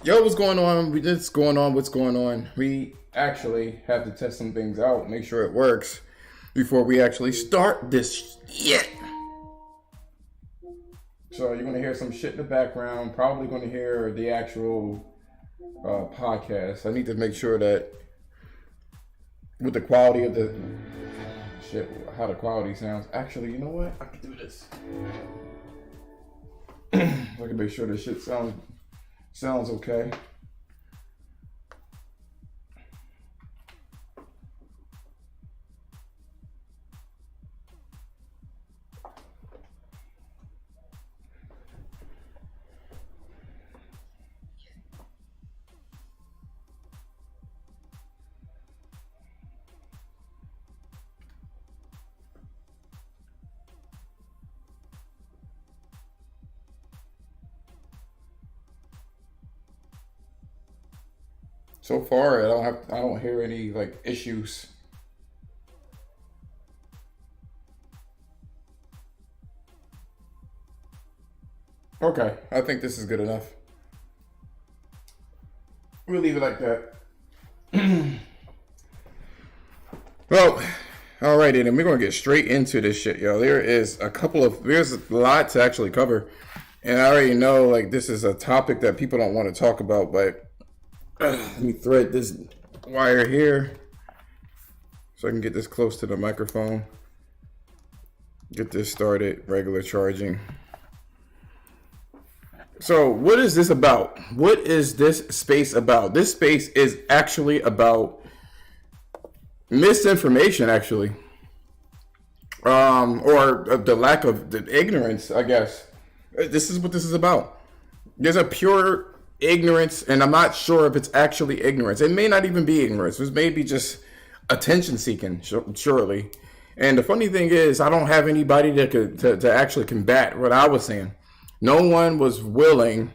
Yo, what's going on? What's going on? What's going on? We actually have to test some things out, make sure it works before we actually start this shit. So you're gonna hear some shit in the background. Probably gonna hear the actual podcast. I need to make sure that with the quality of the shit, how the quality sounds. Actually, you know what? I can do this. I can make sure this shit sounds okay. So far, I don't hear any like issues. Okay, I think this is good enough. We'll leave it like that. Well, alrighty then, we're gonna get straight into this shit, yo. There's a lot to actually cover, and I already know like this is a topic that people don't want to talk about, but let me thread this wire here so I can get this close to the microphone. Get this started, regular charging. So what is this about? What is this space about? This space is actually about misinformation, actually. Or the lack of the ignorance, I guess. This is what this is about. There's a pure ignorance, and I'm not sure if it's actually ignorance. It may not even be ignorance. It may be just attention seeking, surely. And the funny thing is, I don't have anybody that could to actually combat what I was saying. No one was willing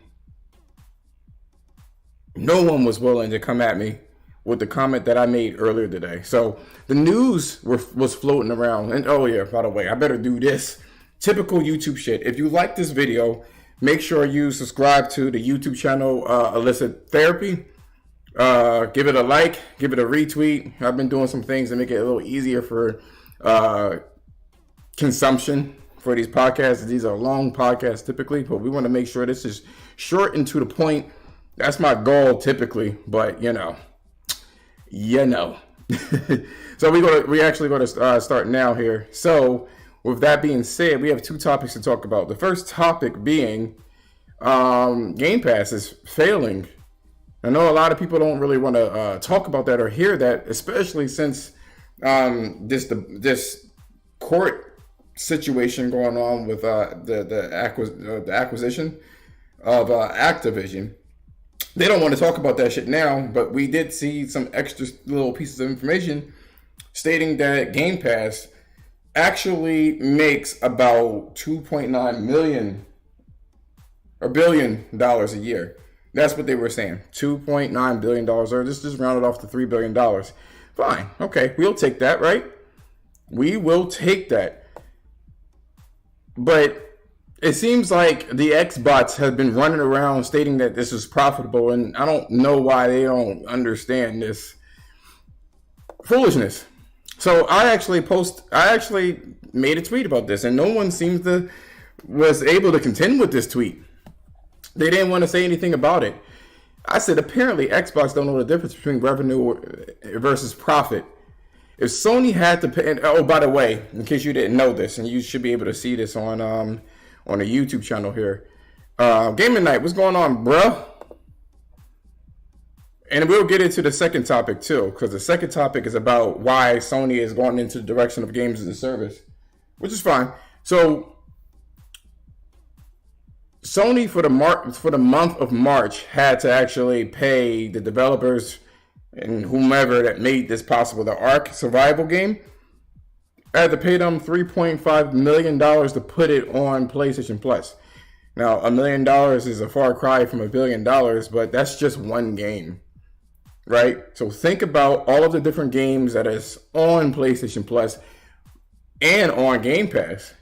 to come at me with the comment that I made earlier today. So the news was floating around. And oh yeah, by the way, I better do this. Typical YouTube shit. If you like this video, make sure you subscribe to the YouTube channel Illicit Therapy. Give it a like, give it a retweet. I've been doing some things to make it a little easier for consumption for these podcasts. These are long podcasts typically, but we want to make sure this is short and to the point. That's my goal typically, but you know. So we actually going to start now here. So with that being said, we have two topics to talk about. The first topic being Game Pass is failing. I know a lot of people don't really want to talk about that or hear that, especially since this court situation going on with the acquisition of Activision. They don't want to talk about that shit now, but we did see some extra little pieces of information stating that Game Pass actually makes about $2.9 billion a year. That's what they were saying. $2.9 billion, or this just rounded off to $3 billion. Fine. Okay. We'll take that, right? We will take that. But it seems like the Xbots have been running around stating that this is profitable, and I don't know why they don't understand this foolishness. So I actually made a tweet about this, and no one was able to contend with this tweet. They didn't want to say anything about it. I said, apparently Xbox don't know the difference between revenue versus profit. If Sony had to pay, and oh, by the way, in case you didn't know this, and you should be able to see this on a YouTube channel here, Gaming Night, what's going on, bruh? And we'll get into the second topic too, because the second topic is about why Sony is going into the direction of games as a service, which is fine. So Sony for the month of March had to actually pay the developers and whomever that made this possible, the Ark survival game. I had to pay them $3.5 million to put it on PlayStation Plus. Now, $1 million is a far cry from $1 billion, but that's just one game, right? So think about all of the different games that is on PlayStation Plus and on Game Pass.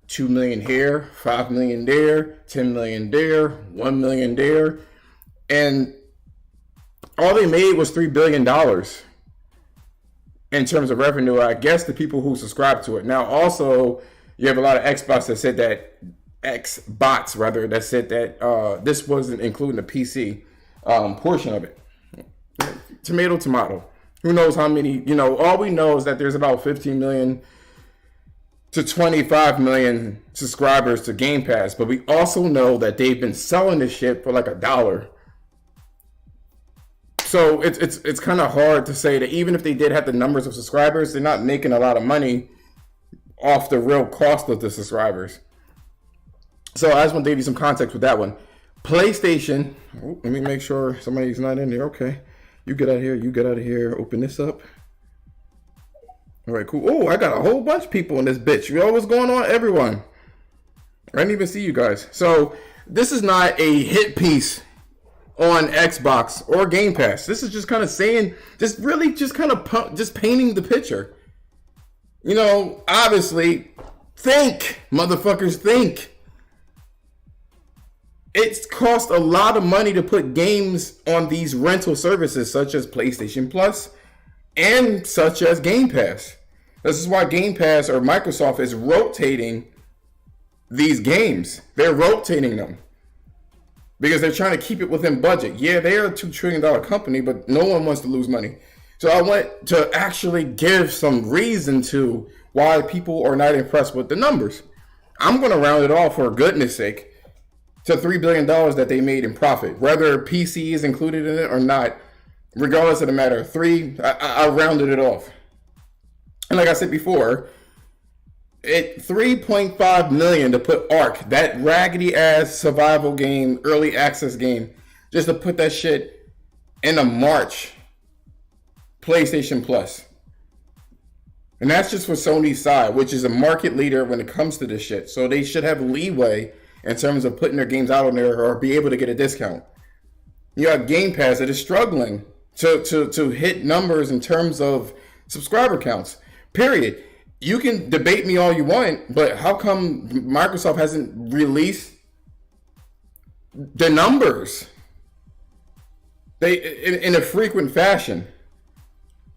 2 million here, 5 million there, 10 million there, 1 million there. And all they made was $3 billion in terms of revenue, I guess, the people who subscribe to it. Now, also, you have a lot of Xbox that said that, Xbots rather, that said that this wasn't including the PC portion of it. Tomato, tomato. Who knows how many, all we know is that there's about 15 million to 25 million subscribers to Game Pass, but we also know that they've been selling this shit for like $1. So it's kind of hard to say that even if they did have the numbers of subscribers, they're not making a lot of money off the real cost of the subscribers. So I just want to give you some context with that one. PlayStation, let me make sure somebody's not in there. Okay. You get out of here. You get out of here. Open this up. All right, cool. Oh, I got a whole bunch of people in this bitch. You know what's going on? Everyone. I didn't even see you guys. So this is not a hit piece on Xbox or Game Pass. This is just kind of saying, just painting the picture. Obviously, think, motherfuckers, think. It's cost a lot of money to put games on these rental services such as PlayStation Plus and such as Game Pass. This is why Game Pass or Microsoft is rotating these games. They're rotating them because they're trying to keep it within budget. Yeah, they are a $2 trillion company, but no one wants to lose money. So I want to actually give some reason to why people are not impressed with the numbers. I'm going to round it off for goodness sake to $3 billion that they made in profit, whether PC is included in it or not. Regardless of the matter, I rounded it off. And like I said before, it $3.5 million to put Ark, that raggedy ass survival game, early access game, just to put that shit in a March PlayStation Plus. And that's just for Sony's side, which is a market leader when it comes to this shit. So they should have leeway in terms of putting their games out on there or be able to get a discount. You have Game Pass that is struggling to hit numbers in terms of subscriber counts. Period. You can debate me all you want, but how come Microsoft hasn't released the numbers in a frequent fashion?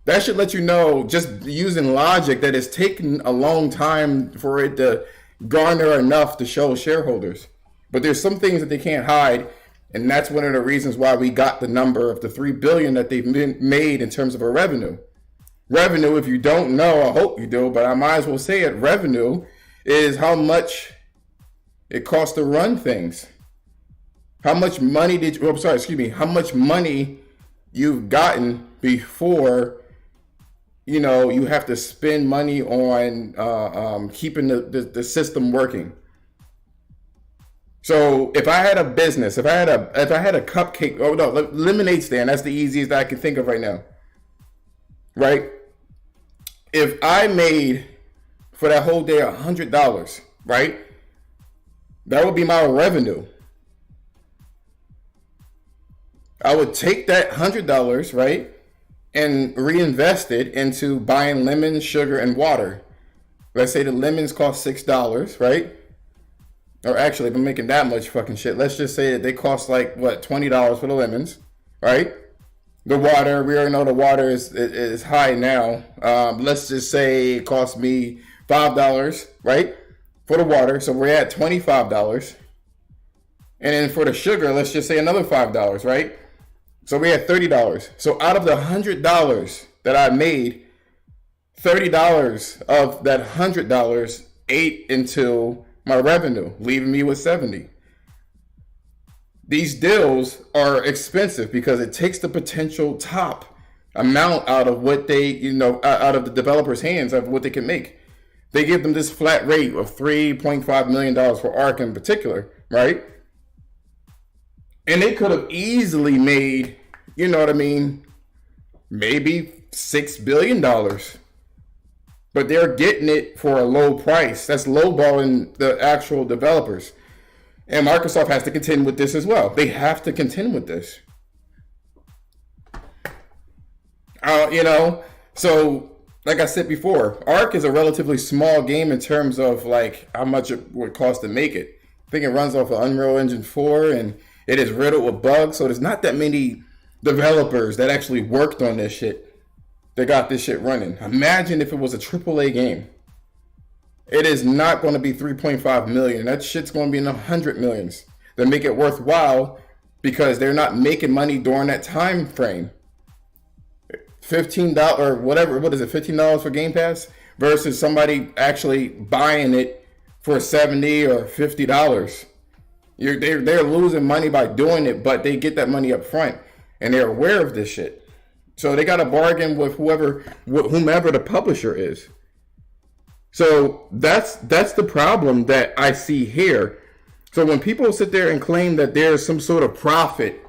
That should let you know, just using logic, that it's taken a long time for it to garner enough to show shareholders. But there's some things that they can't hide, and that's one of the reasons why we got the number of the $3 billion that they've made in terms of a revenue. Revenue, if you don't know, I hope you do, but I might as well say it. Revenue is how much it costs to run things. How much money how much money you've gotten before you have to spend money on keeping the system working. So if I had a business, if I had a cupcake, lemonade stand, that's the easiest I can think of right now. Right? If I made for that whole day $100, right? That would be my revenue. I would take that $100, right, and reinvest it into buying lemons, sugar, and water. Let's say the lemons cost $6, right? Or actually, if I'm making that much fucking shit, let's just say that they cost like, $20 for the lemons, right? The water, we already know the water is high now. Let's just say it cost me $5, right? For the water, so we're at $25. And then for the sugar, let's just say another $5, right? So we had $30. So out of the $100 that I made, $30 of that $100 ate into my revenue, leaving me with $70. These deals are expensive because it takes the potential top amount out of what they, out of the developers' hands of what they can make. They give them this flat rate of $3.5 million for Ark in particular, right? And they could have easily made, maybe $6 billion. But they're getting it for a low price. That's lowballing the actual developers. And Microsoft has to contend with this as well. They have to contend with this. So like I said before, Ark is a relatively small game in terms of like how much it would cost to make it. I think it runs off of Unreal Engine 4 and It is riddled with bugs, so there's not that many developers that actually worked on this shit that got this shit running. Imagine if it was a AAA game. It is not going to be 3.5 million. That shit's going to be in the 100 millions. That make it worthwhile because they're not making money during that time frame. $15 or whatever, what is it, $15 for Game Pass versus somebody actually buying it for $70 or $50. They're losing money by doing it, but they get that money up front and they're aware of this shit. So they got to bargain with whomever the publisher is. So that's the problem that I see here. So when people sit there and claim that there's some sort of profit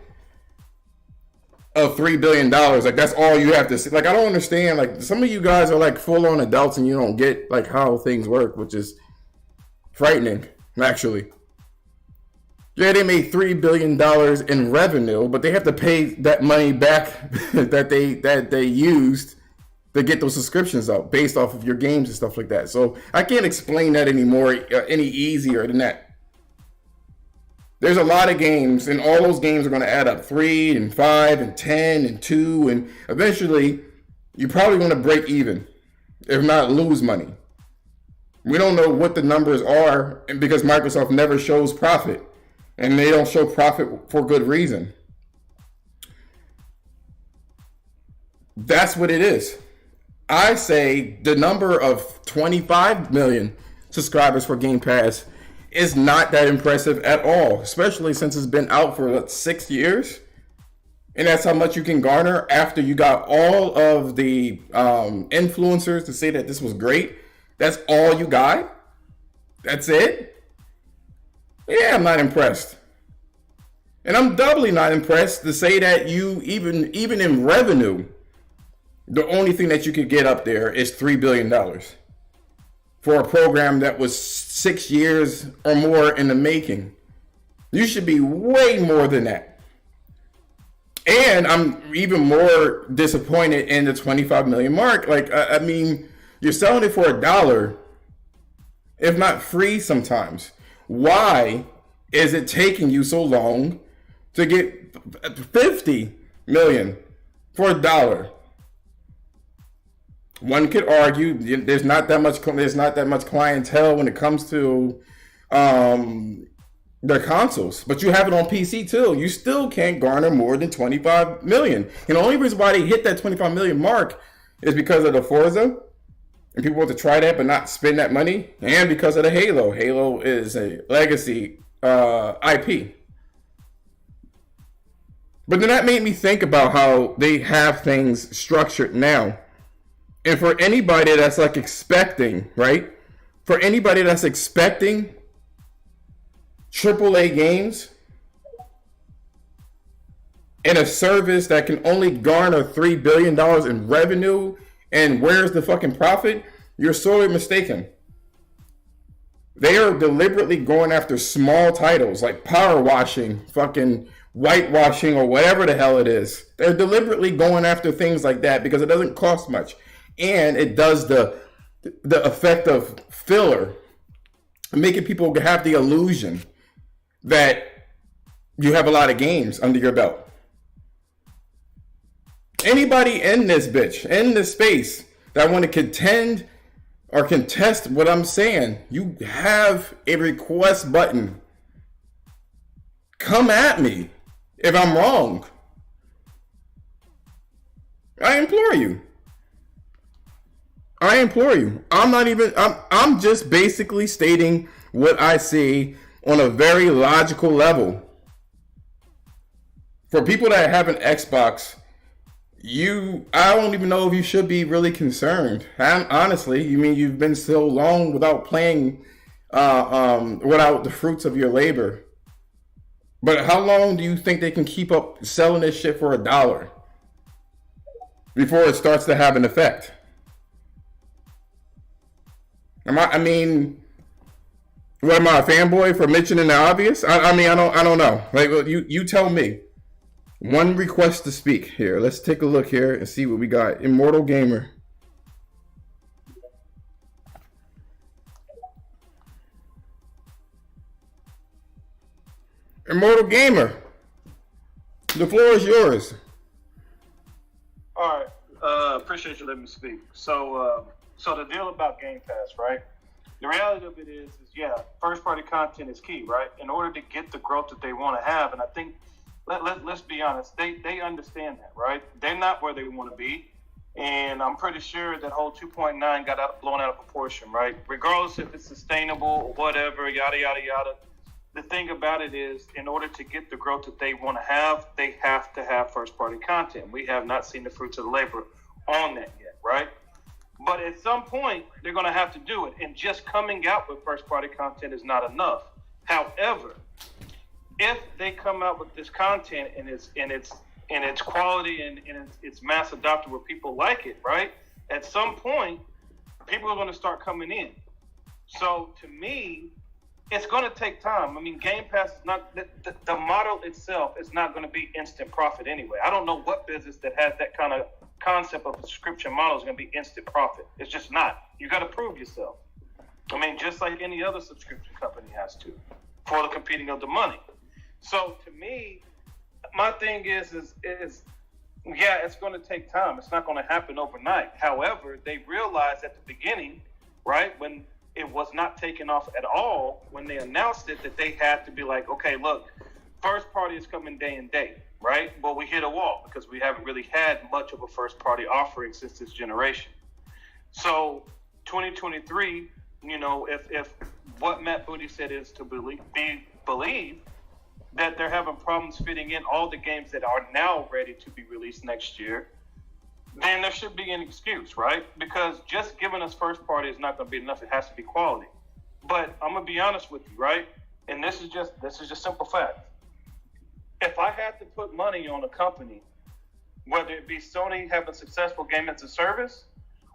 of $3 billion, like that's all you have to see. Like I don't understand. Like some of you guys are like full on adults and you don't get like how things work, which is frightening, actually. Yeah, they made $3 billion in revenue, but they have to pay that money back that they used to get those subscriptions out based off of your games and stuff like that. So I can't explain that anymore, any easier than that. There's a lot of games, and all those games are going to add up 3 and 5 and 10 and 2, and eventually you're probably going to break even, if not lose money. We don't know what the numbers are, and because Microsoft never shows profit, and they don't show profit for good reason. That's what it is. I say the number of 25 million subscribers for Game Pass is not that impressive at all, especially since it's been out for 6 years. And that's how much you can garner after you got all of the influencers to say that this was great. That's all you got? That's it? Yeah, I'm not impressed. And I'm doubly not impressed to say that you, even in revenue, the only thing that you could get up there is $3 billion for a program that was 6 years or more in the making. You should be way more than that. And I'm even more disappointed in the 25 million mark. Like, I mean, you're selling it for $1, if not free sometimes. Why is it taking you so long to get 50 million for $1? One could argue there's not that much clientele when it comes to their consoles, but you have it on PC too. You still can't garner more than 25 million. And the only reason why they hit that 25 million mark is because of the Forza, and people want to try that but not spend that money, and because of the Halo. Halo is a legacy IP. But then that made me think about how they have things structured now. And for anybody that's like expecting, right? For anybody that's expecting AAA games and a service that can only garner $3 billion in revenue, and where's the fucking profit? You're sorely mistaken. They are deliberately going after small titles like power washing, fucking whitewashing, or whatever the hell it is. They're deliberately going after things like that because it doesn't cost much. And it does the effect of filler, making people have the illusion that you have a lot of games under your belt. Anybody in this bitch, in this space, that want to contend or contest what I'm saying, you have a request button. Come at me if I'm wrong. I implore you. I'm just basically stating what I see on a very logical level. For people that have an Xbox, I don't even know if you should be really concerned. Honestly, you mean you've been so long without playing, without the fruits of your labor. But how long do you think they can keep up selling this shit for $1 before it starts to have an effect? Am I a fanboy for mentioning the obvious? I don't know. Like, you tell me. One request to speak here. Let's take a look here and see what we got. Immortal Gamer. Immortal Gamer. The floor is yours. All right. Appreciate you letting me speak. So the deal about Game Pass, right? The reality of it is yeah, first party content is key, right? In order to get the growth that they want to have, and I think let's be honest, they understand that, right? They're not where they want to be, and I'm pretty sure that whole 2.9 got blown out of proportion, right? Regardless if it's sustainable or whatever, yada yada yada. The thing about it is, in order to get the growth that they want to have, they have to have first-party content. We have not seen the fruits of the labor on that yet, right? But at some point, they're going to have to do it. And just coming out with first-party content is not enough. However, if they come out with this content and its quality and it's mass adopted where people like it, right? At some point, people are going to start coming in. So to me, it's going to take time. I mean, Game Pass is not the model itself is not going to be instant profit anyway. I don't know what business that has that kind of concept of a subscription model is going to be instant profit. It's just not. You got to prove yourself. I mean, just like any other subscription company has to for the competing of the money. So to me, my thing is yeah, it's going to take time. It's not going to happen overnight. However, they realized at the beginning, right, when it was not taken off at all, when they announced it, that they had to be like, okay, look, first party is coming day and day, right? But we hit a wall because we haven't really had much of a first party offering since this generation. So 2023, you know, if what Matt Booty said is to believe that they're having problems fitting in all the games that are now ready to be released next year, then there should be an excuse, right? Because just giving us first party is not going to be enough. It has to be quality. But I'm going to be honest with you, right? And this is just simple fact. If I had to put money on a company, whether it be Sony having successful game as a service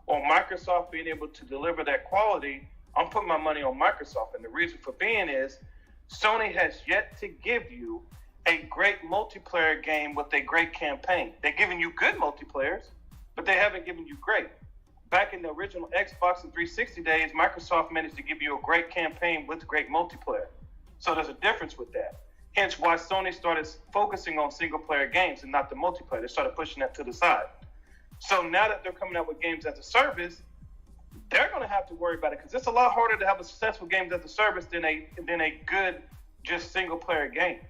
or Microsoft being able to deliver that quality, I'm putting my money on Microsoft. And the reason for being is Sony has yet to give you a great multiplayer game with a great campaign. They're giving you good multiplayers, but they haven't given you great. Back in the original Xbox and 360 days, Microsoft managed to give you a great campaign with great multiplayer. So there's a difference with that. Hence why Sony started focusing on single-player games and not the multiplayer. They started pushing that to the side. So now that they're coming out with games as a service, they're going to have to worry about it because it's a lot harder to have a successful game as a service than a good just single-player game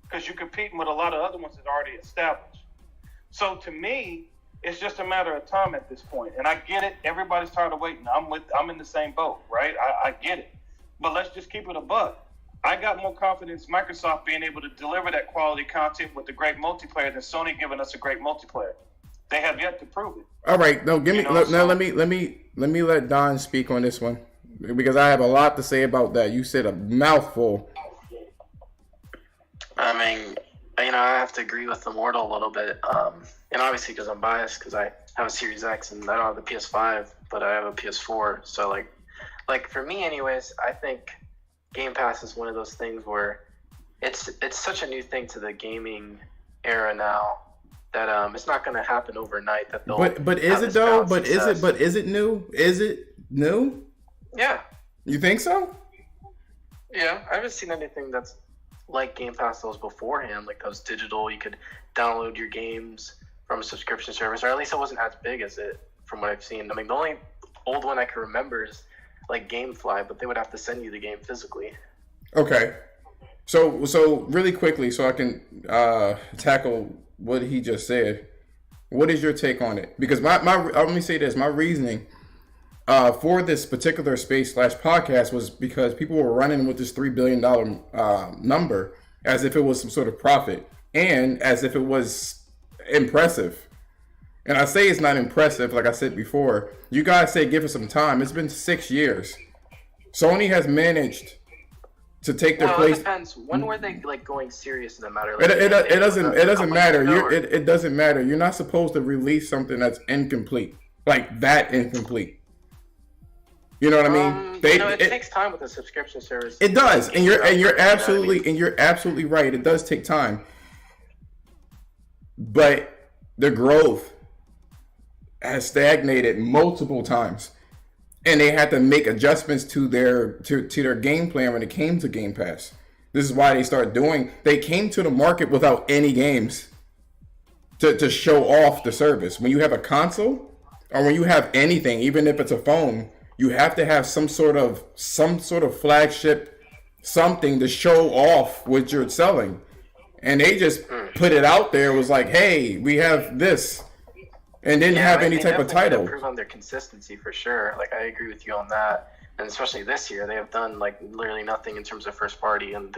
because you're competing with a lot of other ones that are already established. So to me, it's just a matter of time at this point. And I get it. Everybody's tired of waiting. I'm in the same boat, right? I get it. But let's just keep it a buck. I got more confidence in Microsoft being able to deliver that quality content with the great multiplayer than Sony giving us a great multiplayer. They have yet to prove it. All right, no, give me let me let Don speak on this one because I have a lot to say about that. You said a mouthful. I mean, you know, I have to agree with Immortal a little bit, and obviously because I'm biased because I have a Series X and I don't have the PS5, but I have a PS4. So like for me, anyways, I think Game Pass is one of those things where it's such a new thing to the gaming era now that it's not going to happen overnight. That they'll but is it though? But is it new? Is it new? Yeah. You think so? Yeah, I haven't seen anything that's like Game Pass those beforehand, like those digital. You could download your games from a subscription service, or at least it wasn't as big as it from what I've seen. I mean, the only old one I can remember is like GameFly, but they would have to send you the game physically. Okay. So really quickly, so I can tackle what he just said. What is your take on it? Because my let me say this, my reasoning for this particular space / podcast was because people were running with this $3 billion number as if it was some sort of profit and as if it was impressive. And I say it's not impressive, like I said before. You guys say give it some time. It's been 6 years. Sony has managed to take their place. It depends. When were they like going serious in the matter? Like, it doesn't matter. It doesn't matter. You're not supposed to release something that's incomplete, like that incomplete. You know what I mean? It takes time with a subscription service. It does, and you're absolutely right. It does take time, but the growth has stagnated multiple times, and they had to make adjustments to their game plan when it came to Game Pass. This is why they came to the market without any games. to show off the service. When you have a console or when you have anything, even if it's a phone, you have to have some sort of flagship, something to show off what you're selling. And they just put it out there. It was like, hey, we have this, and didn't have any type of title. Improve on their consistency for sure. Like, I agree with you on that. And especially this year, they have done like literally nothing in terms of first party, and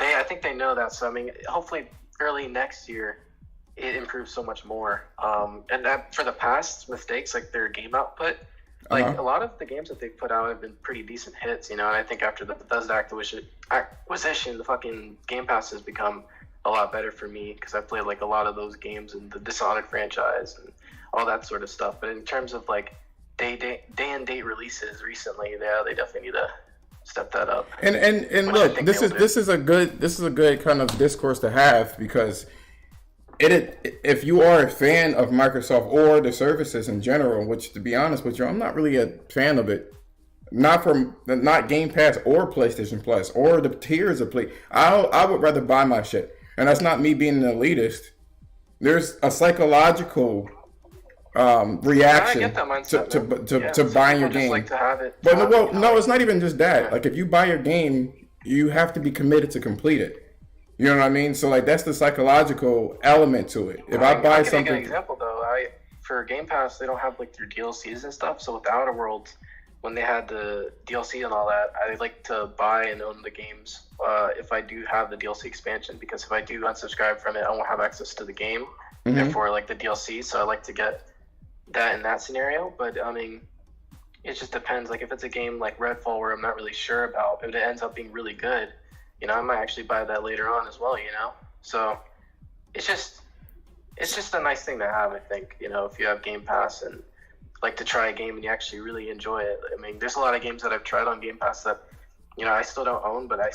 I think they know that. So I mean, hopefully early next year it improves so much more. And that for the past mistakes, like their game output, like a lot of the games that they've put out have been pretty decent hits, you know. And I think after the Bethesda acquisition, the fucking Game Pass has become a lot better for me because I played like a lot of those games and the Dishonored franchise and all that sort of stuff. But in terms of like day and date releases recently, they definitely need to step that up. And look, this is a good kind of discourse to have, because if you are a fan of Microsoft or the services in general, which to be honest with you, I'm not really a fan of it. Not Game Pass or PlayStation Plus or the tiers of Play. I would rather buy my shit, and that's not me being an elitist. There's a psychological reaction to buying your game. Like to have it, but no, it's not even just that. Like if you buy your game, you have to be committed to complete it. You know what I mean? So like that's the psychological element to it. If I buy something, an example though, for Game Pass they don't have like their DLCs and stuff. So with the Outer Worlds, when they had the DLC and all that, I like to buy and own the games if I do have the DLC expansion, because if I do unsubscribe from it, I won't have access to the game. Therefore, like the DLC. So I like to get that in that scenario. But I mean, it just depends. Like if it's a game like Redfall where I'm not really sure about, if it ends up being really good, you know, I might actually buy that later on as well, you know? So it's just a nice thing to have, I think, you know, if you have Game Pass and like to try a game and you actually really enjoy it. I mean, there's a lot of games that I've tried on Game Pass that, you know, I still don't own, but I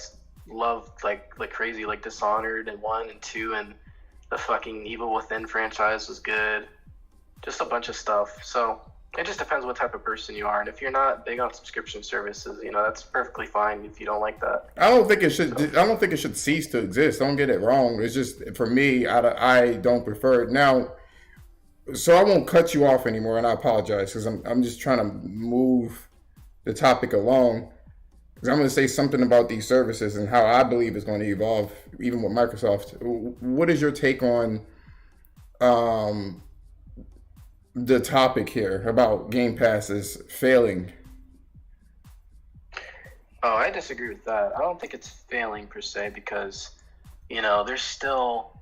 love like crazy, like Dishonored and 1 and 2, and the fucking Evil Within franchise was good. Just a bunch of stuff. So it just depends what type of person you are, and if you're not big on subscription services, you know, that's perfectly fine if you don't like that. I don't think it should cease to exist. Don't get it wrong. It's just for me, I don't prefer it now. So I won't cut you off anymore, and I apologize because I'm just trying to move the topic along. Because I'm going to say something about these services and how I believe it's going to evolve, even with Microsoft. What is your take on the topic here about Game Pass is failing? Oh, I disagree with that. I don't think it's failing per se, because, you know, they're still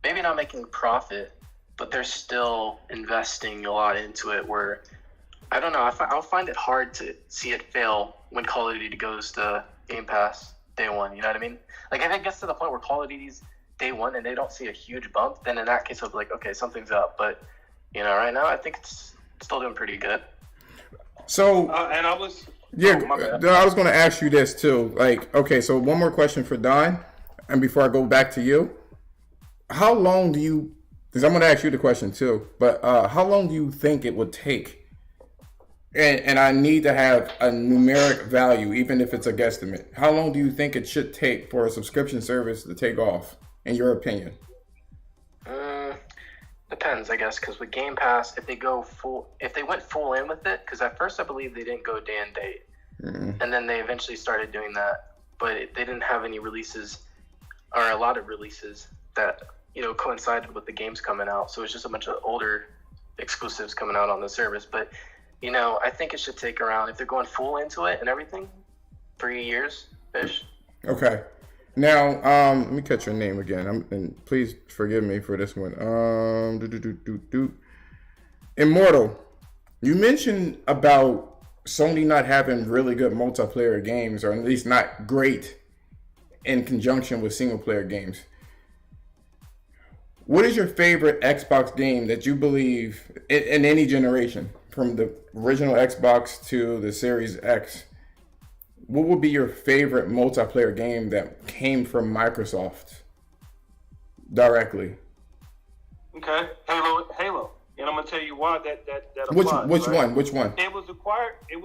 maybe not making profit, but they're still investing a lot into it, where, I don't know, I'll find it hard to see it fail when Call of Duty goes to Game Pass day one, you know what I mean? Like, if it gets to the point where Call of Duty's day one and they don't see a huge bump, then in that case I'll be like, okay, something's up. But, you know, right now I think it's still doing pretty good. So, and I was... I was going to ask you this too. Like, okay, so one more question for Don, and before I go back to you. How long do you, because I'm going to ask you the question too, but how long do you think it would take? And I need to have a numeric value, even if it's a guesstimate. How long do you think it should take for a subscription service to take off, in your opinion? Depends, I guess, because with Game Pass, if they went full in with it, because at first I believe they didn't go day and date, and then they eventually started doing that, but they didn't have any releases, or a lot of releases that, you know, coincided with the games coming out. So it's just a bunch of older exclusives coming out on the service. But, you know, I think it should take around, if they're going full into it and everything, 3 years-ish. Okay. Now, let me catch your name again. And please forgive me for this one. Immortal. You mentioned about Sony not having really good multiplayer games, or at least not great in conjunction with single player games. What is your favorite Xbox game that you believe in any generation, from the original Xbox to the Series X? What would be your favorite multiplayer game that came from Microsoft directly? Okay, Halo, and I'm gonna tell you why that applies. Which one? It was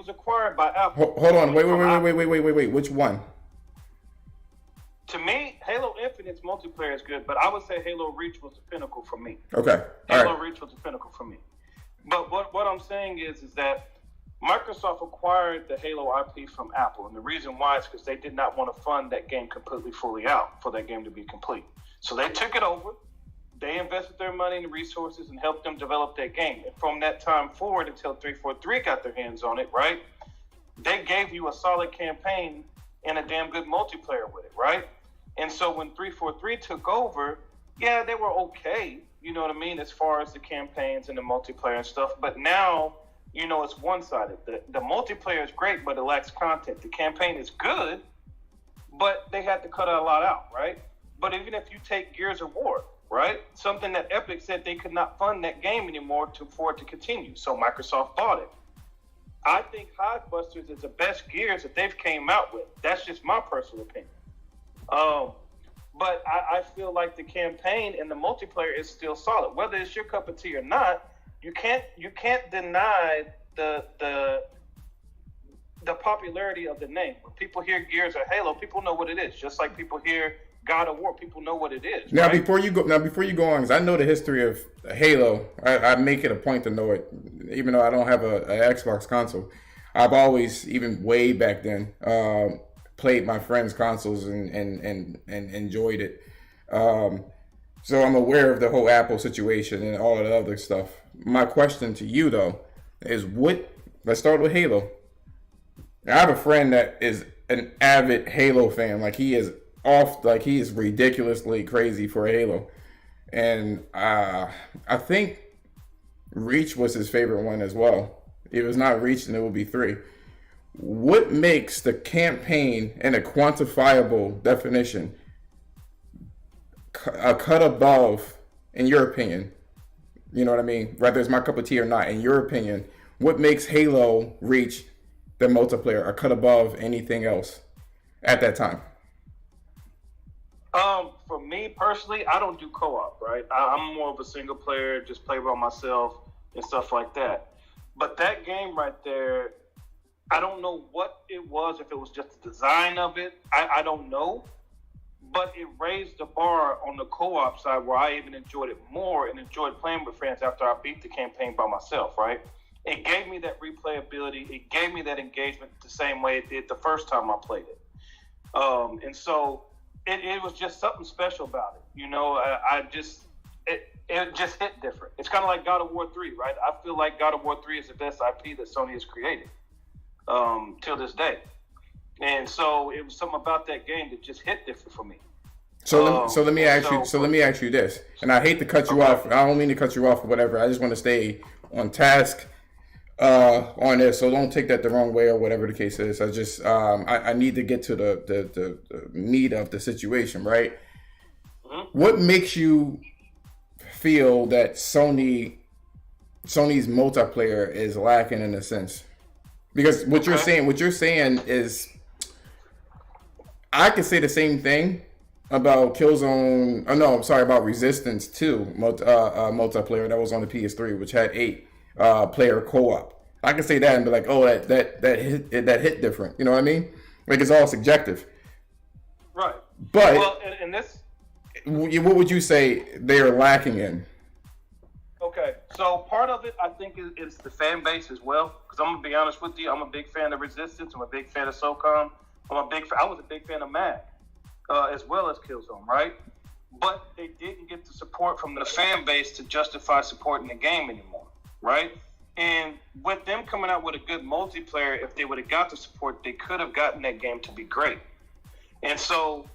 acquired by Apple. Hold on, wait. Which one? To me, Halo Infinite Infinite's multiplayer is good, but I would say Halo Reach was the pinnacle for me. Okay. Halo Reach was the pinnacle for me. But what I'm saying is that Microsoft acquired the Halo IP from Apple, and the reason why is because they did not want to fund that game completely fully out for that game to be complete. So they took it over, they invested their money and resources and helped them develop that game. And from that time forward until 343 got their hands on it, right, they gave you a solid campaign and a damn good multiplayer with it, right? And so when 343 took over, yeah, they were okay, you know what I mean, as far as the campaigns and the multiplayer and stuff. But now, you know, it's one-sided. The multiplayer is great, but it lacks content. The campaign is good, but they had to cut a lot out, right? But even if you take Gears of War, right, something that Epic said they could not fund that game anymore for it to continue, so Microsoft bought it. I think Hivebusters is the best Gears that they've came out with. That's just my personal opinion. But I feel like the campaign and the multiplayer is still solid. Whether it's your cup of tea or not, you can't deny the popularity of the name. When people hear Gears or Halo, people know what it is. Just like people hear God of War, people know what it is. Now, right? before you go on, because I know the history of Halo. I make it a point to know it, even though I don't have an Xbox console. I've always, even way back then, played my friends' consoles and enjoyed it. So I'm aware of the whole Apple situation and all of the other stuff. My question to you, though, is let's start with Halo. I have a friend that is an avid Halo fan. He is ridiculously crazy for Halo. And I think Reach was his favorite one as well. If it's not Reach, then it will be 3. What makes the campaign and a quantifiable definition a cut above, in your opinion? You know what I mean? Whether it's my cup of tea or not, in your opinion, what makes Halo Reach, the multiplayer, a cut above anything else at that time? For me personally, I don't do co-op, right? I'm more of a single player, just play by myself and stuff like that. But that game right there, I don't know what it was, if it was just the design of it. I don't know. But it raised the bar on the co-op side where I even enjoyed it more and enjoyed playing with friends after I beat the campaign by myself, right? It gave me that replayability. It gave me that engagement the same way it did the first time I played it. And so it was just something special about it. You know, it just hit different. It's kind of like God of War 3, right? I feel like God of War 3 is the best IP that Sony has created till this day. And so it was something about that game that just hit different for me. So let me ask you this, and I hate to cut you off. I don't mean to cut you off or whatever. I just want to stay on task on this, so don't take that the wrong way or whatever the case is. I just I need to get to the meat of the situation, right? Mm-hmm. What makes you feel that Sony's multiplayer is lacking in a sense? Because what you're saying is, I could say the same thing about Killzone. Oh no, I'm sorry, about Resistance 2 multiplayer that was on the PS3, which had 8 player co-op. I can say that and be like, oh, that hit different. You know what I mean? Like, it's all subjective. Right. But well, and this, what would you say they are lacking in? Okay, so part of it, I think, is the fan base as well. Because I'm gonna be honest with you, I'm a big fan of Resistance. I'm a big fan of SOCOM. I was a big fan of MAG, as well as Killzone, right? But they didn't get the support from the fan base to justify supporting the game anymore, right? And with them coming out with a good multiplayer, if they would have got the support, they could have gotten that game to be great. And so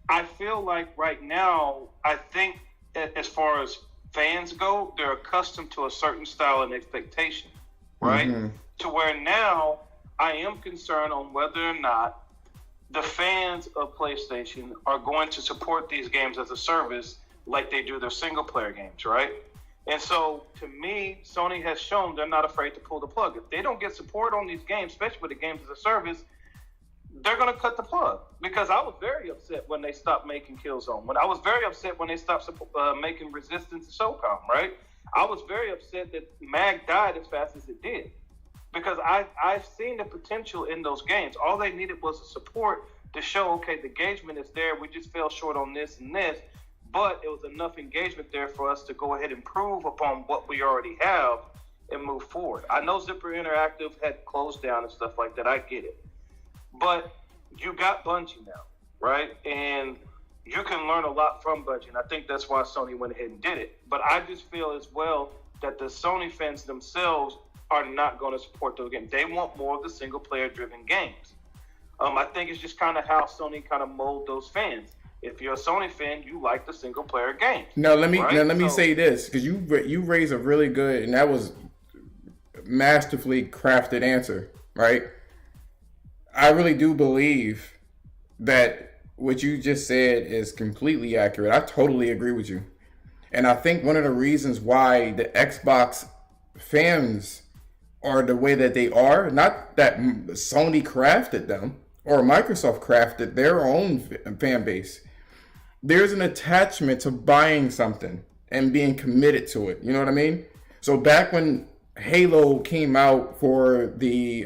I feel like right now, I think as far as fans go, they're accustomed to a certain style and expectation, right? Mm-hmm. To where now I am concerned on whether or not the fans of PlayStation are going to support these games as a service like they do their single player games, right? And so to me, Sony has shown they're not afraid to pull the plug. If they don't get support on these games, especially with the games as a service, they're going to cut the plug. Because I was very upset when they stopped making Killzone. I was very upset when they stopped making Resistance and SOCOM, right? I was very upset that MAG died as fast as it did. Because I've seen the potential in those games. All they needed was the support to show, okay, the engagement is there. We just fell short on this and this, but it was enough engagement there for us to go ahead and improve upon what we already have and move forward. I know Zipper Interactive had closed down and stuff like that. I get it. But you got Bungie now, right? And you can learn a lot from Bungie. And I think that's why Sony went ahead and did it. But I just feel as well that the Sony fans themselves are not going to support those games. They want more of the single-player driven games. I think it's just kind of how Sony kind of mold those fans. If you're a Sony fan, you like the single-player games. Now let me say this, because you raised a really good, and that was masterfully crafted answer, right? I really do believe that what you just said is completely accurate. I totally agree with you. And I think one of the reasons why the Xbox fans are the way that they are, not that Sony crafted them or Microsoft crafted their own fan base. There's an attachment to buying something and being committed to it. You know what I mean? So back when Halo came out for the,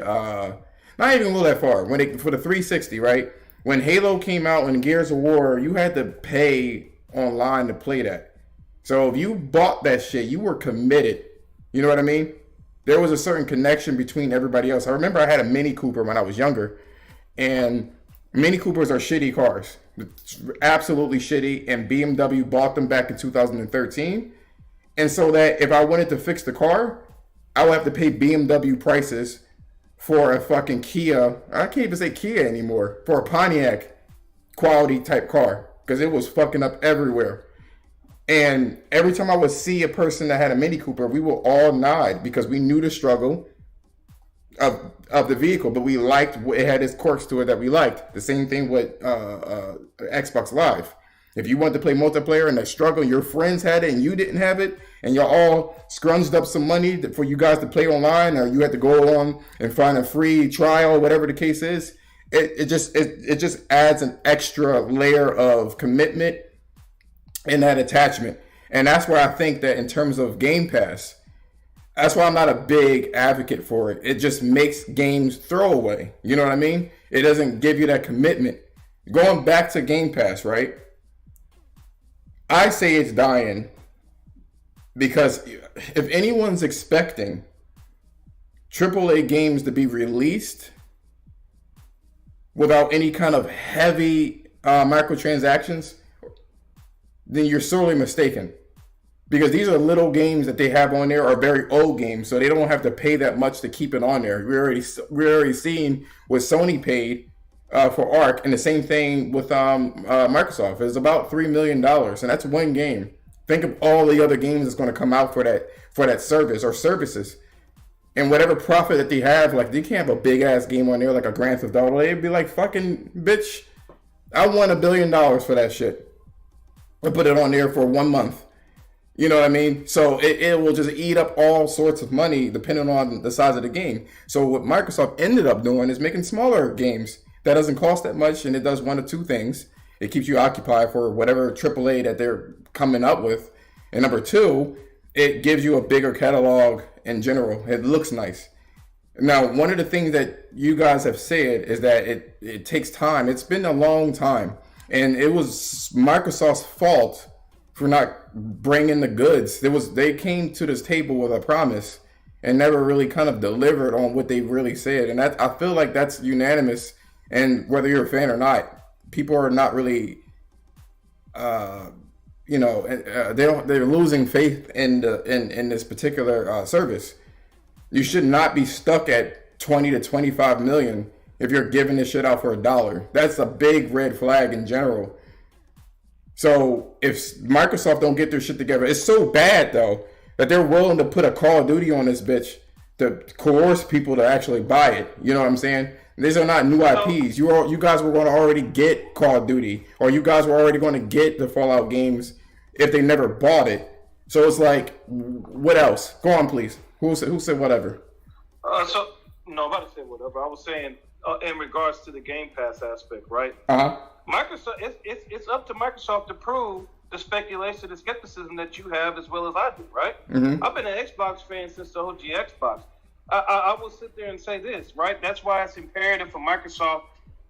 not even go that far, for the 360, right? When Halo came out and Gears of War, you had to pay online to play that. So if you bought that shit, you were committed. You know what I mean? There was a certain connection between everybody else. I remember I had a Mini Cooper when I was younger, and Mini Coopers are shitty cars. It's absolutely shitty, and BMW bought them back in 2013. And so that if I wanted to fix the car, I would have to pay BMW prices for a fucking Kia. I can't even say Kia anymore. For a Pontiac quality type car, because it was fucking up everywhere. And every time I would see a person that had a Mini Cooper, we would all nod because we knew the struggle of the vehicle, but we liked it had its quirks to it that we liked. The same thing with Xbox Live. If you wanted to play multiplayer and the struggle, your friends had it and you didn't have it, and y'all all scrunched up some money for you guys to play online, or you had to go on and find a free trial, whatever the case is, it just adds an extra layer of commitment and that attachment. And that's where I think that in terms of Game Pass, that's why I'm not a big advocate for it. It just makes games throwaway. You know what I mean? It doesn't give you that commitment. Going back to Game Pass, right? I say it's dying because if anyone's expecting AAA games to be released without any kind of heavy microtransactions, then you're sorely mistaken. Because these are little games that they have on there, are very old games, so they don't have to pay that much to keep it on there. We're already seeing what Sony paid for Ark, and the same thing with Microsoft. It's about $3 million, and that's one game. Think of all the other games that's going to come out for that service or services, and whatever profit that they have. Like, they can't have a big ass game on there like a Grand Theft Auto. They'd be like, fucking bitch, I won $1 billion for that shit. I put it on there for 1 month. You know what I mean? So it will just eat up all sorts of money depending on the size of the game. So what Microsoft ended up doing is making smaller games that doesn't cost that much, and it does one of two things. It keeps you occupied for whatever AAA that they're coming up with. And number two, it gives you a bigger catalog in general. It looks nice. Now, one of the things that you guys have said is that it takes time. It's been a long time. And it was Microsoft's fault for not bringing the goods. They came to this table with a promise and never really kind of delivered on what they really said. And I feel like that's unanimous. And whether you're a fan or not, people are not really, they're losing faith in this particular service. You should not be stuck at 20 to 25 million if you're giving this shit out for $1. That's a big red flag in general. So if Microsoft don't get their shit together, it's so bad though that they're willing to put a Call of Duty on this bitch to coerce people to actually buy it. You know what I'm saying? These are not new IPs. You guys were going to already get Call of Duty, or you guys were already going to get the Fallout games if they never bought it. So it's like, what else? Go on, please. Who said whatever? I'm about to say whatever. I was saying in regards to the Game Pass aspect, right? Microsoft, it's up to Microsoft to prove the speculation, the skepticism that you have as well as I do, right? Mm-hmm. I've been an Xbox fan since the OG Xbox. I will sit there and say this, right? That's why it's imperative for Microsoft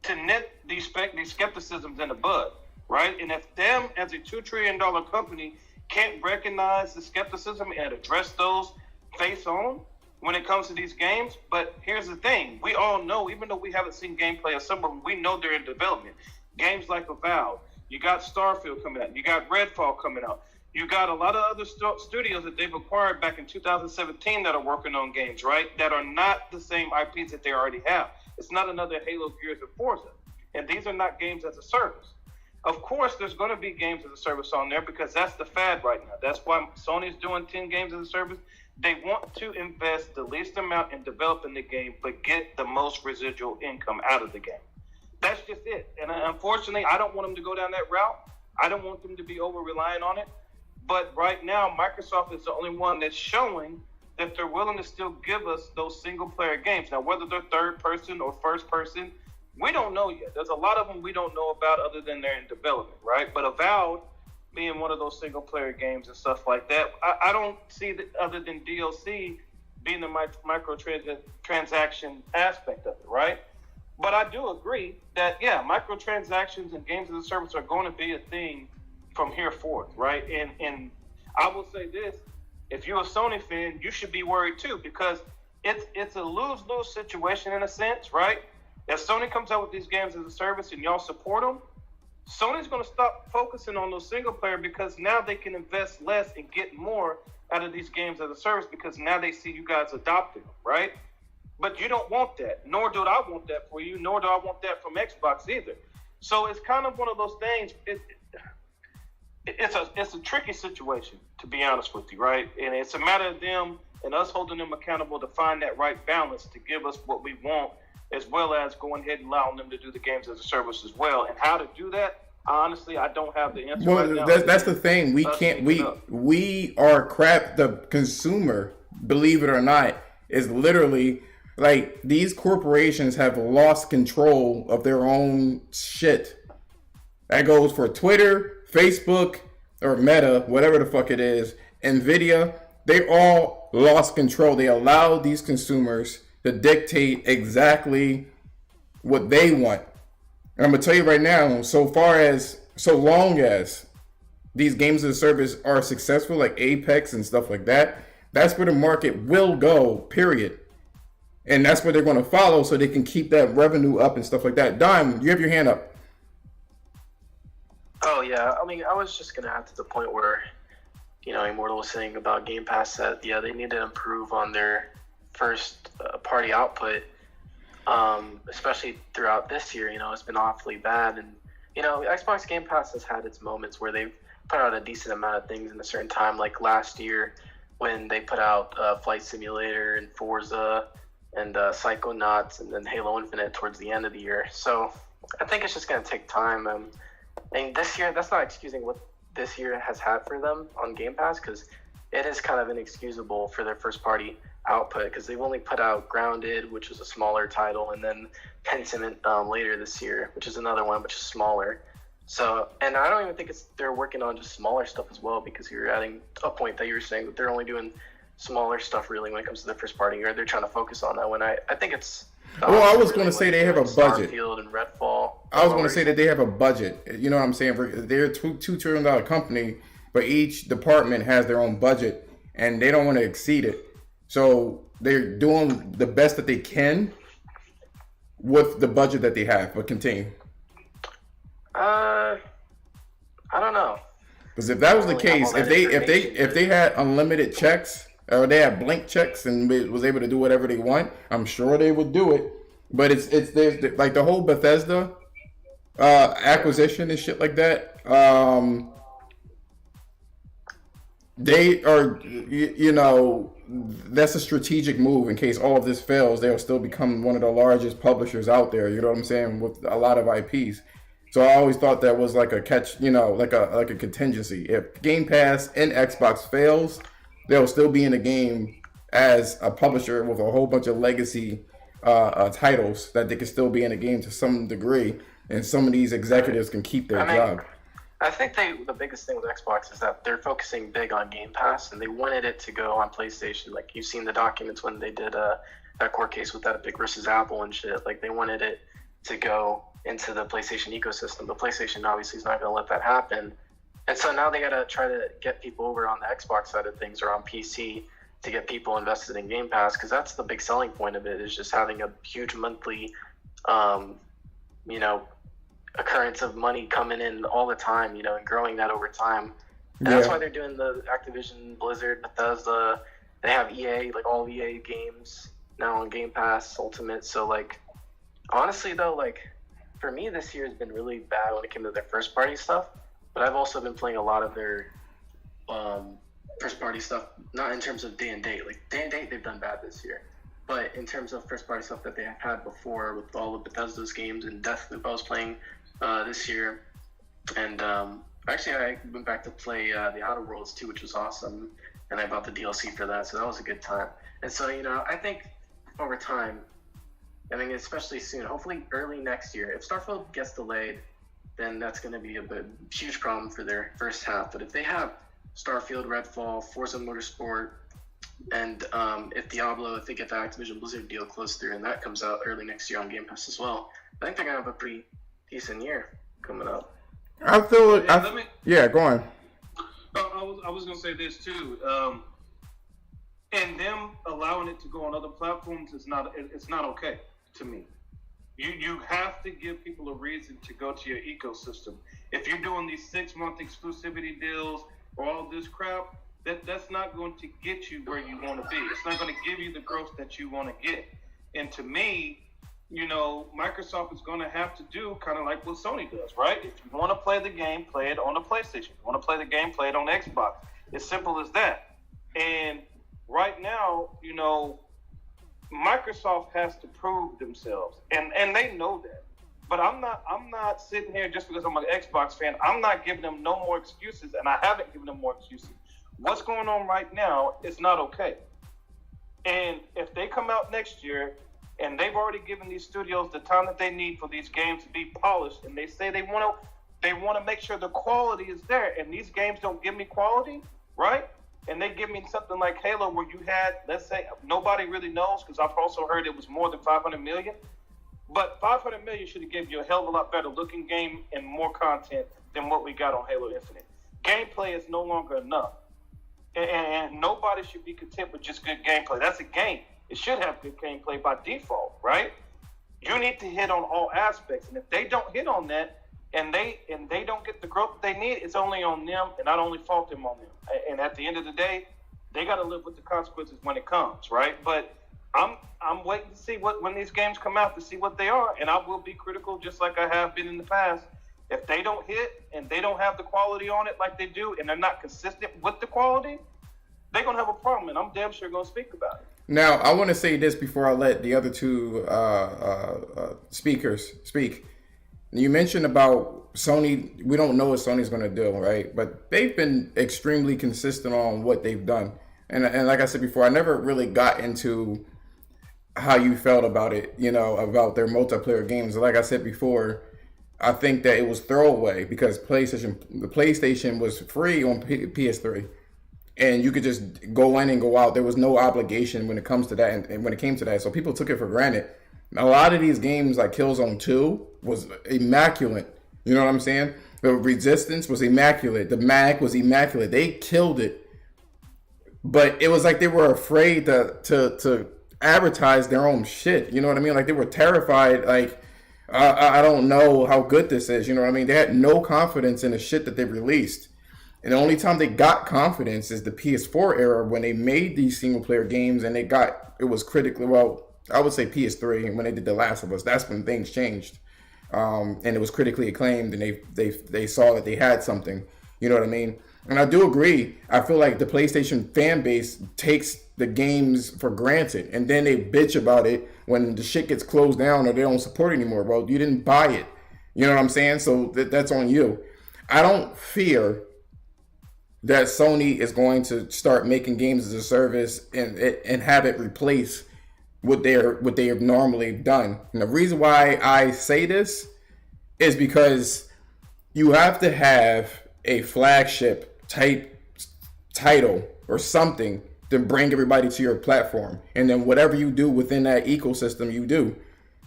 to nip these skepticisms in the bud, right? And if them as a $2 trillion company can't recognize the skepticism and address those face on when it comes to these games, but here's the thing: we all know, even though we haven't seen gameplay of some of them, we know they're in development. Games like Avowed, you got Starfield coming out, you got Redfall coming out. You got a lot of other studios that they've acquired back in 2017 that are working on games, right? That are not the same IPs that they already have. It's not another Halo, Gears, or Forza. And these are not games as a service. Of course, there's going to be games as a service on there because that's the fad right now. That's why Sony's doing 10 games as a service. They want to invest the least amount in developing the game, but get the most residual income out of the game. That's just it. And unfortunately, I don't want them to go down that route. I don't want them to be over-reliant on it. But right now, Microsoft is the only one that's showing that they're willing to still give us those single-player games. Now, whether they're third-person or first-person, we don't know yet. There's a lot of them we don't know about other than they're in development, right? But Avowed being one of those single-player games and stuff like that, I don't see that other than DLC being the microtransaction aspect of it, right? But I do agree that, yeah, microtransactions and games as a service are going to be a thing from here forth, right? And I will say this: if you're a Sony fan, you should be worried too, because it's a lose-lose situation in a sense, right? If Sony comes out with these games as a service and y'all support them, Sony's going to stop focusing on those single player because now they can invest less and get more out of these games as a service because now they see you guys adopting them, right? But you don't want that, nor do I want that for you, nor do I want that from Xbox either. So it's kind of one of those things. It's a tricky situation, to be honest with you, right? And it's a matter of them and us holding them accountable to find that right balance to give us what we want, as well as going ahead and allowing them to do the games as a service as well. And how to do that, honestly, I don't have the answer right now. That's the thing. We can't. We are crap. The consumer, believe it or not, is literally like these corporations have lost control of their own shit. That goes for Twitter, Facebook, or Meta, whatever the fuck it is, Nvidia. They all lost control. They allowed these consumers to dictate exactly what they want. And I'm gonna tell you right now, so long as these games as a service are successful, like Apex and stuff like that, that's where the market will go, period. And that's where they're going to follow so they can keep that revenue up and stuff like that. Dime, you have your hand up. Oh, yeah. I mean, I was just going to add to the point where, Immortal was saying about Game Pass that, yeah, they need to improve on their first party output, especially throughout this year. It's been awfully bad. And, Xbox Game Pass has had its moments where they've put out a decent amount of things in a certain time, like last year when they put out Flight Simulator and Forza and Psychonauts and then Halo Infinite towards the end of the year. So I think it's just going to take time. And this year, that's not excusing what this year has had for them on Game Pass, because it is kind of inexcusable for their first party output, because they've only put out Grounded, which is a smaller title, and then Pentiment later this year, which is another one, which is smaller. So, and I don't even think they're working on just smaller stuff as well, because you're adding a point that you were saying that they're only doing smaller stuff really when it comes to the first party, or they're trying to focus on that. When I think it's well, I was going to say they have a budget. Starfield and Redfall. I was going to say that they have a budget. You know what I'm saying? They're a $2 trillion company, but each department has their own budget, and they don't want to exceed it. So they're doing the best that they can with the budget that they have. But continue. I don't know. Because if that was the case, if they had unlimited checks, or they had blank checks and was able to do whatever they want, I'm sure they would do it. But there's like the whole Bethesda acquisition and shit like that. They are, that's a strategic move. In case all of this fails, they'll still become one of the largest publishers out there. You know what I'm saying? With a lot of IPs. So I always thought that was like a catch, like a contingency. If Game Pass and Xbox fails, they'll still be in the game as a publisher with a whole bunch of legacy titles that they can still be in the game to some degree, and some of these executives can keep their job. I think the biggest thing with Xbox is that they're focusing big on Game Pass, and they wanted it to go on PlayStation. Like, you've seen the documents when they did that court case with Epic versus Apple and shit. Like, they wanted it to go into the PlayStation ecosystem. But PlayStation obviously is not going to let that happen. And so now they got to try to get people over on the Xbox side of things or on PC to get people invested in Game Pass, because that's the big selling point of it, is just having a huge monthly, occurrence of money coming in all the time, and growing that over time. And that's why they're doing the Activision, Blizzard, Bethesda. They have EA, like all EA games now on Game Pass Ultimate. So, like, honestly, though, like, for me, this year has been really bad when it came to their first-party stuff. But I've also been playing a lot of their first-party stuff, not in terms of day and date. Like, day and date, they've done bad this year. But in terms of first-party stuff that they have had before with all of Bethesda's games and Deathloop I was playing this year. And actually, I went back to play the Outer Worlds too, which was awesome. And I bought the DLC for that, so that was a good time. And so, I think over time, especially soon, hopefully early next year, if Starfield gets delayed, then that's going to be a huge problem for their first half. But if they have Starfield, Redfall, Forza Motorsport, and if Diablo, if they get the Activision Blizzard deal closed through and that comes out early next year on Game Pass as well, I think they're going to have a pretty decent year coming up. I feel it. Yeah, go on. I was going to say this too. And them allowing it to go on other platforms it's not okay to me. You have to give people a reason to go to your ecosystem. If you're doing these 6-month exclusivity deals or all this crap, that's not going to get you where you want to be. It's not going to give you the growth that you want to get. And to me, Microsoft is going to have to do kind of like what Sony does, right? If you want to play the game, play it on the PlayStation. If you want to play the game, play it on Xbox. It's simple as that. And right now, Microsoft has to prove themselves, and they know that. But I'm not sitting here just because I'm an Xbox fan. I'm not giving them no more excuses, and I haven't given them more excuses. What's going on right now is not okay. And if they come out next year and they've already given these studios the time that they need for these games to be polished, and they say they want to make sure the quality is there, and these games don't give me quality, right? And they give me something like Halo where you had, let's say, nobody really knows, because I've also heard it was more than 500 million. But 500 million should have given you a hell of a lot better looking game and more content than what we got on Halo Infinite. Gameplay is no longer enough. And nobody should be content with just good gameplay. That's a game. It should have good gameplay by default, right? You need to hit on all aspects. And if they don't hit on that, and they don't get the growth that they need, it's only on them, and I don't only fault them on them. And at the end of the day, they got to live with the consequences when it comes, right? But I'm waiting to see when these games come out to see what they are, and I will be critical just like I have been in the past. If they don't hit and they don't have the quality on it like they do, and they're not consistent with the quality, they're going to have a problem, and I'm damn sure going to speak about it. Now, I want to say this before I let the other two speakers speak. You mentioned about Sony. We don't know what Sony's going to do, right? But they've been extremely consistent on what they've done. And like I said before, I never really got into how you felt about it, about their multiplayer games. Like I said before, I think that it was throwaway because the PlayStation was free on PS3. And you could just go in and go out. There was no obligation when it comes to that. And when it came to that, so people took it for granted. A lot of these games like Killzone 2 was immaculate. You know what I'm saying? The Resistance was immaculate. The Mag was immaculate. They killed it. But it was like they were afraid to advertise their own shit. You know what I mean? Like they were terrified. Like, I don't know how good this is. You know what I mean? They had no confidence in the shit that they released. And the only time they got confidence is the PS4 era when they made these single player games and it was critically, well, I would say PS3 when they did The Last of Us. That's when things changed. And it was critically acclaimed and they saw that they had something. You know what I mean? And I do agree. I feel like the PlayStation fan base takes the games for granted and then they bitch about it when the shit gets closed down or they don't support it anymore. Well, you didn't buy it. You know what I'm saying? So that's on you. I don't fear that Sony is going to start making games as a service and have it replace what they have normally done. And the reason why I say this is because you have to have a flagship type title or something to bring everybody to your platform. And then whatever you do within that ecosystem, you do.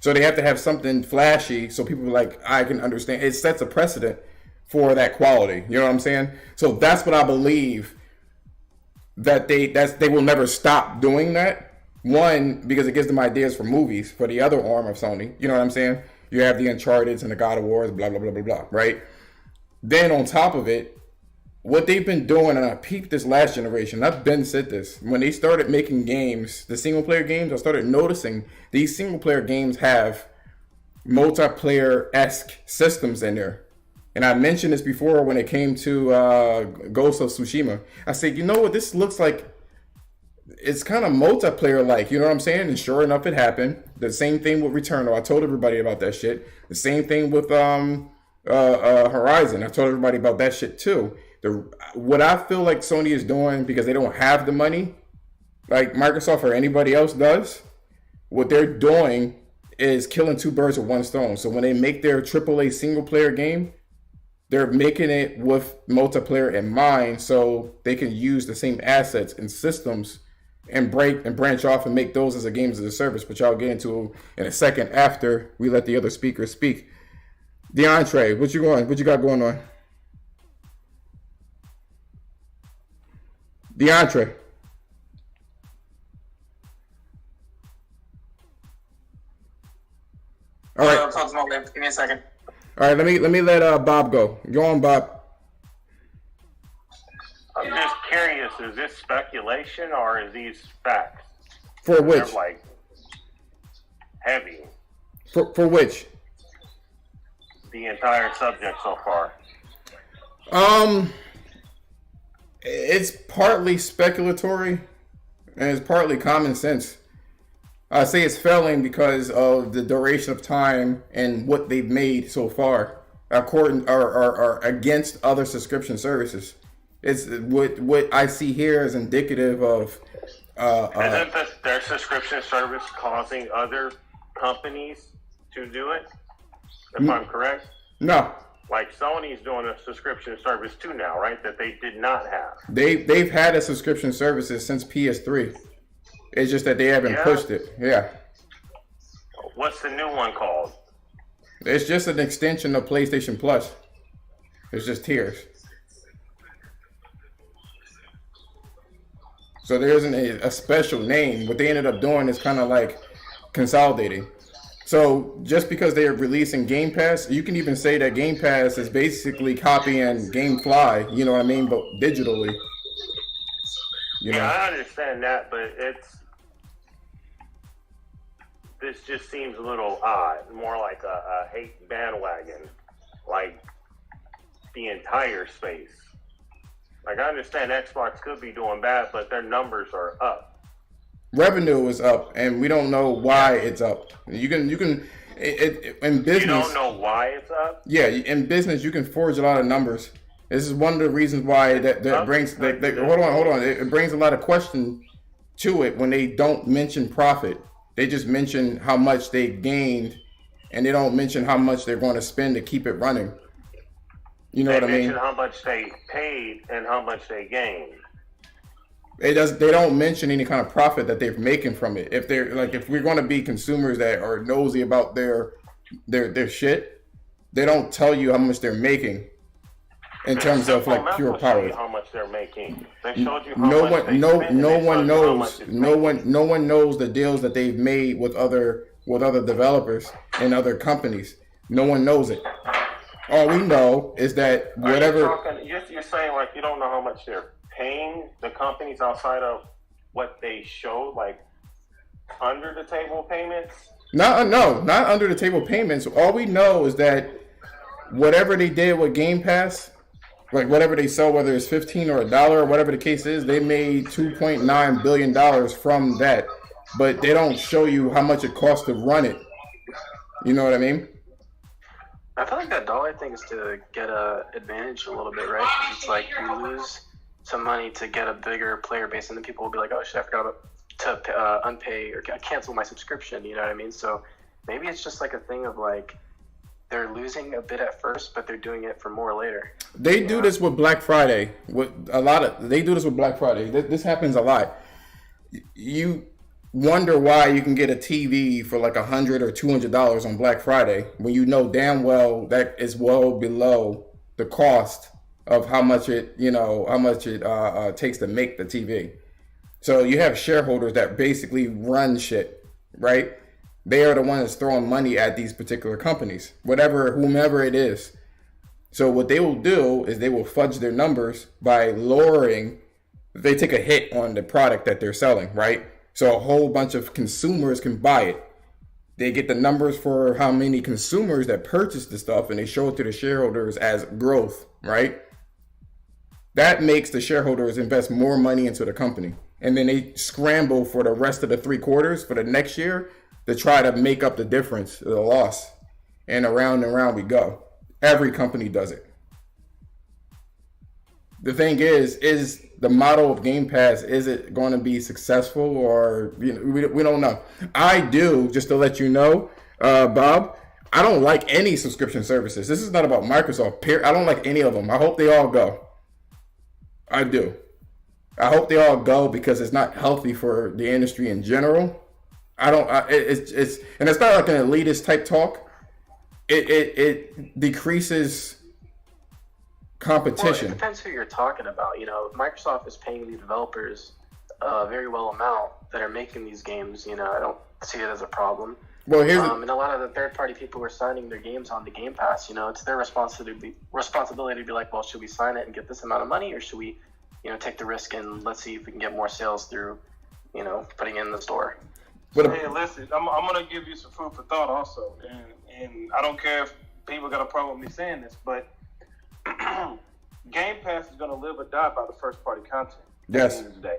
So they have to have something flashy so people are like, I can understand. It sets a precedent for that quality. You know what I'm saying? So that's what I believe that they will never stop doing that. One, because it gives them ideas for movies for the other arm of Sony. You know what I'm saying? You have the Uncharted and the God of Wars, blah, blah, blah, blah, blah, right? Then on top of it, what they've been doing, and I peeped this last generation, I've been said this, when they started making games, the single player games, I started noticing these single player games have multiplayer-esque systems in there. And I mentioned this before when it came to Ghost of Tsushima. I said, you know what, this looks like, it's kind of multiplayer-like, you know what I'm saying? And sure enough, it happened. The same thing with Returnal. I told everybody about that shit. The same thing with Horizon. I told everybody about that shit too. What I feel like Sony is doing, because they don't have the money like Microsoft or anybody else does, what they're doing is killing two birds with one stone. So when they make their AAA single-player game, they're making it with multiplayer in mind, so they can use the same assets and systems and branch off and make those as a games as a service, which I'll get into in a second after we let the other speakers speak. DeAndre, what you got going on? DeAndre. All right. Give me a second. All right, let me let Bob go. Go on, Bob. I'm just curious, is this speculation or is these facts? For which? They're like heavy. For which? The entire subject so far. It's partly speculatory and it's partly common sense. I say it's failing because of the duration of time and what they've made so far, according or against other subscription services. It's what I see here is indicative of. Isn't their subscription service causing other companies to do it? If I'm correct. No. Like Sony's doing a subscription service too now, right? That they did not have. They've had a subscription services since PS3. It's just that they haven't pushed it. Yeah. What's the new one called? It's just an extension of PlayStation Plus. It's just tiers. So there isn't a special name. What they ended up doing is kind of like consolidating. So just because they are releasing Game Pass, you can even say that Game Pass is basically copying GameFly, you know what I mean, but digitally. You know? I understand that, but this just seems a little odd, more like a hate bandwagon, like the entire space. Like, I understand Xbox could be doing bad, but their numbers are up. Revenue is up, and we don't know why it's up. You can in business. You don't know why it's up? Yeah, in business you can forge a lot of numbers. This is one of the reasons why that brings. Hold on. It brings a lot of question to it when they don't mention profit. They just mention how much they gained, and they don't mention how much they're going to spend to keep it running. You know what I mean? They mention how much they paid and how much they gained. They don't mention any kind of profit that they're making from it. If we're going to be consumers that are nosy about their shit, they don't tell you how much they're making in terms of like pure power. How much they're making? They showed you how no much one, no one knows. No one knows the deals that they've made with other developers and other companies. No one knows it. All we know is that whatever. You're saying like you don't know how much they're paying the companies outside of what they showed, like under the table payments? No, not under the table payments. All we know is that whatever they did with Game Pass, like whatever they sell, whether it's $15 or $1 or whatever the case is, they made $2.9 billion from that. But they don't show you how much it costs to run it. You know what I mean? I feel like that dollar thing is to get a advantage a little bit, right? It's like you lose some money to get a bigger player base, and then people will be like, "Oh shit, I forgot to unpay or cancel my subscription." You know what I mean? So maybe it's just like a thing of like they're losing a bit at first, but they're doing it for more later. They do this with Black Friday. They do this with Black Friday. This happens a lot. wonder why you can get a TV for like $100 or $200 on Black Friday when you know damn well that is well below the cost of how much it takes to make the TV. So you have shareholders that basically run shit, right? They are the ones throwing money at these particular companies, whomever it is. So what they will do is they will fudge their numbers by lowering. They take a hit on the product that they're selling, right? So a whole bunch of consumers can buy it. They get the numbers for how many consumers that purchase the stuff, and they show it to the shareholders as growth, right? That makes the shareholders invest more money into the company. And then they scramble for the rest of the 3 quarters for the next year to try to make up the difference, the loss. And around we go. Every company does it. The thing is the model of Game Pass, is it going to be successful, or we don't know. I do, just to let you know, Bob, I don't like any subscription services. This is not about Microsoft. I don't like any of them. I hope they all go. I do. I hope they all go because it's not healthy for the industry in general. It's and it's not like an elitist type talk. It decreases competition. Well, it depends who you're talking about. Microsoft is paying the developers a very well amount that are making these games. I don't see it as a problem. Well, and a lot of the third-party people who are signing their games on the Game Pass, it's their responsibility to be like, well, should we sign it and get this amount of money, or should we, take the risk and let's see if we can get more sales through, putting it in the store. Hey, listen, I'm going to give you some food for thought also, and I don't care if people got a problem with me saying this, but Game Pass is going to live or die by the first-party content at the end of the day.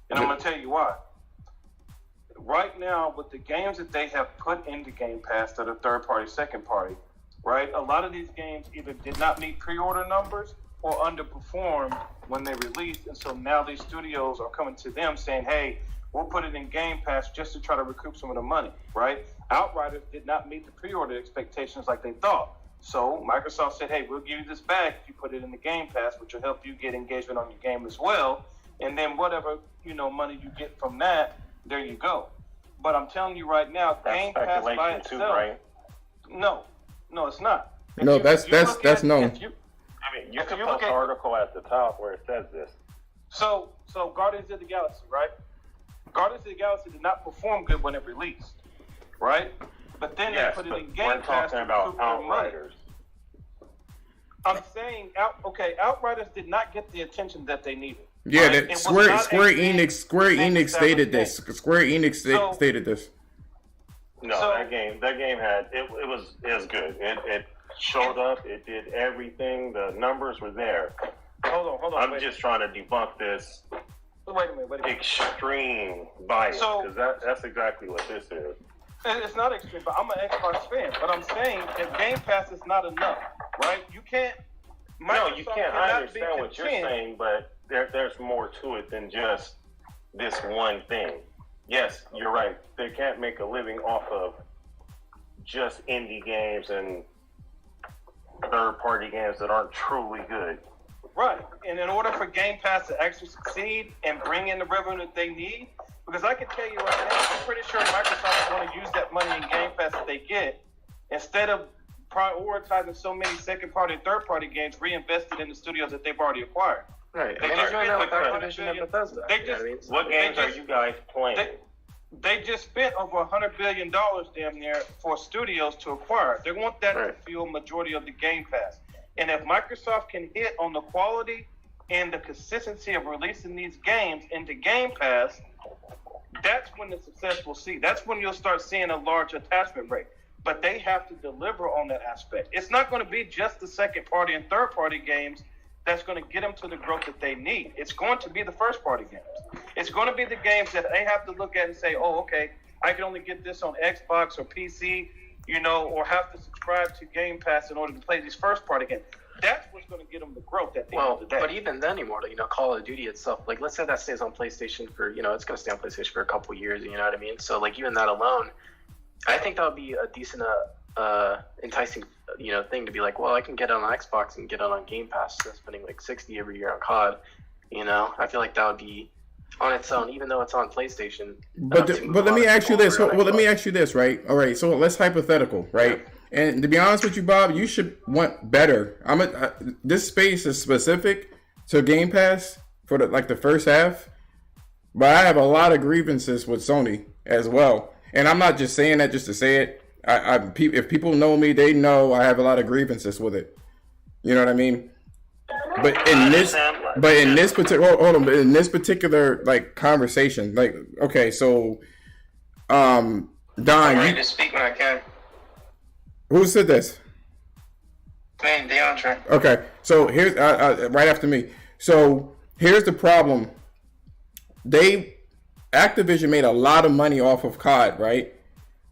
And I'm going to tell you why. Right now, with the games that they have put into Game Pass that are third-party, second-party, right, a lot of these games either did not meet pre-order numbers or underperformed when they released, and so now these studios are coming to them saying, hey, we'll put it in Game Pass just to try to recoup some of the money, right? Outriders did not meet the pre-order expectations like they thought. So Microsoft said, hey, we'll give you this back if you put it in the Game Pass, which will help you get engagement on your game as well. And then whatever, money you get from that, there you go. But I'm telling you right now, that's Game Pass by itself, too, right? No, it's not. That's known. You can put the article at the top where it says this. So Guardians of the Galaxy, right? Guardians of the Galaxy did not perform good when it released, right? But then they put it in Game Pass to recoup their money. I'm saying, Outriders did not get the attention that they needed. Yeah, right? Square Enix stated this. Square Enix stated this. No, that game had it was good. It showed up. It did everything. The numbers were there. Hold on. I'm just trying to debunk this. Wait a minute. Extreme bias, because that's exactly what this is. It's not extreme, but I'm an Xbox fan. But I'm saying if Game Pass is not enough, right? You can't. No, you can't. I understand what you're saying, but there's more to it than just this one thing. Yes, you're right. They can't make a living off of just indie games and third-party games that aren't truly good. Right. And in order for Game Pass to actually succeed and bring in the revenue that they need, because I can tell you right now, I'm pretty sure Microsoft is going to use that money in Game Pass that they get, instead of prioritizing so many second-party and third-party games reinvested in the studios that they've already acquired. Right. They're doing that with Activision and Bethesda. What games are you guys playing? They just spent over $100 billion damn near for studios to acquire. They want that to fuel majority of the Game Pass. And if Microsoft can hit on the quality and the consistency of releasing these games into Game Pass, that's when the success will see. That's when you'll start seeing a large attachment rate. But they have to deliver on that aspect. It's not going to be just the second party and third party games that's going to get them to the growth that they need. It's going to be the first party games. It's going to be the games that they have to look at and say, oh, okay, I can only get this on Xbox or PC, or have to subscribe to Game Pass in order to play these first party games. That's what's going to get them the growth at the end of the day. But even then, Immortal, Call of Duty itself, like, let's say that stays on PlayStation for, it's going to stay on PlayStation for a couple years, you know what I mean? So, like, even that alone, I think that would be a decent, enticing, thing to be like, well, I can get it on Xbox and get it on Game Pass instead of spending like $60 every year on COD. I feel like that would be on its own, even though it's on PlayStation. But let me ask you this. Well, let me ask you this, right? All right, so let's hypothetical, right? Yeah. And to be honest with you, Bob, you should want better. This space is specific to Game Pass for the first half, but I have a lot of grievances with Sony as well. And I'm not just saying that just to say it. If people know me, they know I have a lot of grievances with it. You know what I mean? But in this particular like conversation, like, okay, so Don, I'm ready to speak when I can. Who said this? Man, DeAndre. Okay, so here's right after me. So here's the problem. Activision made a lot of money off of COD, right?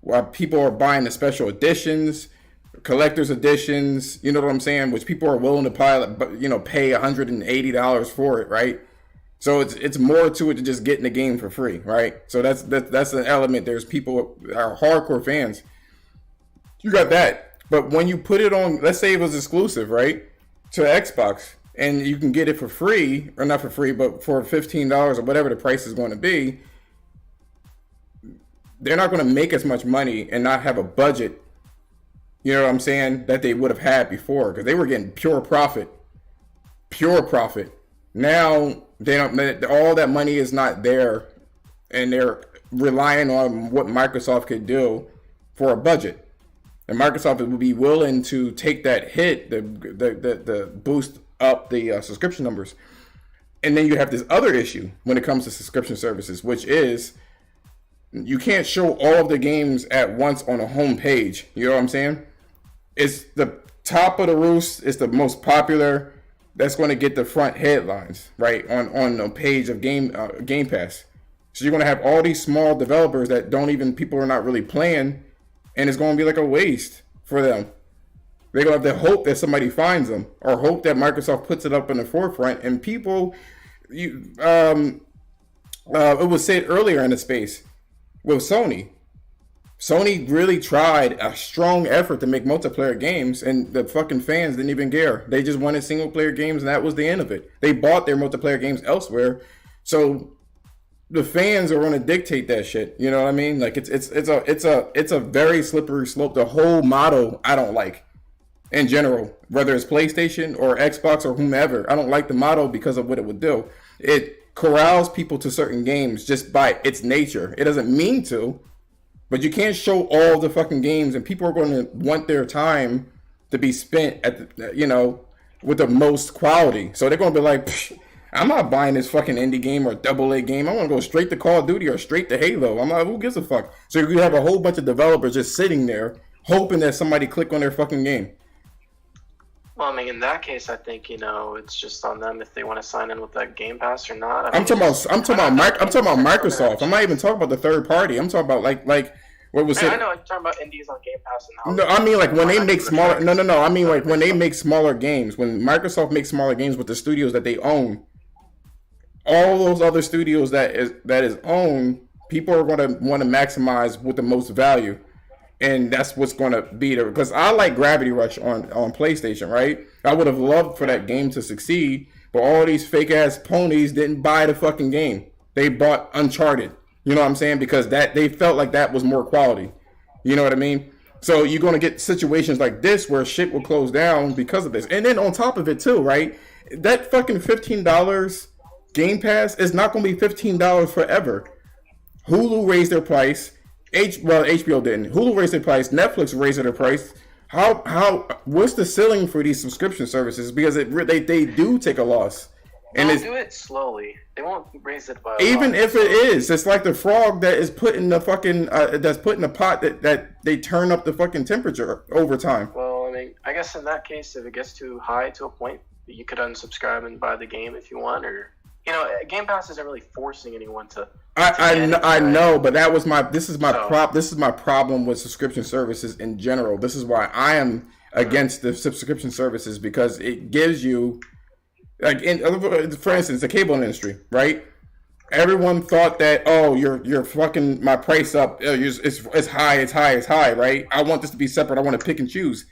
While people are buying the special editions, collector's editions, you know what I'm saying? Which people are willing to pay $180 for it, right? So it's more to it than just getting the game for free, right? So that's an element. There's people are hardcore fans. You got that, but when you put it on, let's say it was exclusive, right, to Xbox, and you can get it for free, or not for free, but for $15 or whatever the price is going to be, they're not going to make as much money and not have a budget, you know what I'm saying, that they would have had before, because they were getting pure profit. Now they don't. All that money is not there, and they're relying on what Microsoft could do for a budget. And Microsoft would be willing to take that hit, the boost up the subscription numbers. And then you have this other issue when it comes to subscription services, which is you can't show all of the games at once on a home page. You know what I'm saying? It's the top of the roost. It's the most popular. That's going to get the front headlines, right, on the page of Game Pass. So you're going to have all these small developers that people are not really playing, and it's going to be like a waste for them. They're going to have to hope that somebody finds them, or hope that Microsoft puts it up in the forefront. And people, it was said earlier in the space with Sony. Sony really tried a strong effort to make multiplayer games, and the fucking fans didn't even care. They just wanted single player games, and that was the end of it. They bought their multiplayer games elsewhere, so the fans are going to dictate that shit. You know what I mean? Like it's a very slippery slope. The whole model I don't like in general, whether it's PlayStation or Xbox or whomever. I don't like the model because of what it would do. It corrals people to certain games just by its nature. It doesn't mean to, but you can't show all the fucking games, and people are going to want their time to be spent at with the most quality. So they're going to be like, I'm not buying this fucking indie game or AA game. I want to go straight to Call of Duty or straight to Halo. I'm like, who gives a fuck? So you have a whole bunch of developers just sitting there hoping that somebody click on their fucking game. Well, I mean, in that case, I think it's just on them if they want to sign in with that Game Pass or not. I'm talking about Microsoft. I'm not even talking about the third party. I'm talking about like what was it? I know you're talking about indies on Game Pass and how. No, I mean like when they make smaller. No. I mean like when they make smaller games. When Microsoft makes smaller games with the studios that they own. All those other studios that is owned, people are going to want to maximize with the most value, and that's what's going to be there. Because I like Gravity Rush on PlayStation, right? I would have loved for that game to succeed, but all these fake ass ponies didn't buy the fucking game. They bought Uncharted. You know what I'm saying? Because they felt like that was more quality. You know what I mean? So you're going to get situations like this where shit will close down because of this, and then on top of it too, right? That fucking $15. Game Pass is not going to be $15 forever. Hulu raised their price. HBO didn't. Hulu raised their price. Netflix raised their price. What's the ceiling for these subscription services? Because they do take a loss. And they'll do it slowly. They won't raise it by even if it is. It's like the frog that is put in the fucking that's put in a pot that they turn up the fucking temperature over time. Well, I mean, I guess in that case, if it gets too high to a point, you could unsubscribe and buy the game if you want, or Game Pass isn't really forcing anyone to. I know, but this is my problem with subscription services in general. This is why I am against the subscription services, because it gives you, like, for instance, the cable industry, right? Everyone thought that, you're fucking my price up. It's high, right? I want this to be separate. I want to pick and choose.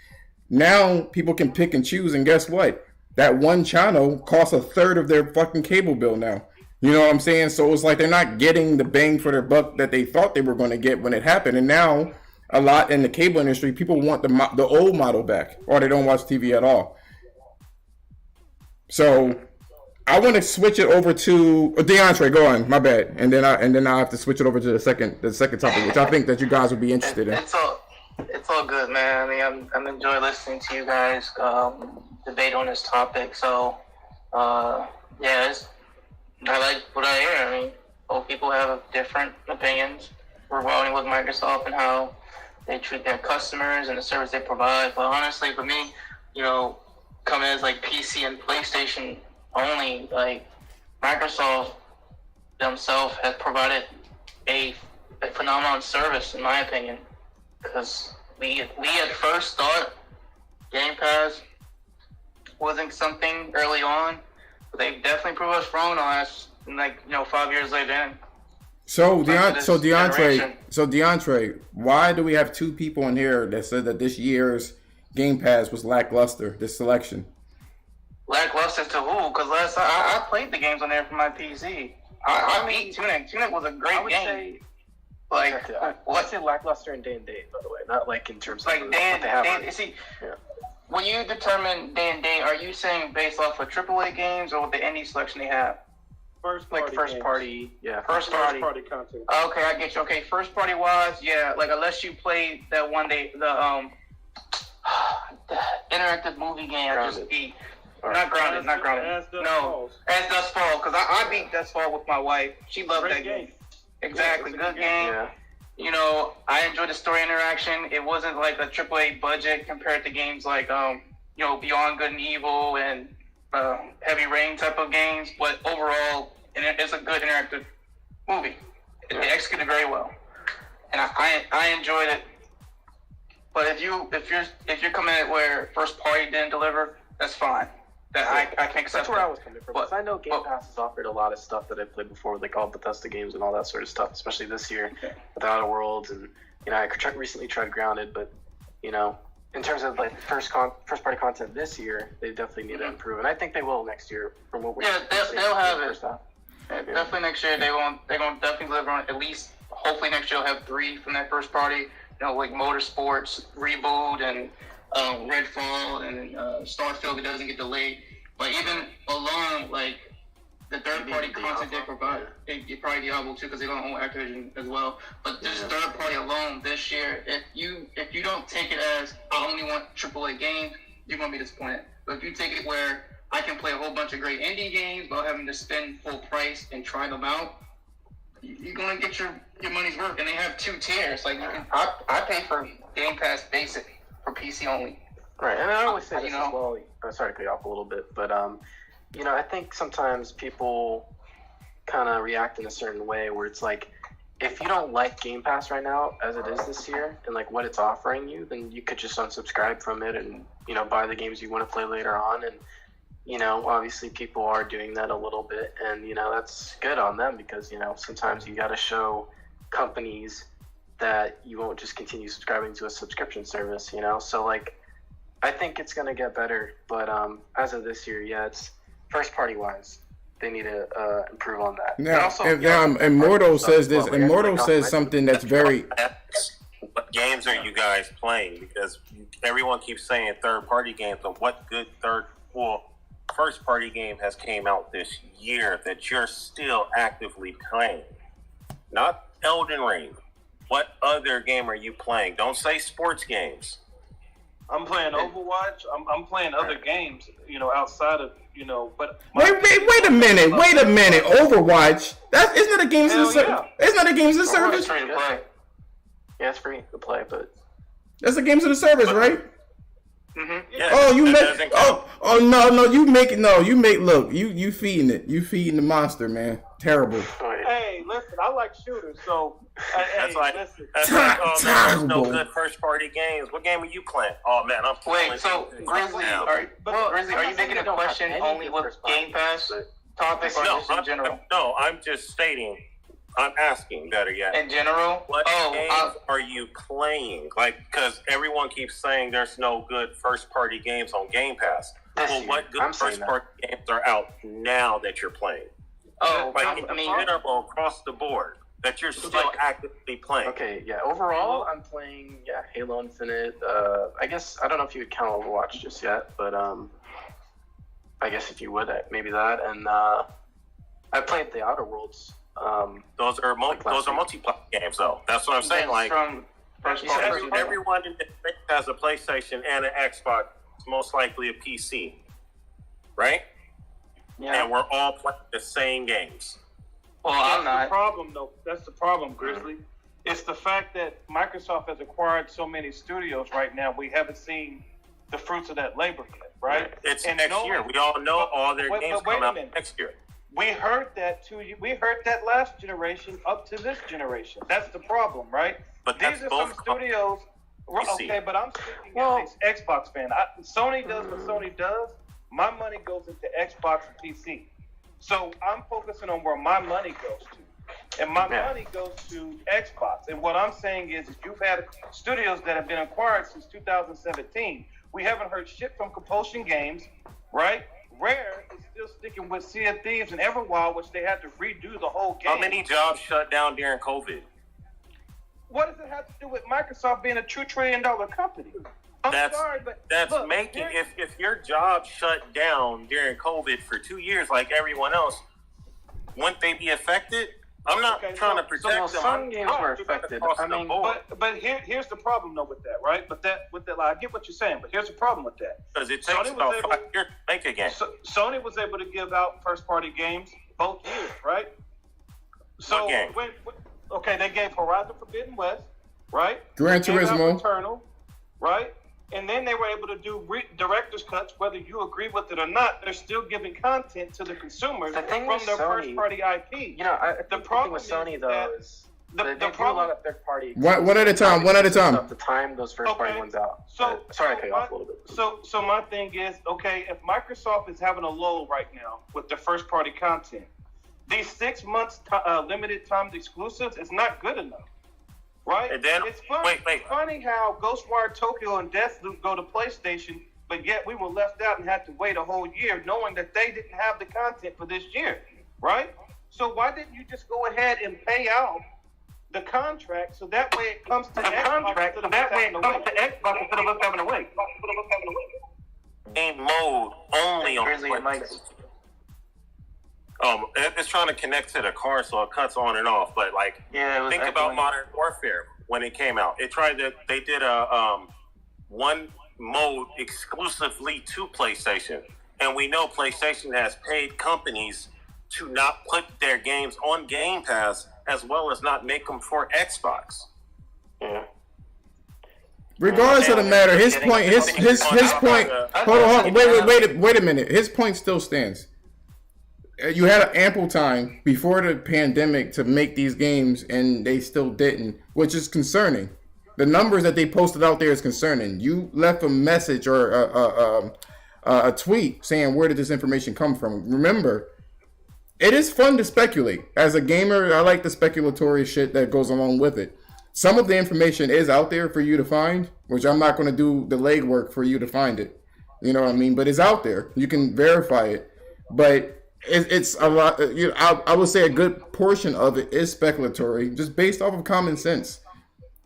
Now people can pick and choose, and guess what? That one channel costs a third of their fucking cable bill now. You know what I'm saying? So it's like they're not getting the bang for their buck that they thought they were going to get when it happened. And now, a lot in the cable industry, people want the old model back, or they don't watch TV at all. So I want to switch it over to DeAndre. Go on, my bad. And then I have to switch it over to the second topic, which I think that you guys would be interested in. It's all good, man. I mean, I'm enjoying listening to you guys debate on this topic. So, yeah, I like what I hear. I mean, both people have different opinions regarding with Microsoft and how they treat their customers and the service they provide. But honestly, for me, coming as like PC and PlayStation only, like Microsoft themselves has provided a phenomenal service, in my opinion. Because we at first thought Game Pass wasn't something early on, but they definitely proved us wrong on us. 5 years later. So DeAndre, why do we have two people in here that said that this year's Game Pass was lackluster? This selection. Lackluster to who? Because I played the games on there for my PC. I beat Tunic. Tunic was a great game. What's it lackluster in day and date, by the way? Not like in terms of what they have. See, when you determine day and date, are you saying based off of AAA games or with the indie selection they have? First party content. Okay, I get you. Okay, first party wise, yeah. Like unless you played that one day, the interactive movie game, I just beat. Not grounded. As Dust Fall, because I beat Dust Fall with my wife. She loved that game. Exactly, good game. Yeah. I enjoyed the story interaction. It wasn't like a AAA budget compared to games like Beyond Good and Evil and Heavy Rain type of games, but overall, it's a good interactive movie. It executed very well, and I enjoyed it. But if you're coming at where first party didn't deliver, that's fine. I can accept. That's where I was coming from. Because I know Game Pass has offered a lot of stuff that I played before, like all Bethesda games and all that sort of stuff, especially this year with Outer Worlds, and I recently tried Grounded, but in terms of like first party content this year, they definitely need to improve, and I think they will next year. From what we're they'll have it. Definitely next year they're going to definitely deliver on at least. Hopefully next year they'll have 3 from that first party. Like Motorsports, Reboot, and Redfall, and Starfield that doesn't get delayed. But even alone, like the third-party content they provide, they probably Diablo too, because they don't own Activision as well. But this third-party alone this year, if you don't take it as I only want AAA games, you're gonna be disappointed. But if you take it where I can play a whole bunch of great indie games without having to spend full price and try them out, you're gonna get your money's worth. And they have 2 tiers. Like I pay for Game Pass Basic for PC only. Right, and I always say this as well. Sorry to cut you off a little bit, but I think sometimes people kind of react in a certain way where it's like, if you don't like Game Pass right now as it is this year and like what it's offering you, then you could just unsubscribe from it and buy the games you want to play later on. And obviously people are doing that a little bit, and that's good on them, because sometimes you got to show companies that you won't just continue subscribing to a subscription service. So like, I think it's gonna get better, but as of this year, it's first party wise, they need to improve on that. Now, Immortal says this. Immortal says something that's very. What games are you guys playing? Because everyone keeps saying third party games, but what good first party game has came out this year that you're still actively playing? Not Elden Ring. What other game are you playing? Don't say sports games. I'm playing Overwatch. I'm playing other games, outside of, but wait a minute. Overwatch. Isn't that a games as a service? Isn't that a games as a service? It's free to play. Yeah, it's free to play, but that's a games as a service, right? Mm-hmm. Yeah, oh, you make. No. You make. Look, you feeding it. You feeding the monster, man. Terrible. Hey, listen, I like shooters, so that's like there's no good first party games. What game are you playing? Oh man, I'm playing. Wait, so Grizzly, are you making a question only with Game Pass topic or just in general? No, I'm just stating. I'm asking, better yet. In general? What games are you playing? Like, because everyone keeps saying there's no good first-party games on Game Pass. What good first-party games are out now that you're playing? Oh, Like I mean, general across the board that you're still actively playing. Okay, yeah. Overall, I'm playing Halo Infinite. I guess I don't know if you would count Overwatch just yet, but I guess if you would, maybe that. And I played the Outer Worlds. Those are multiplayer games, though. That's what I'm saying. Like everyone in the space has a PlayStation and an Xbox, most likely a PC, right? yeah. And we're all playing the same games. Well, I'm That's the not. problem, though. That's the problem, Grizzly. It's the fact that Microsoft has acquired so many studios right now. We haven't seen the fruits of that labor yet, right? It's next year. We all know all their games come out next year. We heard that we heard that last generation up to this generation. That's the problem, right? But These are some studios. Okay, but I'm speaking as an Xbox fan. Sony does what Sony does. My money goes into Xbox and PC. So I'm focusing on where my money goes to. And my money goes to Xbox. And what I'm saying is you've had studios that have been acquired since 2017. We haven't heard shit from Compulsion Games, right? Rare is still sticking with Sea of Thieves and Everwild, which they had to redo the whole game. How many jobs shut down during COVID? What does it have to do with Microsoft being a $2 trillion company? I'm sorry, but look, if your job shut down during COVID for 2 years like everyone else, wouldn't they be affected? I'm not trying to protect them. Some games were affected. I mean, but here's the problem though with that, right? But I get what you're saying, but here's the problem with that. Because it takes about 5 years to make a game. Sony was able to give out first-party games both years, right? So what game? They gave Horizon Forbidden West, right? Gran Turismo. Eternal, right? And then they were able to do director's cuts, whether you agree with it or not. They're still giving content to the consumers from their first-party IP. You know, the problem with Sony though is they do a lot of third-party. One at a time. One at a time. The time those first-party ones out. Sorry, I cut you off a little bit. So my thing is, if Microsoft is having a lull right now with their first-party content, these 6 months limited time exclusives is not good enough. Right? And then, it's funny, wait. Funny how Ghostwire Tokyo and Deathloop go to PlayStation, but yet we were left out and had to wait a whole year knowing that they didn't have the content for this year, right? So why didn't you just go ahead and pay out the contract so that way it comes to Xbox instead of us having to wait? Game mode only on PlayStation. It's trying to connect to the car, so it cuts on and off. But think about Modern Warfare when it came out. They did a one mode exclusively to PlayStation, and we know PlayStation has paid companies to not put their games on Game Pass, as well as not make them for Xbox. Yeah. Regardless of the matter, his point. Hold on. Wait a minute. His point still stands. You had ample time before the pandemic to make these games, and they still didn't, which is concerning. The numbers that they posted out there is concerning. You left a message or a tweet saying, where did this information come from? Remember, it is fun to speculate. As a gamer, I like the speculatory shit that goes along with it. Some of the information is out there for you to find, which I'm not going to do the legwork for you to find it. You know what I mean? But it's out there. You can verify it. But it's a lot. I would say a good portion of it is speculatory, just based off of common sense.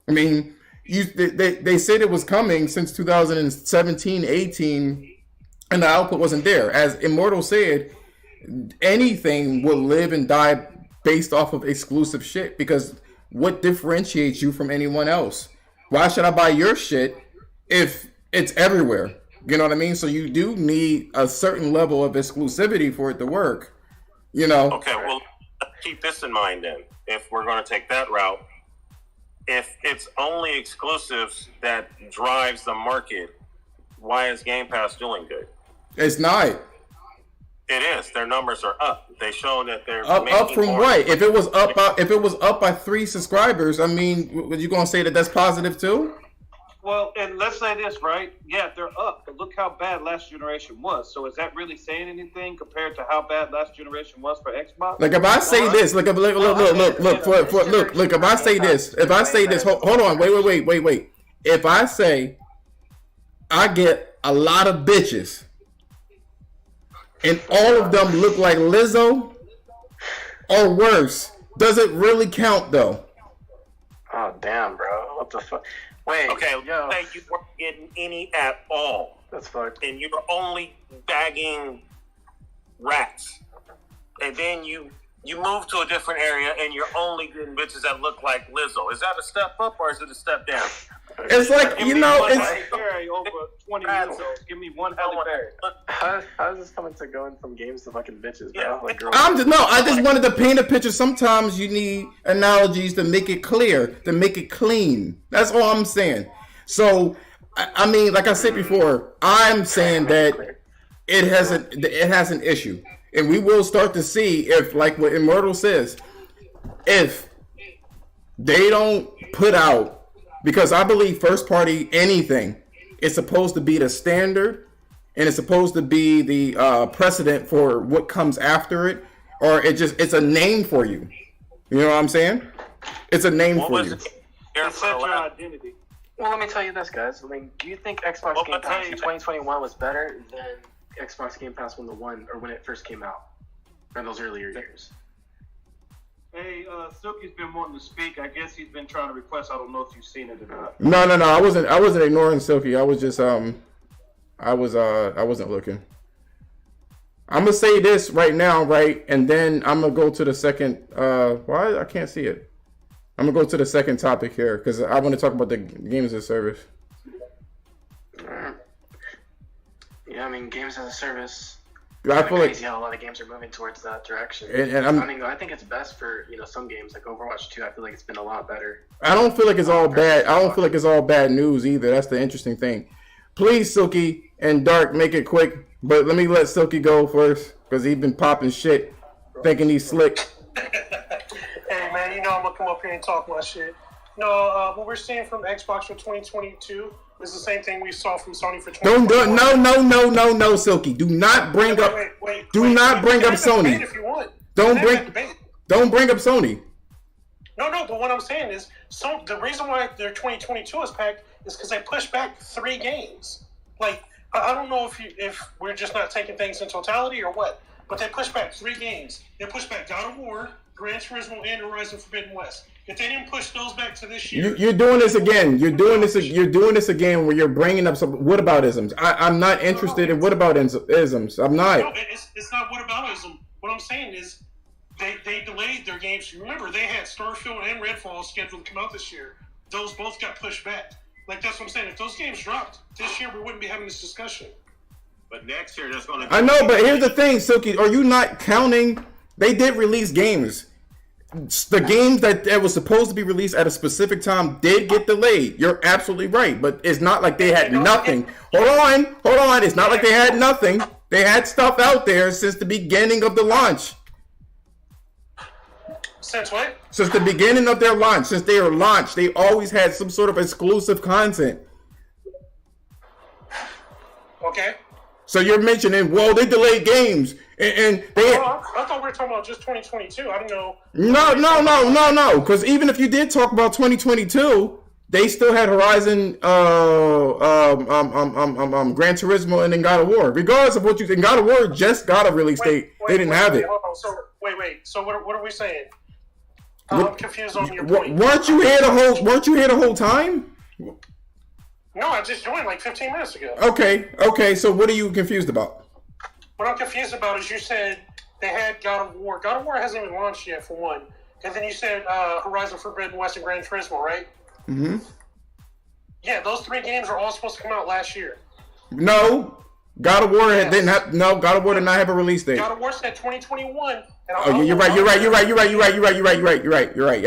I mean, they said it was coming since 2017, 18, and the output wasn't there. As Immortal said, anything will live and die based off of exclusive shit, because what differentiates you from anyone else? Why should I buy your shit if it's everywhere? You know what I mean? So you do need a certain level of exclusivity for it to work. You know? Okay, well, keep this in mind then. If we're going to take that route, if it's only exclusives that drives the market, why is Game Pass doing good? It's not. It is. Their numbers are up. They show that they're up from more. What? If it was up by 3 subscribers, I mean, were you going to say that that's positive too? Well, and let's say this, right? Yeah, they're up, but look how bad last generation was. So is that really saying anything compared to how bad last generation was for Xbox? Like if I say this, look, if I say this, hold on, wait. If I say I get a lot of bitches and all of them look like Lizzo, or worse. Does it really count though? Oh damn, bro! What the fuck? Wait. Okay, yo. say you weren't getting any at all. That's fucked. And you're only bagging rats. And then you move to a different area and you're only getting bitches that look like Lizzo. Is that a step up or is it a step down? It's like, you know, it's... Halle Berry over 20 years old. Give me one Halle Berry. How is this coming to going from games to fucking bitches, bro? Yeah. Like, girls. I just wanted to paint a picture. Sometimes you need analogies to make it clear, to make it clean. That's all I'm saying. So, I mean, like I said before, I'm saying that it has an issue. And we will start to see if, like what Immortal says, if they don't put out, because I believe first party anything is supposed to be the standard and it's supposed to be the precedent for what comes after it, or it's a name for you. You know what I'm saying? It's a name for you. It's such your identity. Well, let me tell you this, guys. I mean, do you think Xbox Game Pass in 2021 was better than Xbox Game Pass when it first came out, in those earlier years? Hey, Silky's been wanting to speak. I guess he's been trying to request. I don't know if you've seen it or not. No. I wasn't ignoring Silky. I was just I wasn't looking. I'm gonna say this right now, right, and then I'm gonna go to the second. Why I can't see it. I'm gonna go to the second topic here because I want to talk about the games as a service. Yeah, I mean, games as a service. I feel like crazy how a lot of games are moving towards that direction. And I think it's best for some games like Overwatch 2. I feel like it's been a lot better. I don't feel like it's all bad. I don't feel like it's all bad news either. That's the interesting thing. Please, Silky and Dark, make it quick. But let me let Silky go first because he's been popping shit, thinking he's slick. Hey man, you know I'm gonna come up here and talk my shit. No, what we're seeing from Xbox for 2022 is the same thing we saw from Sony for 2021. No, Silky. Do not bring up. Do not bring up Sony. If you want. Don't bring up Sony. No, but what I'm saying is, the reason why their 2022 is packed is because they pushed back 3 games. Like, I don't know if we're just not taking things in totality or what, but they pushed back 3 games. They pushed back God of War, Gran Turismo, and Horizon Forbidden West. If they didn't push those back to this year, you're doing this again. You're doing this again where you're bringing up some whataboutisms. I'm not interested in whataboutisms. I'm not. No, it's not whataboutism. What I'm saying is they delayed their games. Remember, they had Starfield and Redfall scheduled to come out this year. Those both got pushed back. Like, that's what I'm saying. If those games dropped this year, we wouldn't be having this discussion. But next year, that's going to. I know, but here's the thing, Silky. Are you not counting? They did release games. The games that was supposed to be released at a specific time did get delayed. You're absolutely right, but it's not like they had nothing. Hold on. It's not like they had nothing. They had stuff out there since the beginning of the launch. Since what? Since the beginning of their launch, since they were launched, they always had some sort of exclusive content. Okay. So you're mentioning, well, they delayed games, and they. I thought we were talking about just 2022. I don't know. No. Because even if you did talk about 2022, they still had Horizon, Gran Turismo, and then God of War. Regardless of what you think, God of War just got a release date. They didn't have it. Hold on. So wait. So what are we saying? I'm confused on your point. Weren't you here the whole time? No, I just joined like 15 minutes ago. Okay. So what are you confused about? What I'm confused about is you said they had God of War. God of War hasn't even launched yet, for one. And then you said Horizon Forbidden West and Gran Turismo, right? Mm-hmm. Yeah, those 3 games are all supposed to come out last year. No. God of War didn't have. No, God of War did not have a release date. God of War said 2021. You're right. You're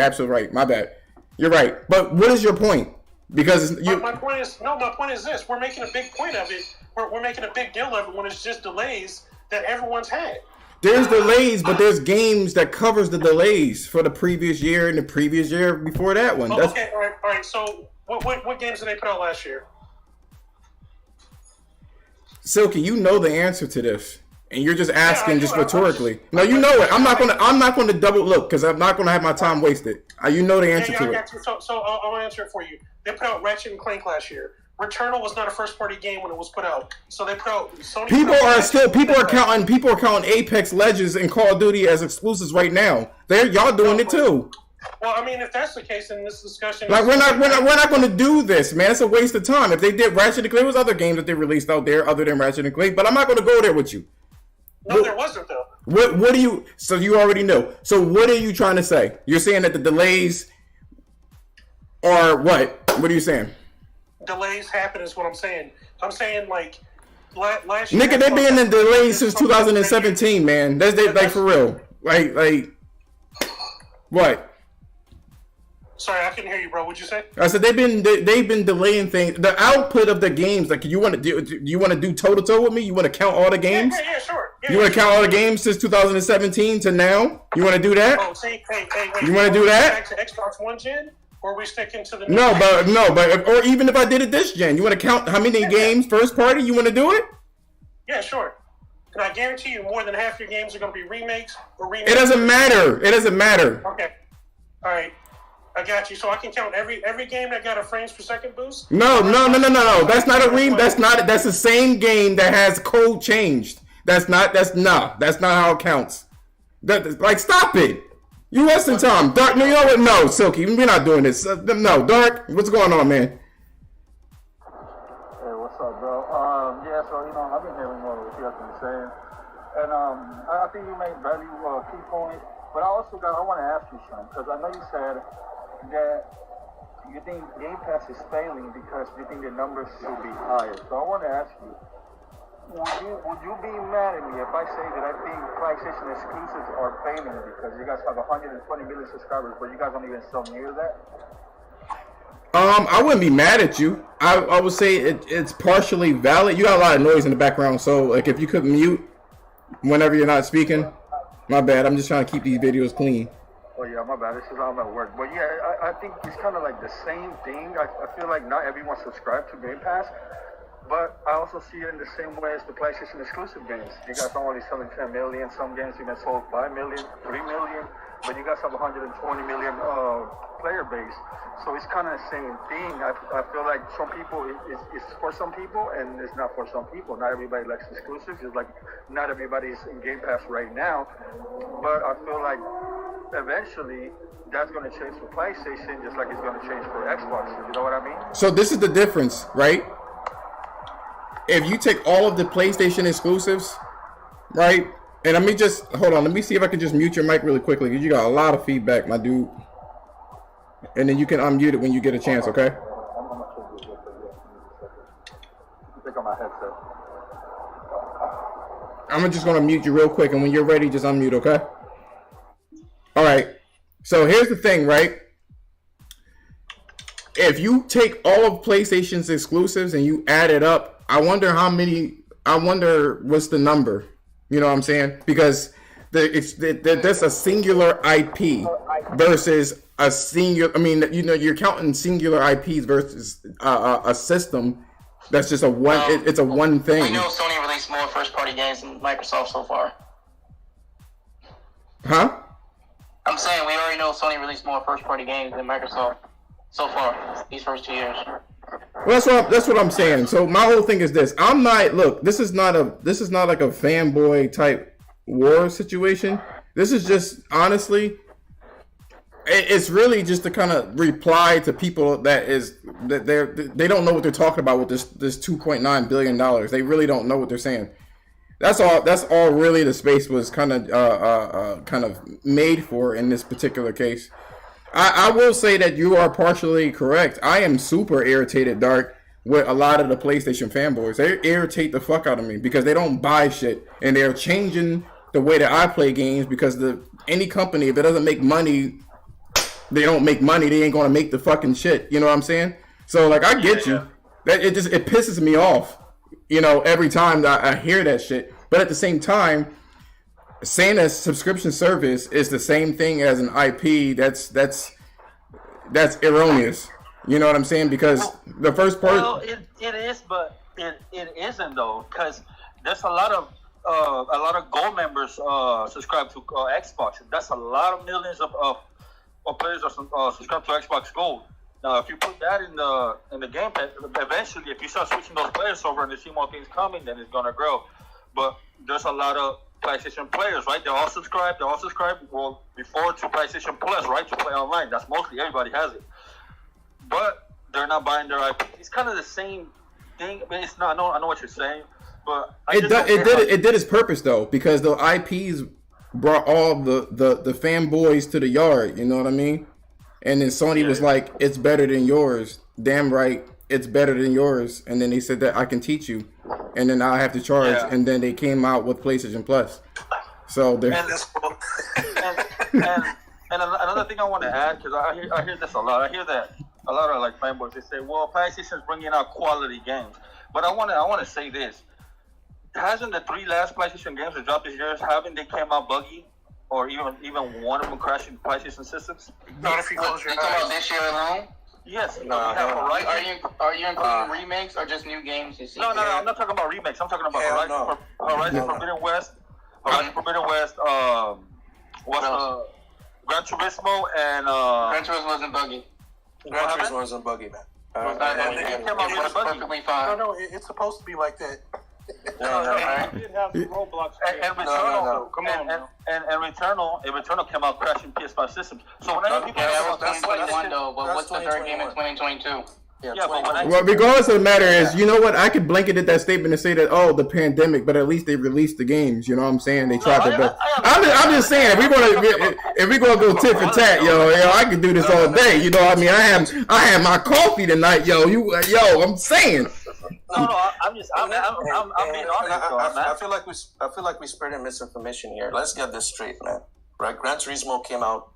absolutely right. My bad. You're right. But what is your point? Because my point is this: we're making a big point of it. We're making a big deal of it when it's just delays that everyone's had. There's delays, but there's games that covers the delays for the previous year and the previous year before that one. Okay, all right. So what games did they put out last year? Silky, you know the answer to this, and you're just asking just rhetorically. No, you know it. I'm not gonna double look because I'm not gonna have my time wasted. You know the answer to it. So I'll answer it for you. They put out Ratchet and Clank last year. Returnal was not a first-party game when it was put out, so they put out. Sony People are counting Apex Legends and Call of Duty as exclusives right now. Y'all doing it too. Well, I mean, if that's the case, then this discussion. Like we're not going to do this, man. It's a waste of time. If they did Ratchet and Clank, there was other games that they released out there other than Ratchet and Clank, but I'm not going to go there with you. No, there wasn't though. What do you? So you already know. So what are you trying to say? You're saying that the delays are what? What are you saying? Delays happen is what I'm saying. I'm saying like last year. Nigga, they've been in delays since 2017, man. That's like for real. Like what? Sorry, I couldn't hear you, bro. What'd you say? I said they've been delaying things. The output of the games, like you want to do toe to toe with me? You want to count all the games? Yeah, sure. Yeah, you want to count all the games since 2017 to now? You want to do that? Oh, see, hey, wait. You want to do that? Back to Xbox One gen, or are we sticking to the? Or even if I did it this gen, you want to count how many games first party? You want to do it? Yeah, sure. And I guarantee you, more than half your games are going to be remakes or remakes. It doesn't matter. Okay. All right. I got you. So I can count every game that got a frames per second boost? No. That's not a that's the same game that has code changed. That's not how it counts. Like stop it. You wasting time. Dark, no, you know what? No, Silky, we're not doing this. No, Dark, what's going on, man? Hey, what's up, bro? Yeah, so I've been hearing more of what you guys been saying. And I think you made very key point. But I want to ask you something, because I know you said that you think Game Pass is failing because you think the numbers should be higher. So I want to ask you, would you be mad at me if I say that I think PlayStation exclusives are failing because you guys have 120 million subscribers, but you guys don't even sell near that? I wouldn't be mad at you. I would say it's partially valid. You got a lot of noise in the background, so like if you could mute whenever you're not speaking, my bad. I'm just trying to keep these videos clean. Oh yeah, my bad. This is I'm at work. But yeah, I think it's kind of like the same thing. I feel like not everyone subscribed to Game Pass, but I also see it in the same way as the PlayStation exclusive games. You guys are only selling 10 million. Some games even sold 5 million, 3 million, but you guys have 120 million player base. So it's kind of the same thing. I feel like some people, it's for some people and it's not for some people. Not everybody likes exclusives. It's like not everybody's in Game Pass right now. But I feel like eventually that's going to change for PlayStation just like it's going to change for Xbox. You know what I mean? So this is the difference, right? If you take all of the PlayStation exclusives, right? And let me see if I can just mute your mic really quickly because you got a lot of feedback, my dude. And then you can unmute it when you get a chance, okay? I'm just going to mute you real quick, and when you're ready, just unmute, okay? All right. So here's the thing, right? If you take all of PlayStation's exclusives and you add it up, I wonder what's the number. You know what I'm saying? Because there's a singular IP versus a singular. I mean, you're counting singular IPs versus a system that's just a one. It's a one thing. We know Sony released more first-party games than Microsoft so far. Huh? I'm saying we already know Sony released more first-party games than Microsoft so far these first 2 years. Well, that's what I'm saying. So my whole thing is this: this is not like a fanboy type war situation. This is just honestly, it's really just to kind of reply to people that they don't know what they're talking about with this $2.9 billion. They really don't know what they're saying. That's all really the space was kind of made for in this particular case. I will say that you are partially correct. I am super irritated, Dark, with a lot of the PlayStation fanboys. They irritate the fuck out of me because they don't buy shit and they're changing the way that I play games because any company, if it doesn't make money, they don't make money. They ain't gonna make the fucking shit. You know what I'm saying? So like, I get you. That it pisses me off. Every time that I hear that shit. But at the same time, saying a subscription service is the same thing as an IP. That's erroneous. You know what I'm saying? Because the first part. Well, it is, but it isn't though, because there's a lot of gold members subscribe to Xbox. That's a lot of millions of players are subscribed to Xbox Gold. Now, if you put that in the game, eventually, if you start switching those players over and you see more things coming, then it's gonna grow. But there's a lot of PlayStation players, right? They all subscribe. Well, before to PlayStation Plus, right, to play online. That's mostly everybody has it. But they're not buying their IP. It's kind of the same thing. I mean, it's not. I know what you're saying, but it did its purpose though, because the IPs brought all the fanboys to the yard. You know what I mean? And then Sony was like, "It's better than yours." Damn right, it's better than yours. And then they said that I can teach you, and then I have to charge. Yeah. And then they came out with PlayStation Plus. So they're and another thing I want to add, because I hear this a lot. I hear that a lot of like fanboys, they say, "Well, PlayStation's bringing out quality games." But I want to say this: hasn't the 3 last PlayStation games that dropped this year, haven't they came out buggy, or even one of them crashing PlayStation systems? Not if you close your eyes. You talking about this year alone? Yes. No. Are you including remakes or just new games you see? No. I'm not talking about remakes. I'm talking about Horizon Forbidden West. Horizon Forbidden West. Gran Turismo and. Gran Turismo wasn't buggy. Gran Turismo wasn't buggy, man. It's perfectly fine. No, it's supposed to be like that. You did have some Roblox. And Returnal, come on. And Returnal came out crashing PS5 systems. So when I hear people that was 2021 though, but what's the third game in 2022? Well, regardless of the matter is, you know what? I could blanket that statement and say that, oh, the pandemic, but at least they released the games. You know what I'm saying? They tried their best. I'm just saying, if we're gonna go tit for tat, yo, I could do this all day. You know what I mean? I had my coffee tonight, yo. I'm saying. No, I'm being honest. I feel like we spreading misinformation here. Let's get this straight, man. Right? Gran Turismo came out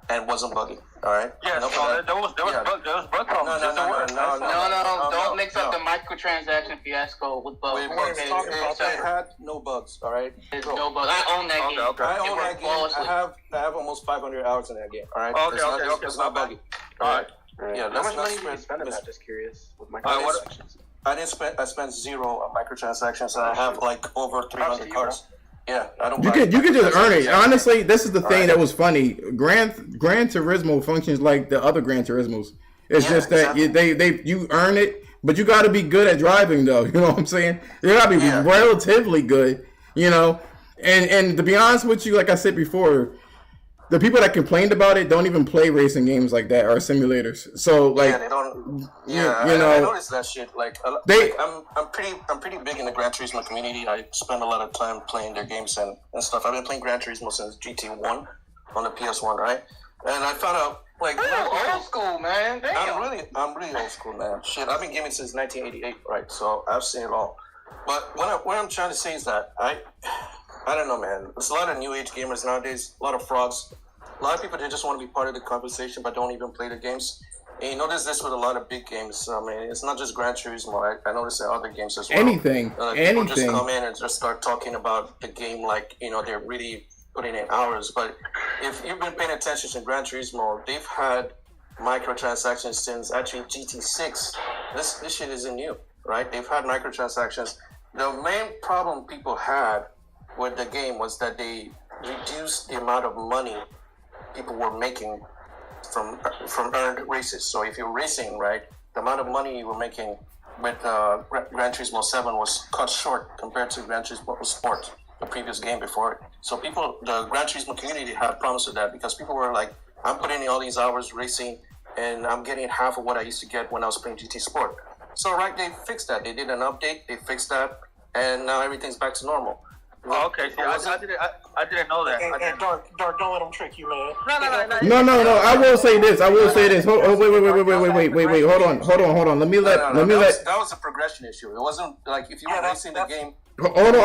and wasn't buggy. All right. Yeah. So there was bug problems. No. Don't mix up the microtransaction fiasco with bugs. It had no bugs. All right. There's no bugs. I own that game. Okay. I own that game. I have almost 500 hours in that game. All right. Okay. It's not buggy. All right. Yeah. How much money did you spend on that? Just curious. With microtransactions. I spent 0 on microtransactions, and I have like over 300 cars. Yeah, I don't. You can just earn it. Honestly, this is the thing that was funny. Gran Turismo functions like the other Gran Turismos. It's just that you earn it, but you got to be good at driving, though. You know what I'm saying? You got to be relatively good. You know, and to be honest with you, like I said before, the people that complained about it don't even play racing games like that or simulators. So like, they don't. I noticed that shit. I'm pretty big in the Gran Turismo community. I spend a lot of time playing their games and stuff. I've been playing Gran Turismo since GT1 on the PS1, right? And I found out old school, man. Damn. I'm really old school, man. Shit, I've been gaming since 1988, right? So I've seen it all. But what I'm trying to say is that I don't know, man. There's a lot of new age gamers nowadays, a lot of frauds. A lot of people, they just want to be part of the conversation but don't even play the games. And you notice this with a lot of big games. I mean, it's not just Gran Turismo. I notice in other games as well. Anything. People just come in and just start talking about the game like, they're really putting in hours. But if you've been paying attention to Gran Turismo, they've had microtransactions since actually GT6. This shit isn't new, right? They've had microtransactions. The main problem people had with the game was that they reduced the amount of money people were making from earned races. So if you're racing, right, the amount of money you were making with Gran Turismo 7 was cut short compared to Gran Turismo Sport, the previous game before it. So the Gran Turismo community had problems with that because people were like, I'm putting in all these hours racing and I'm getting half of what I used to get when I was playing GT Sport. So right, they fixed that. They did an update, they fixed that, and now everything's back to normal. Oh, okay, see, I didn't know that. And Dark, don't let them trick you, man. No. I will say this. Wait. Hold on. Let me let. That was a progression issue. It wasn't like if you were racing the game. Hold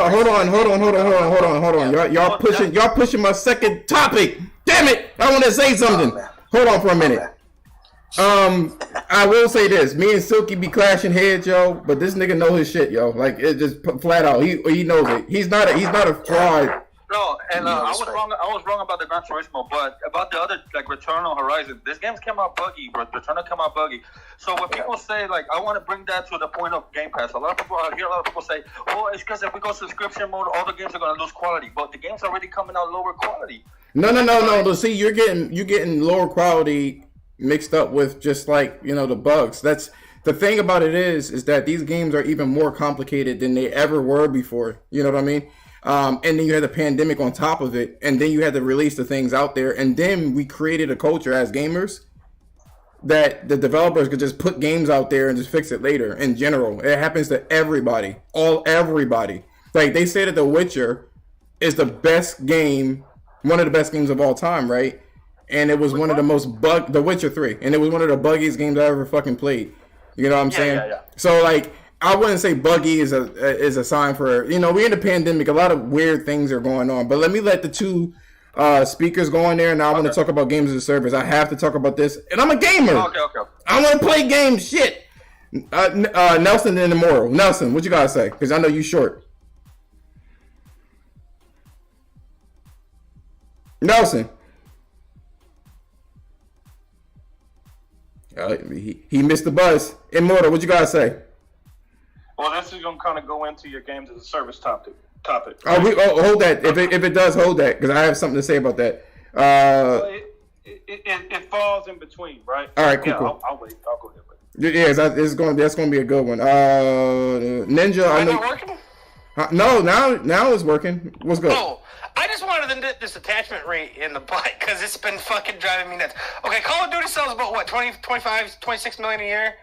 on. Y'all pushing my second topic. Damn it! I want to say something. Hold on for a minute. I will say this. Me and Silky be clashing heads, yo. But this nigga know his shit, yo. Like, it just flat out. He knows it. He's not a fraud. No, and I was wrong about the Gran Turismo, but about the other, like, Returnal Horizon. This game's came out buggy, but Returnal came out buggy. So when people say, like, I want to bring that to the point of Game Pass, I hear a lot of people say, well, it's because if we go subscription mode, all the games are going to lose quality. But the game's already coming out lower quality. No. See, you're getting lower quality mixed up with just like, you know, the bugs. That's the thing about it is that these games are even more complicated than they ever were before. You know what I mean? And then you had the pandemic on top of it, and then you had to release the things out there, and then we created a culture as gamers that the developers could just put games out there and just fix it later. In general, it happens to everybody, everybody. Like they say that The Witcher is the best game, one of the best games of all time, right? And it was one of the most The Witcher 3, and it was one of the buggiest games I ever fucking played. You know what I'm saying? Yeah. So like, I wouldn't say buggy is a sign for, you know, we're in the pandemic. A lot of weird things are going on, but let the two speakers go in there, and now I want to talk about games as a service. I have to talk about this, and I'm a gamer. Okay. I want to play games. Shit. Nelson and Immortal. Nelson, what you gotta say? Because I know you short. Nelson. He missed the buzz. Immortal, what you gotta say? Well, this is gonna kind of go into your games as a service topic. Hold that. If it does, hold that, because I have something to say about that. It falls in between, right? All right, cool. I'll wait. I'll go ahead. Yeah, that's going to be a good one. Ninja, I know. Working? No, now it's working. What's good? Oh, I just wanted to nip this attachment rate in the butt because it's been fucking driving me nuts. Okay, Call of Duty sells about what, 20, 25, 26 million a year?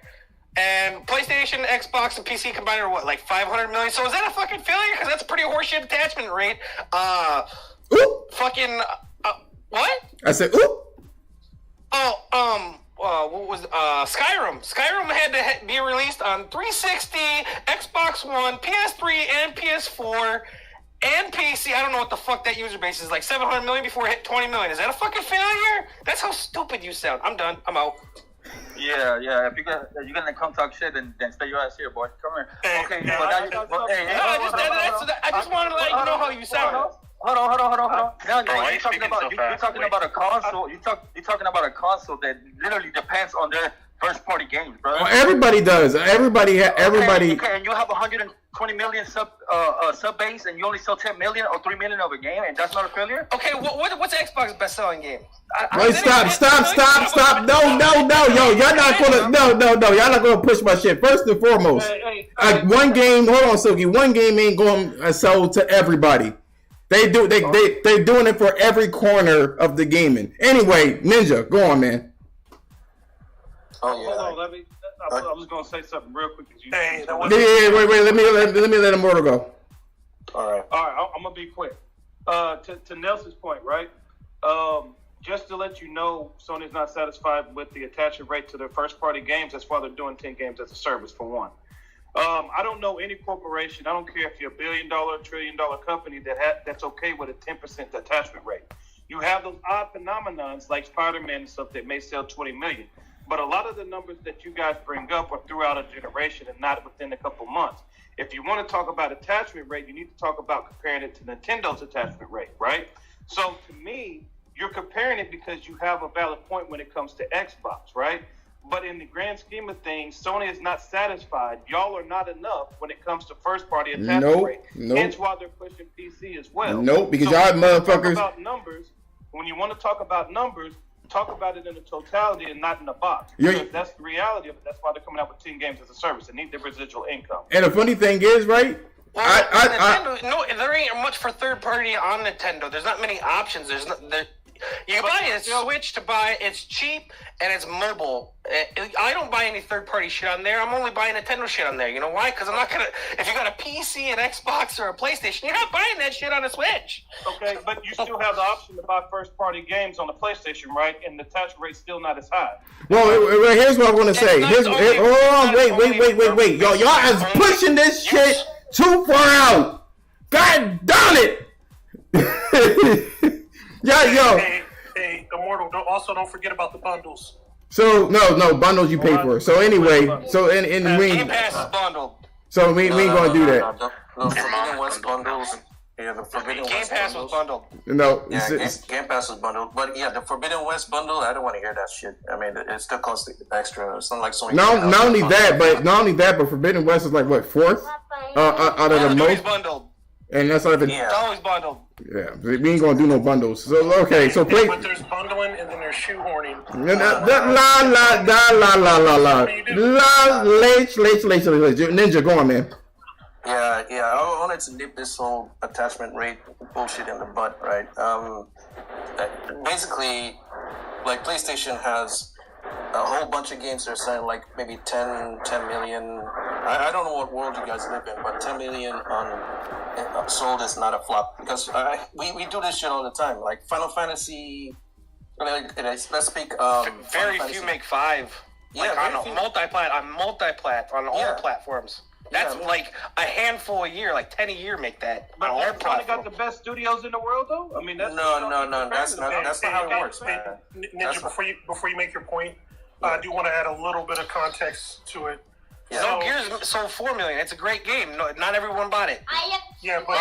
And PlayStation, Xbox, and PC combined are what, like 500 million? So is that a fucking failure? Because that's a pretty horseshit attachment rate. What? I said, ooh. What was Skyrim? Skyrim had to be released on 360, Xbox One, PS3, and PS4, and PC. I don't know what the fuck that user base is, like 700 million before it hit 20 million. Is that a fucking failure? That's how stupid you sound. I'm done. I'm out. Yeah. If you're gonna come talk shit, then stay your ass here, boy. Come here. Okay. I just wanted to let you know how you sound. Hold on. Now you're talking about a console. You're talking about a console that literally depends on their first party games, bro. Well, everybody does. Everybody. Okay, and you have 120 million sub base, and you only sell 10 million or 3 million of a game, and that's not a failure. Okay, what's Xbox's best selling game? Wait, stop! No, yo, y'all not gonna push my shit. First and foremost, one game. Hold on, Silky. One game ain't going to sell to everybody. They're doing it for every corner of the gaming. Anyway, Ninja, go on, man. Hold on, I was gonna say something real quick. Wait. Let me let Immortal go. All right. I'm gonna be quick. To Nelson's point, right? Just to let you know, Sony's not satisfied with the attachment rate to their first-party games. That's why they're doing 10 games as a service, for one. I don't know any corporation, I don't care if you're $1 billion, $1 trillion company that's okay with a 10% attachment rate. You have those odd phenomenons like Spider-Man and stuff that may sell 20 million. But a lot of the numbers that you guys bring up are throughout a generation and not within a couple months. If you want to talk about attachment rate, you need to talk about comparing it to Nintendo's attachment rate, right? So to me, you're comparing it because you have a valid point when it comes to Xbox, right? But in the grand scheme of things, Sony is not satisfied. Y'all are not enough when it comes to first-party attachment rate. Hence why they're pushing PC as well. Because y'all motherfuckers. When you want to talk about numbers, talk about it in the totality and not in a box. Because that's the reality of it. That's why they're coming out with 10 games as a service. They need their residual income. And the funny thing is, right? Nintendo, there ain't much for third-party on Nintendo. There's not many options. You buy a Switch to buy. It's cheap and it's mobile. I don't buy any third-party shit on there. I'm only buying Nintendo shit on there. You know why? Because I'm not gonna. If you got a PC, an Xbox, or a PlayStation, you're not buying that shit on a Switch. Okay, but you still have the option to buy first-party games on the PlayStation, right? And the attach rate's still not as high. Well, here's what I want to say. Wait. Y'all is pushing this shit too far out. God damn it. Hey, Immortal, don't forget about the bundles. So, no, bundles you pay for. So anyway, Gamepass is bundled. So we ain't going to do that. The Forbidden West bundles. Yeah, the Forbidden West Gamepass was bundled. No. Game Pass was bundled. But yeah, the Forbidden West bundle, I don't want to hear that shit. I mean, it still costs extra. It's not like Sony. Not only that, but Forbidden West is like, what, fourth? Out of the most? Bundled. And that's not even. It's always bundled. Yeah, we ain't gonna do no bundles. So okay, so play. But there's bundling and then there's shoehorning. Ninja, go on, man. Yeah. I wanted to nip this whole attachment rate bullshit in the butt, right? Basically, like PlayStation has a whole bunch of games they're selling like maybe 10 million. I don't know what world you guys live in, but 10 million on sold is not a flop because we do this shit all the time. Like Final Fantasy, let's speak. Very few make 5. Like on multi-plat on all platforms. That's like a handful a year, like 10 a year make that. But they're probably got the best studios in the world, though. I mean, that's no. That's not how it works, man. Ninja, before you make your point, I do want to add a little bit of context to it. Yeah. So Gears sold 4 million. It's a great game. No, not everyone bought it. Yeah, but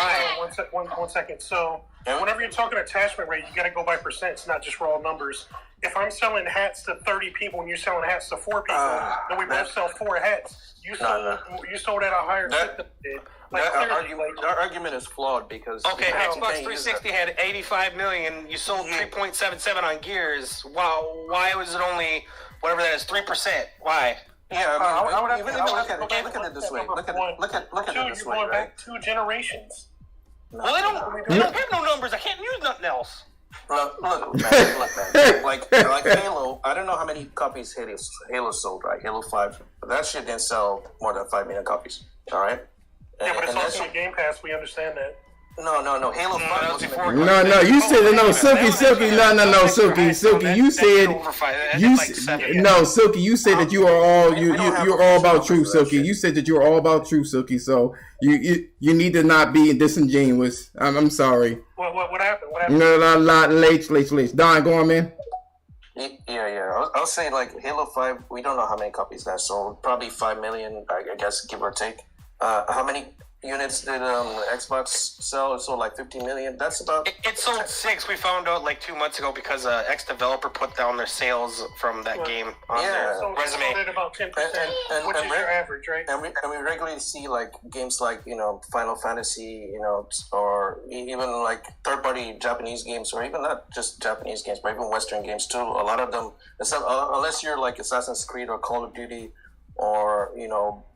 one second. So whenever you're talking attachment rate, you got to go by percents, not just raw numbers. If I'm selling hats to 30 people and you're selling hats to 4 people, then we both sell 4 hats. You sold at a higher clip than I did. That argument is flawed because Xbox 360 had 85 million. You sold 3.77 on Gears. Wow, why was it only whatever that is 3%? Why? Yeah, I mean, look at it this way. Look at it this way, right? Back 2 generations. Well, they don't have no numbers. I can't use nothing else. Look, man. Like Halo, I don't know how many copies Halo sold, right? Halo 5. But that shit didn't sell more than 5 million copies. All right? Yeah, but it's also a Game Pass. We understand that. No. Halo 5 was before. No. You said Silky. Silky. You said Silky. You said that you are all you're all about truth, Silky. You said that you are all about truth, Silky. So you need to not be disingenuous. I'm sorry. What happened? Late. Don, go on, man. Yeah. I'll say like Halo 5. We don't know how many copies that sold. Probably 5 million, I guess, give or take. How many units did Xbox sell? It sold like 15 million. That's about. It sold 6. We found out like 2 months ago because ex-developer put down their sales from that game on their resume. It sold about 10%, which is your average, right? And we regularly see like games like Final Fantasy, or even like third-party Japanese games, or even not just Japanese games, but even Western games too. A lot of them, unless you're like Assassin's Creed or Call of Duty, or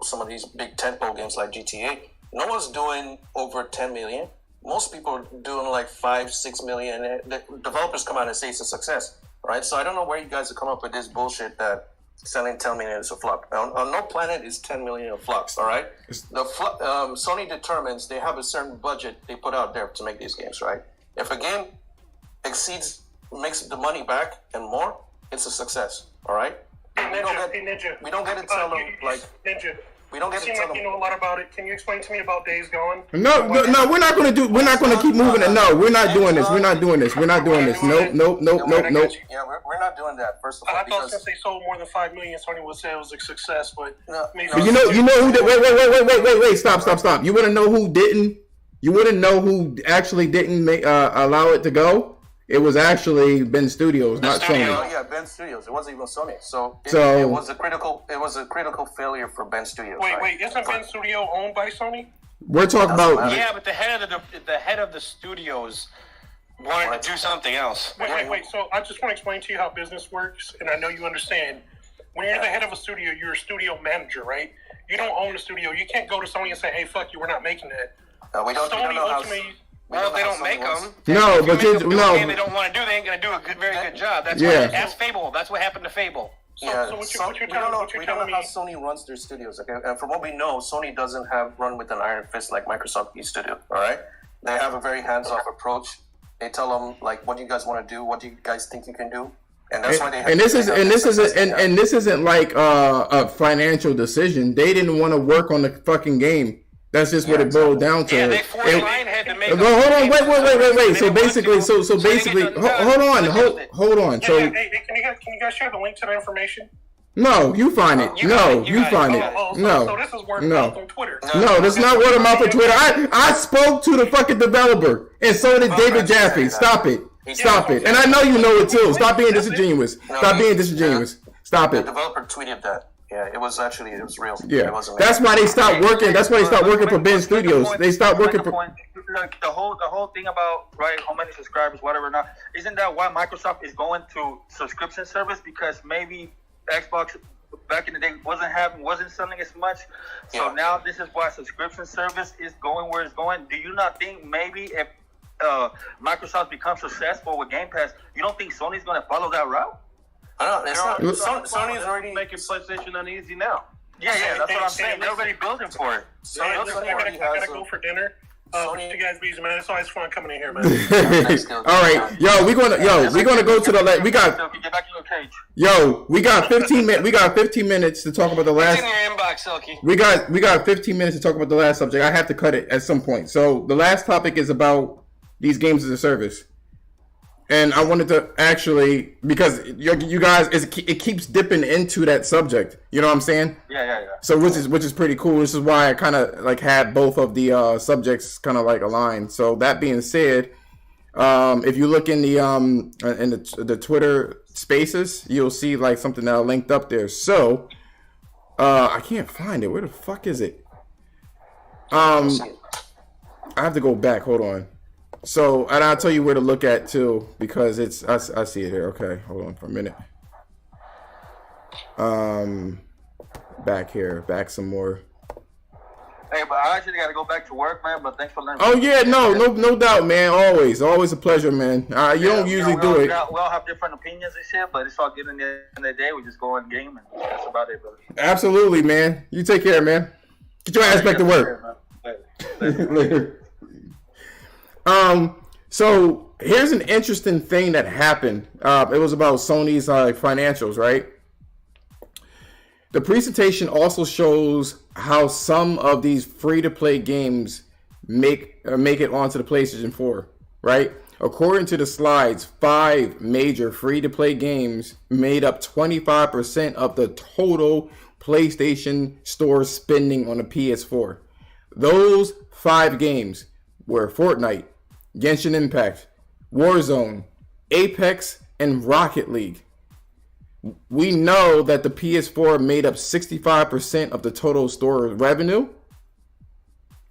some of these big tentpole games like GTA. No one's doing over 10 million. Most people are doing like 5-6 million. The developers come out and say it's a success, right? So I don't know where you guys have come up with this bullshit that selling 10 million is a flop. On no planet is 10 million a flops, all right? Sony determines they have a certain budget they put out there to make these games, right? If a game makes the money back and more, it's a success, all right? Ninja. We don't get to tell them Ninja. We don't get to tell them. You know a lot about it. Can you explain to me about Days Gone? No. We're not going to keep moving it. No, we're not doing this. We're not doing this. Nope. Yeah, we're not doing that. First of all, I thought since they sold more than 5 million, Sony would say it was a success. But you know who did? Wait. Stop. You wouldn't know who didn't. You wouldn't know who actually didn't allow it to go. It was actually Ben Studios, not Sony. Oh yeah, Ben Studios. It wasn't even Sony. So it was a critical failure for Ben Studios. Wait, isn't Ben Studio owned by Sony? We're talking about but the head of the studios wanted to do something else. Wait. So I just want to explain to you how business works, and I know you understand. When you're the head of a studio, you're a studio manager, right? You don't own the studio. You can't go to Sony and say, "Hey, fuck you, we're not making that." We don't know how. Well, if they don't make them, no, but they don't want to do. They ain't gonna do a very good job. That's Fable. That's what happened to Fable. We don't know how Sony runs their studios. Okay, and from what we know, Sony doesn't run with an iron fist like Microsoft used to do. All right, they have a very hands-off approach. They tell them like, what do you guys want to do? What do you guys think you can do? And that's why they have. And this isn't like a financial decision. They didn't want to work on the fucking game. That's just what it boiled down to. Yeah, they forced Lionhead to make. Hold on, wait. So basically, hold on. So, hey, can you guys share the link to the information? No, you find it. You find it. So this is word of mouth on Twitter. No, this is not word of mouth on Twitter. I spoke to the fucking developer, and so did David Jaffe. Stop it. And I know you know it too. Stop being disingenuous. Stop it. The developer tweeted that. Yeah, it was real. Yeah, it wasn't that's why they stopped working. That's why they stopped working for Ben Studios. They stopped working for. Like the whole thing about how many subscribers, whatever. Not isn't that why Microsoft is going to subscription service? Because maybe Xbox back in the day wasn't selling as much. So now this is why subscription service is going where it's going. Do you not think maybe if Microsoft becomes successful with Game Pass, you don't think Sony's going to follow that route? I don't know. Sony's already making PlayStation uneasy now. Yeah, that's what I'm saying. They're already building for it. I gotta go for dinner. You guys be easy, man. It's always fun coming in here, man. All right, we're gonna go to the we got. Get back in your cage. We got 15 minutes. We got 15 minutes to talk about the last. It's in your inbox, Silky. We got 15 minutes to talk about the last subject. I have to cut it at some point. So the last topic is about these games as a service, and I wanted to actually because you guys it keeps dipping into that subject. You know what I'm saying? Yeah. So which is pretty cool. This is why I kind of like had both of the subjects kind of like aligned. So that being said, if you look in the Twitter Spaces, you'll see like something that I linked up there. So I can't find it. Where the fuck is it? I have to go back. Hold on. So, and I'll tell you where to look at too, because I see it here. Okay, hold on for a minute. Back some more. Hey, but I actually got to go back to work, man. But thanks for learning. Oh yeah, no doubt, man. Always a pleasure, man. You don't usually do it. We all have different opinions and shit, but it's all good in the end of the day. We just go in game, and that's about it, brother. Absolutely, man. You take care, man. Get your ass back to work. Later. So here's an interesting thing that happened. It was about Sony's financials, right? The presentation also shows how some of these free-to-play games make it onto the PlayStation 4, right? According to the slides, 5 major free-to-play games made up 25% of the total PlayStation Store spending on the PS4. Those 5 games were Fortnite, Genshin Impact, Warzone, Apex, and Rocket League. We know that the PS4 made up 65% of the total store revenue,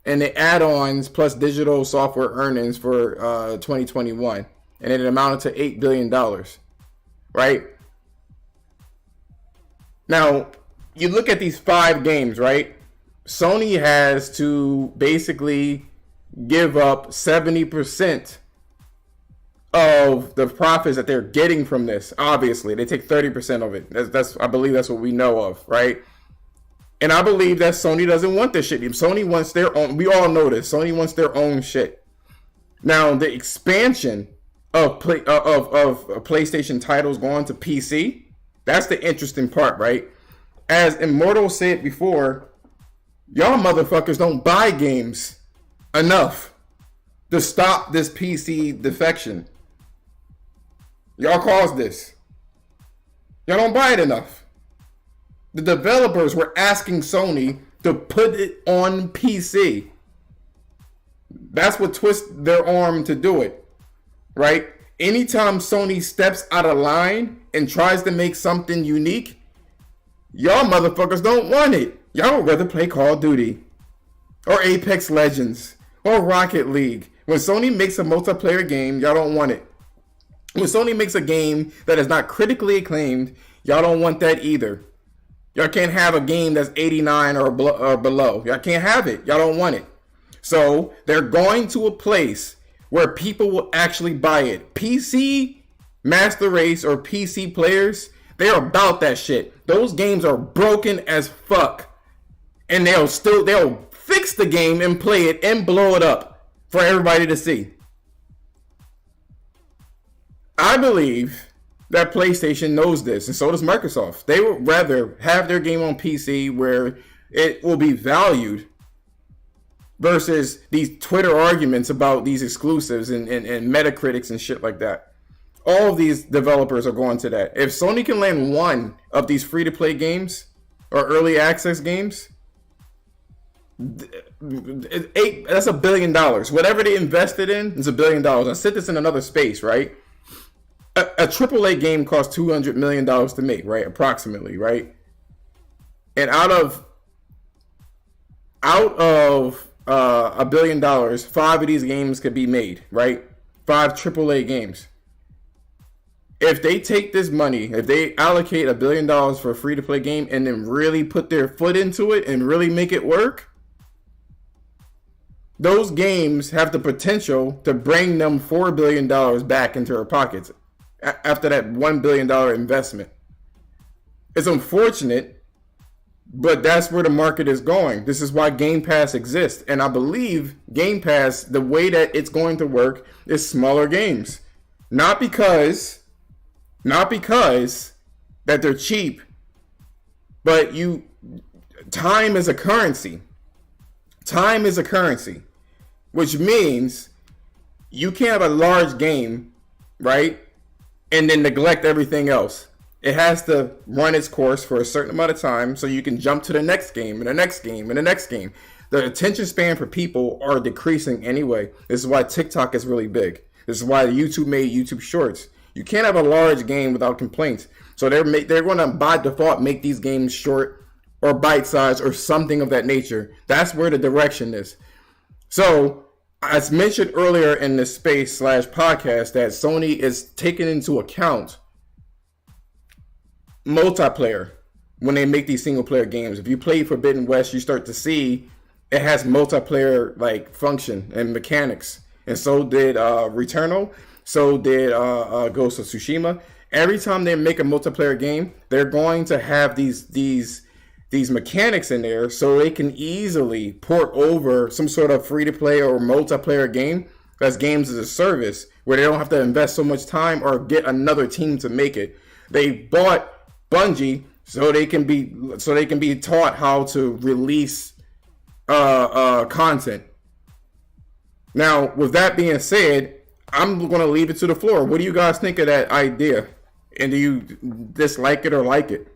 and the add-ons plus digital software earnings for 2021, and it amounted to $8 billion, right? Now, you look at these 5 games, right? Sony has to basically give up 70% of the profits that they're getting from this. Obviously, they take 30% of it. That's I believe that's what we know of, right? And I believe that Sony doesn't want this shit. Sony wants their own. We all know this. Sony wants their own shit. Now, the expansion of PlayStation titles going to PC, that's the interesting part, right? As Immortal said before, y'all motherfuckers don't buy games enough to stop this PC defection. Y'all caused this. Y'all don't buy it enough. The developers were asking Sony to put it on PC. That's what twisted their arm to do it, right? Anytime Sony steps out of line and tries to make something unique, y'all motherfuckers don't want it. Y'all would rather play Call of Duty or Apex Legends or Rocket League. When Sony makes a multiplayer game, y'all don't want it. When Sony makes a game that is not critically acclaimed, y'all don't want that either. Y'all can't have a game that's 89 or below. Y'all can't have it. Y'all don't want it. So they're going to a place where people will actually buy it. PC Master Race or PC players, they're about that shit. Those games are broken as fuck. And they'll fix the game and play it and blow it up for everybody to see. I believe that PlayStation knows this, and so does Microsoft. They would rather have their game on PC where it will be valued versus these Twitter arguments about these exclusives and Metacritics and shit like that. All of these developers are going to that. If Sony can land one of these free-to-play games or early access games, that's $1 billion. Whatever they invested in is $1 billion. I said this in another space, right? A AAA game costs $200 million to make, right? Approximately, right? And out of $1 billion, 5 of these games could be made, right? 5 AAA games. If they take this money, if they allocate $1 billion for a free-to-play game and then really put their foot into it and really make it work, those games have the potential to bring them $4 billion back into their pockets after that $1 billion investment. It's unfortunate, but that's where the market is going. This is why Game Pass exists. And I believe Game Pass, the way that it's going to work is smaller games. Not because that they're cheap, but time is a currency. Time is a currency, which means you can't have a large game, right, and then neglect everything else. It has to run its course for a certain amount of time so you can jump to the next game and the next game and the next game. The attention span for people are decreasing anyway. This is why TikTok is really big. This is why YouTube made YouTube Shorts. You can't have a large game without complaints. So they're going to, by default, make these games short or bite-sized or something of that nature. That's where the direction is. So, as mentioned earlier in the space/podcast, that Sony is taking into account multiplayer when they make these single-player games. If you play Forbidden West, you start to see it has multiplayer like function and mechanics. And so did Returnal. So did Ghost of Tsushima. Every time they make a multiplayer game, they're going to have these mechanics in there so they can easily port over some sort of free-to-play or multiplayer game that's games as a service where they don't have to invest so much time or get another team to make it. They bought Bungie so they can be taught how to release content. Now, with that being said, I'm going to leave it to the floor. What do you guys think of that idea? And do you dislike it or like it?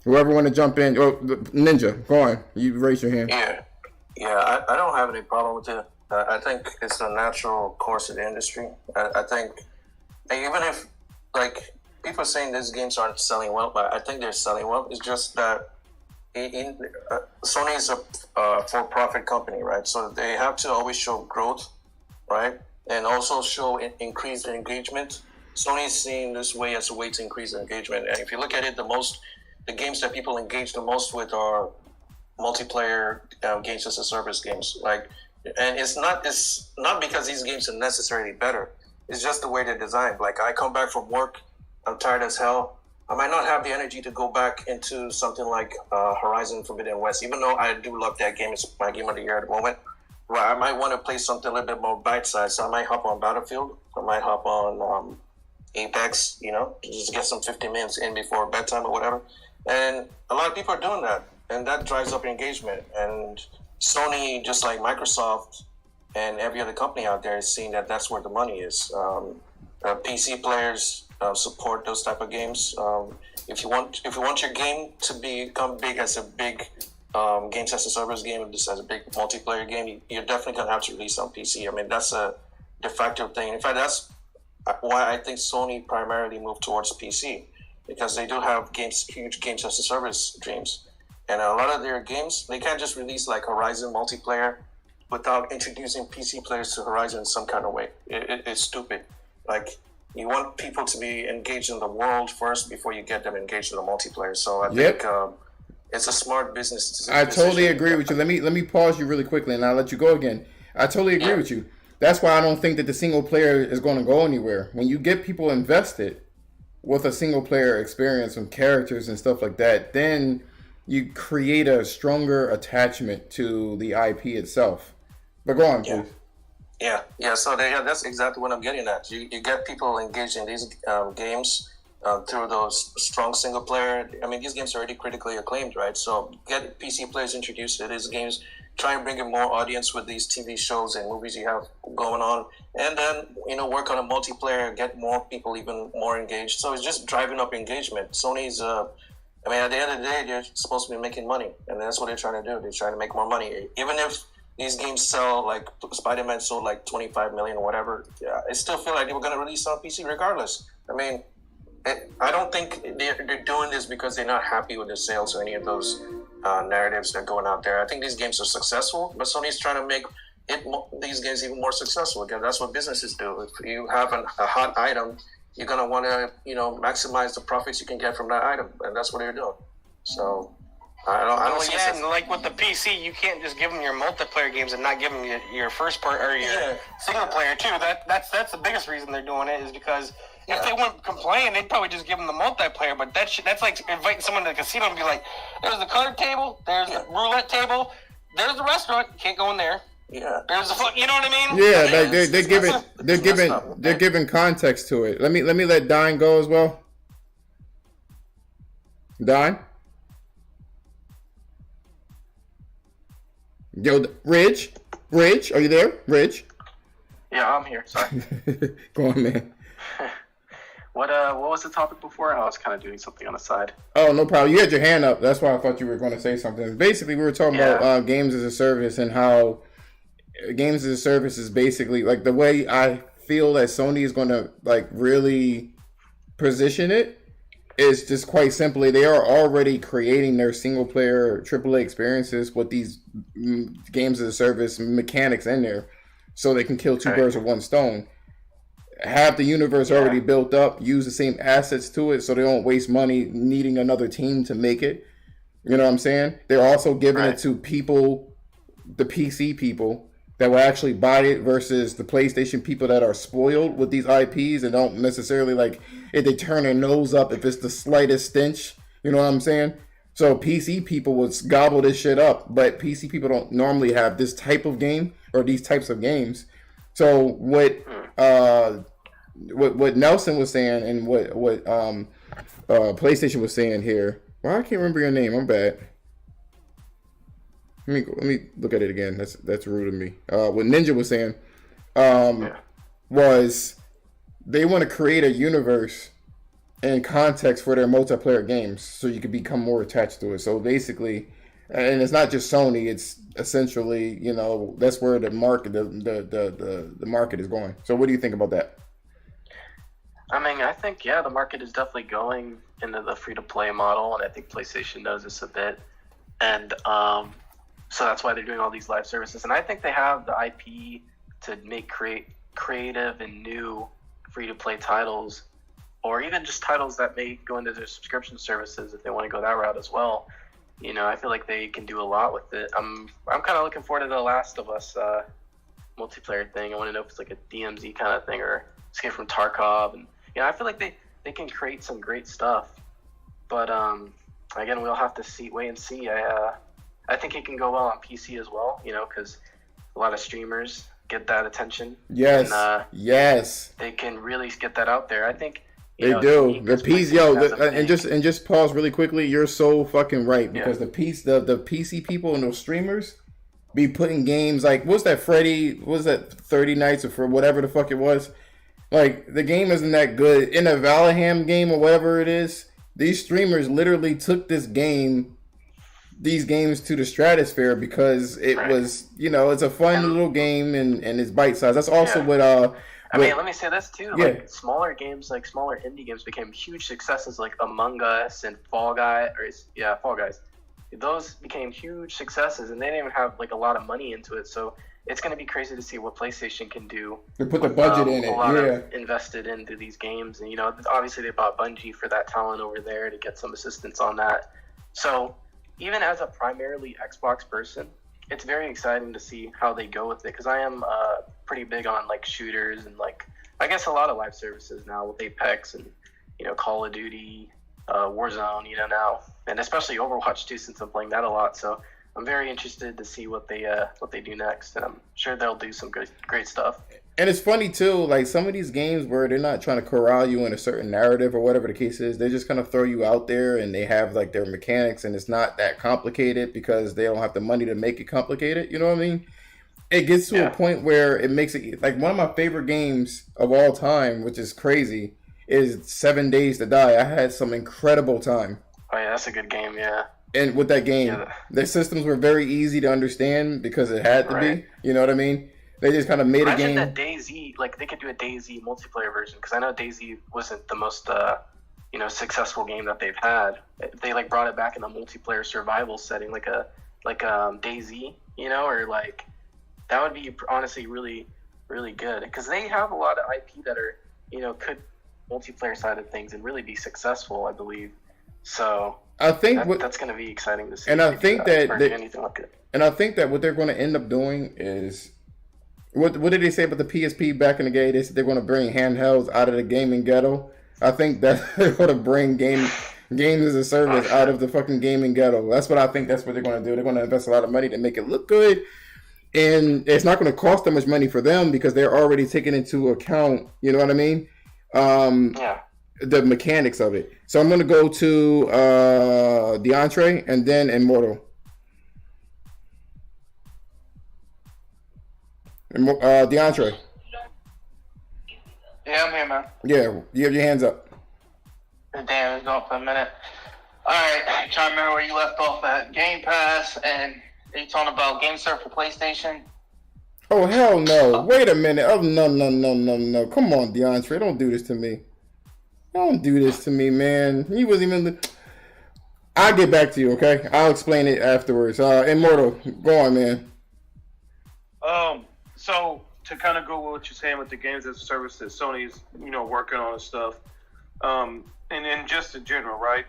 Whoever want to jump in. Oh, Ninja, go on. You raise your hand. Yeah. I don't have any problem with it. I think it's a natural course of the industry. I think even if, like, people are saying these games aren't selling well, but I think they're selling well. It's just that Sony is a for-profit company, right? So they have to always show growth, right? And also show increased engagement. Sony is seeing this way as a way to increase engagement. And if you look at it, the games that people engage the most with are multiplayer games as a service games. And it's not because these games are necessarily better. It's just the way they're designed. Like, I come back from work, I'm tired as hell. I might not have the energy to go back into something like Horizon Forbidden West, even though I do love that game. It's my game of the year at the moment. Well, I might want to play something a little bit more bite-sized. So I might hop on Battlefield. I might hop on Apex, just get some 50 minutes in before bedtime or whatever. And a lot of people are doing that, and that drives up engagement. And Sony, just like Microsoft and every other company out there, is seeing that that's where the money is. PC players support those type of games. If you want your game to become big as a big games as a service game, just as a big multiplayer game, you're definitely gonna have to release on PC. I mean, that's a de facto thing. In fact, that's why I think Sony primarily moved towards PC, because they do have huge games as a service dreams. And a lot of their games, they can't just release like Horizon multiplayer without introducing PC players to Horizon in some kind of way. It's stupid. Like, you want people to be engaged in the world first before you get them engaged in the multiplayer. So I think it's a smart business decision. I totally agree with you. Let me pause you really quickly and I'll let you go again. I totally agree with you. That's why I don't think that the single player is going to go anywhere. When you get people invested with a single player experience and characters and stuff like that, then you create a stronger attachment to the IP itself. But go on, please. Yeah. So that's exactly what I'm getting at. You get people engaged in these games through those strong single player. I mean, these games are already critically acclaimed, right? So get PC players introduced to these games. Try and bring in more audience with these TV shows and movies you have going on, and then work on a multiplayer, get more people even more engaged. So it's just driving up engagement. Sony's, at the end of the day, they're supposed to be making money, and that's what they're trying to do. They're trying to make more money, even if these games sell like Spider-Man sold like 25 million or whatever. Yeah, I still feel like they were going to release on PC regardless. I mean, I don't think they're doing this because they're not happy with the sales or any of those narratives that are going out there. I think these games are successful, but Sony's trying to make these games even more successful. Again, that's what businesses do. If you have a hot item, you're gonna want to maximize the profits you can get from that item, and that's what they're doing. So I don't see. Yeah, and like with the PC, you can't just give them your multiplayer games and not give them your first part or your single player too. That's the biggest reason they're doing it is because if they weren't complaining, they'd probably just give them the multiplayer. But that's like inviting someone to the casino and be like, "There's the card table, there's the roulette table, there's the restaurant. You can't go in there. Yeah, there's the you know what I mean? Yeah, they're giving context to it. Let me let Dine go as well. Dine. Yo, Ridge, are you there? Ridge? Yeah, I'm here. Sorry. Go on, man. What was the topic before? I was kind of doing something on the side. Oh, no problem. You had your hand up. That's why I thought you were going to say something. Basically, we were talking about games as a service and how games as a service is basically like the way I feel that Sony is going to like really position it is just quite simply they are already creating their single player AAA experiences with these games as a service mechanics in there so they can kill two birds with one stone. Have the universe already built up, use the same assets to it so they don't waste money needing another team to make it. You know what I'm saying? They're also giving it to people, the PC people that will actually buy it versus the PlayStation people that are spoiled with these IPs and don't necessarily like if they turn their nose up if it's the slightest stench. You know what I'm saying? So PC people would gobble this shit up, but PC people don't normally have this type of game or these types of games. So what Nelson was saying and what PlayStation was saying here. Well, I can't remember your name. I'm bad. Let me look at it again. That's rude of me. What Ninja was saying was they want to create a universe and context for their multiplayer games so you can become more attached to it. So basically, and it's not just Sony, it's essentially, that's where the market the market is going. So what do you think about that? I mean, I think the market is definitely going into the free to play model, and I think PlayStation knows this a bit. And so that's why they're doing all these live services. And I think they have the IP to make creative and new free-to-play titles, or even just titles that may go into their subscription services if they want to go that route as well. I feel like they can do a lot with it. I'm kind of looking forward to the Last of Us multiplayer thing. I want to know if it's like a DMZ kind of thing or Escape from Tarkov. And I feel like they can create some great stuff. But again, we'll have to wait and see. I think it can go well on PC as well, because a lot of streamers get that attention. Yes, and, yes. They can really get that out there. I think they do. The PC, and just pause really quickly. You're so fucking right because the PC people and those streamers be putting games like what's that 30 nights or for whatever the fuck it was. Like the game isn't that good in a Valheim game or whatever it is. These streamers literally took these games to the stratosphere because it was, it's a fun little game and it's bite size. That's also what I mean, let me say this too. Like smaller games, like smaller indie games, became huge successes, like Among Us and Fall Guys. Those became huge successes, and they didn't even have like a lot of money into it. So it's going to be crazy to see what PlayStation can do. They put the budget in it. A lot of invested into these games, and obviously they bought Bungie for that talent over there to get some assistance on that. So even as a primarily Xbox person, it's very exciting to see how they go with it because I am pretty big on like shooters and like I guess a lot of live services now with Apex and Call of Duty, Warzone, now, and especially Overwatch too since I'm playing that a lot. So I'm very interested to see what they do next, and I'm sure they'll do some great stuff. And it's funny too, like some of these games where they're not trying to corral you in a certain narrative or whatever the case is, they just kind of throw you out there and they have like their mechanics and it's not that complicated because they don't have the money to make it complicated. You know what I mean? It gets to a point where it makes it like one of my favorite games of all time, which is crazy, is 7 Days to Die. I had some incredible time. Oh yeah, that's a good game. Yeah. And with that game, the systems were very easy to understand because it had to be. You know what I mean? They just kind of made a game. That DayZ, like they could do a DayZ multiplayer version because I know DayZ wasn't the most successful game that they've had. They like brought it back in a multiplayer survival setting, like DayZ, or like that would be honestly really, really good because they have a lot of IP that are could multiplayer side of things and really be successful, I believe. So I think that's going to be exciting to see. And I think that anything like it. And I think that what they're going to end up doing is what did they say about the PSP back in the day? They said they're going to bring handhelds out of the gaming ghetto. I think that they're going to bring games as a service out of the fucking gaming ghetto. That's what I think. That's what they're going to do. They're going to invest a lot of money to make it look good, and it's not going to cost that much money for them because they're already taking into account. You know what I mean? The mechanics of it. So I'm going to go to DeAndre and then Immortal. DeAndre. Yeah, I'm here, man. Yeah, you have your hands up. Damn, it's going for a minute. All right, trying to remember where you left off at. Game Pass, and you talking about Game Serve for PlayStation? Oh, hell no. Wait a minute. Oh, no. Come on, DeAndre. Don't do this to me. Don't do this to me, man. He wasn't even... I'll get back to you, okay? I'll explain it afterwards. Immortal, go on, man. So to kind of go with what you're saying with the games as a service that Sony's, working on and stuff, and then just in general, right?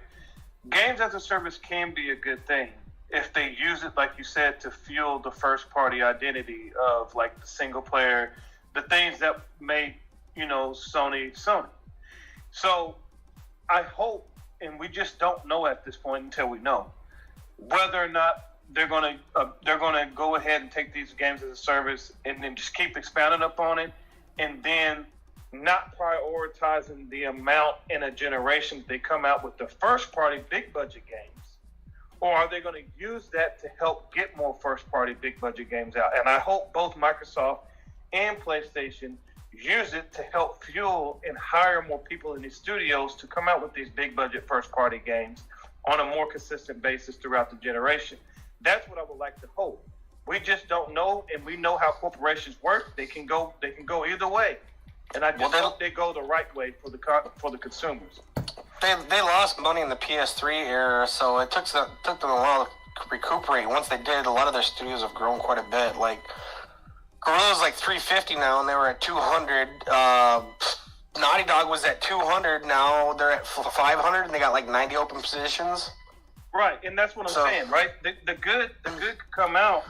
Games as a service can be a good thing if they use it, like you said, to fuel the first party identity of like the single player, the things that made, Sony. So I hope, and we just don't know at this point until we know, whether or not they're gonna go ahead and take these games as a service and then just keep expanding upon it, and then not prioritizing the amount in a generation they come out with the first party big budget games, or are they going to use that to help get more first party big budget games out? And I hope both Microsoft and PlayStation use it to help fuel and hire more people in these studios to come out with these big budget first party games on a more consistent basis throughout the generation. That's what I would like to hope. We just don't know, and we know how corporations work. They can go either way, and I just hope they go the right way for the consumers. They lost money in the PS3 era, so it took them a while to recuperate. Once they did, a lot of their studios have grown quite a bit. Like Guerrilla's like 350 now, and they were at 200. Naughty Dog was at 200. Now they're at 500, and they got like 90 open positions. Right, and that's what I'm saying, right? The good could come out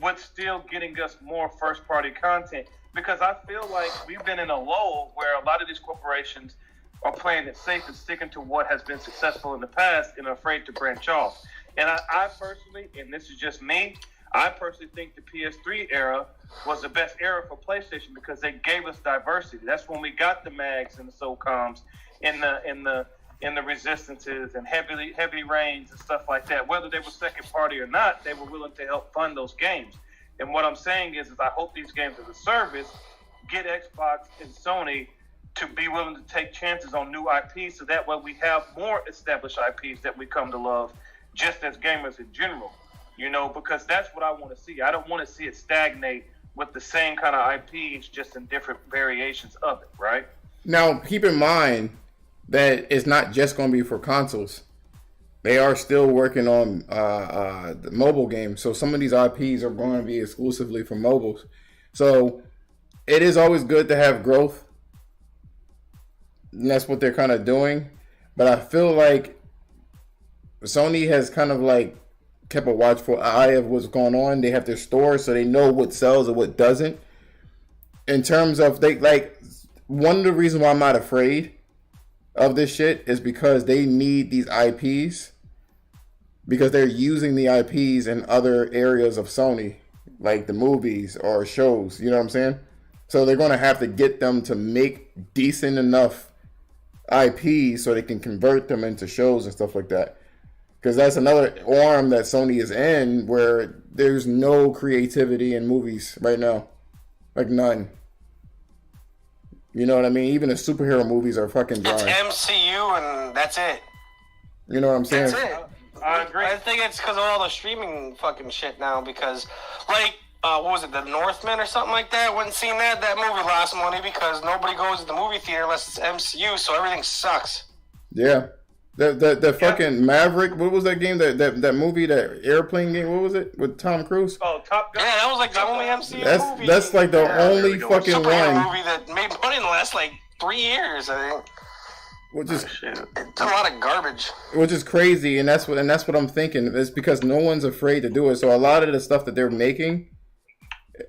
with still getting us more first-party content, because I feel like we've been in a lull where a lot of these corporations are playing it safe and sticking to what has been successful in the past and are afraid to branch off. And I personally, and this is just me, I personally think the PS3 era was the best era for PlayStation because they gave us diversity. That's when we got the mags and the SOCOMs and the Resistances and heavy rains and stuff like that. Whether they were second party or not, they were willing to help fund those games. And what I'm saying is I hope these games as a service get Xbox and Sony to be willing to take chances on new IPs, so that way we have more established IPs that we come to love just as gamers in general. Because that's what I want to see. I don't want to see it stagnate with the same kind of IPs, just in different variations of it, right? Now, keep in mind that it's not just going to be for consoles. They are still working on the mobile games. So some of these IPs are going to be exclusively for mobiles. So it is always good to have growth. And that's what they're kind of doing. But I feel like Sony has kind of like kept a watchful eye of what's going on. They have their stores, so they know what sells and what doesn't. In terms of one of the reasons why I'm not afraid of this shit is because they need these IPs, because they're using the IPs in other areas of Sony, like the movies or shows. You know what I'm saying? So they're going to have to get them to make decent enough IPs so they can convert them into shows and stuff like that. Because that's another arm that Sony is in, where there's no creativity in movies right now. Like none. You know what I mean? Even the superhero movies are fucking dry. It's MCU and that's it. You know what I'm saying? That's it. I agree. I think it's because of all the streaming fucking shit now, because, what was it, The Northman or something like that? Wouldn't seen that movie lost money because nobody goes to the movie theater unless it's MCU, so everything sucks. Yeah. The fucking Maverick. What was that game? That movie, that airplane game. What was it with Tom Cruise? Oh, Top Gun. Yeah, that was like the only MCU movie. That's like the only fucking superhero one. movie that made money in the last like 3 years. I think. Which is It's a lot of garbage. Which is crazy, and that's what I'm thinking. It's because no one's afraid to do it. So a lot of the stuff that they're making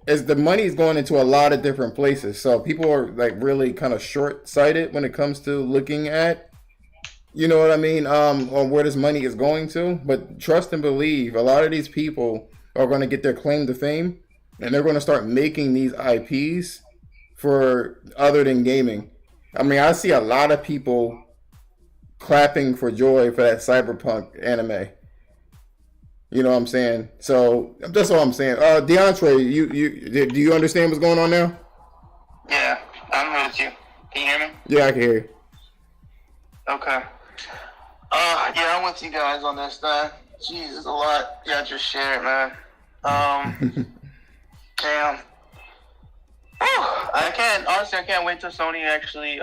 is the money's going into a lot of different places. So people are like really kind of short-sighted when it comes to looking at, you know what I mean, on where this money is going to. But trust and believe, a lot of these people are going to get their claim to fame, and they're going to start making these IPs for other than gaming. I mean, I see a lot of people clapping for joy for that Cyberpunk anime. You know what I'm saying? So that's all I'm saying. DeAndre, do you understand what's going on now? Yeah, I'm with you. Can you hear me? Yeah, I can hear you. Okay. Yeah, I'm with you guys on this, man. Jeez, there's a lot y'all just shared, man. Damn. I can't wait till Sony actually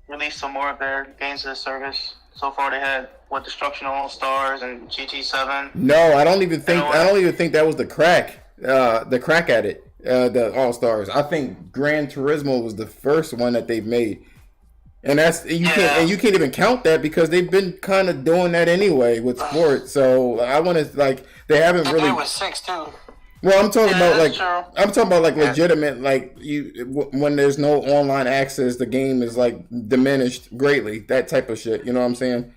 release some more of their games to the service. So far, they had Destruction All Stars and GT7. No, I don't even think that was the crack at it. The All Stars. I think Gran Turismo was the first one that they've made, and you can't even count that because they've been kind of doing that anyway with sports. So I want to they haven't really. It was 6 too. Well, I'm talking about legitimate, when there's no online access, the game is like diminished greatly, that type of shit. You know what I'm saying?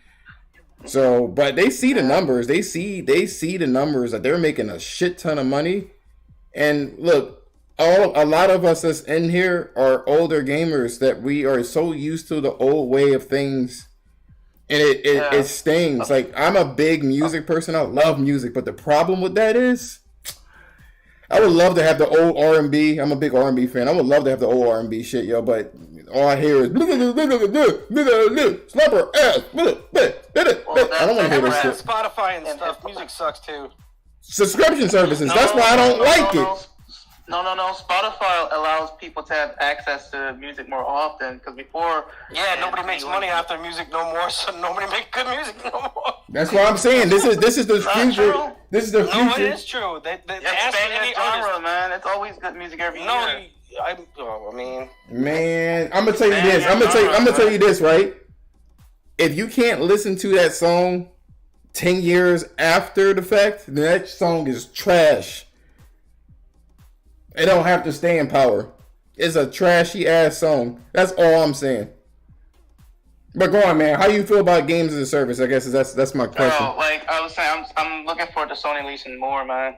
So, but they see the numbers. They see the numbers that they're making a shit ton of money. And look, a lot of us that's in here are older gamers that we are so used to the old way of things. And it stings. Like, I'm a big music person. I love music, but the problem with that is, I would love to have the old R&B. I'm a big R&B fan. I would love to have the old R&B shit, yo. But all I hear is slapper ass. I don't want to hear this shit. Spotify and stuff. Music sucks too. Subscription services. That's why I don't like it. No. Spotify allows people to have access to music more often because before. Yeah, nobody makes money off their music no more, so nobody makes good music no more. That's what I'm saying. This is the future. True. This is the future. No, it is true. They expand the genre, man. It's always good music every year. Man, I'm gonna tell you this. I'm gonna tell you this, right? If you can't listen to that song 10 years after the fact, then that song is trash. It don't have to stay in power. It's a trashy ass song. That's all I'm saying. But go on, man. How you feel about games as a service? I guess that's my question. Like I was saying, I'm looking forward to Sony releasing more, man.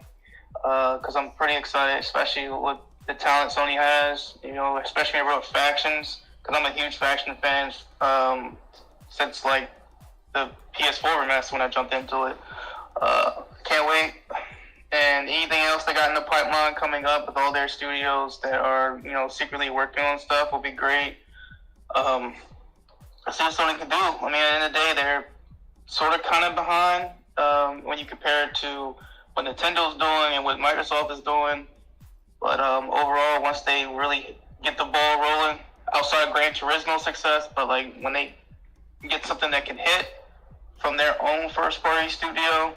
Because I'm pretty excited, especially with the talent Sony has. You know, especially about factions. Because I'm a huge faction fan since like the PS4 mess when I jumped into it. Can't wait. And anything else they got in the pipeline coming up with all their studios that are, secretly working on stuff will be great. Let's see what Sony can do. I mean, at the end of the day, they're sort of kind of behind when you compare it to what Nintendo's doing and what Microsoft is doing. But overall, once they really get the ball rolling, outside of Gran Turismo success, but like when they get something that can hit from their own first-party studio,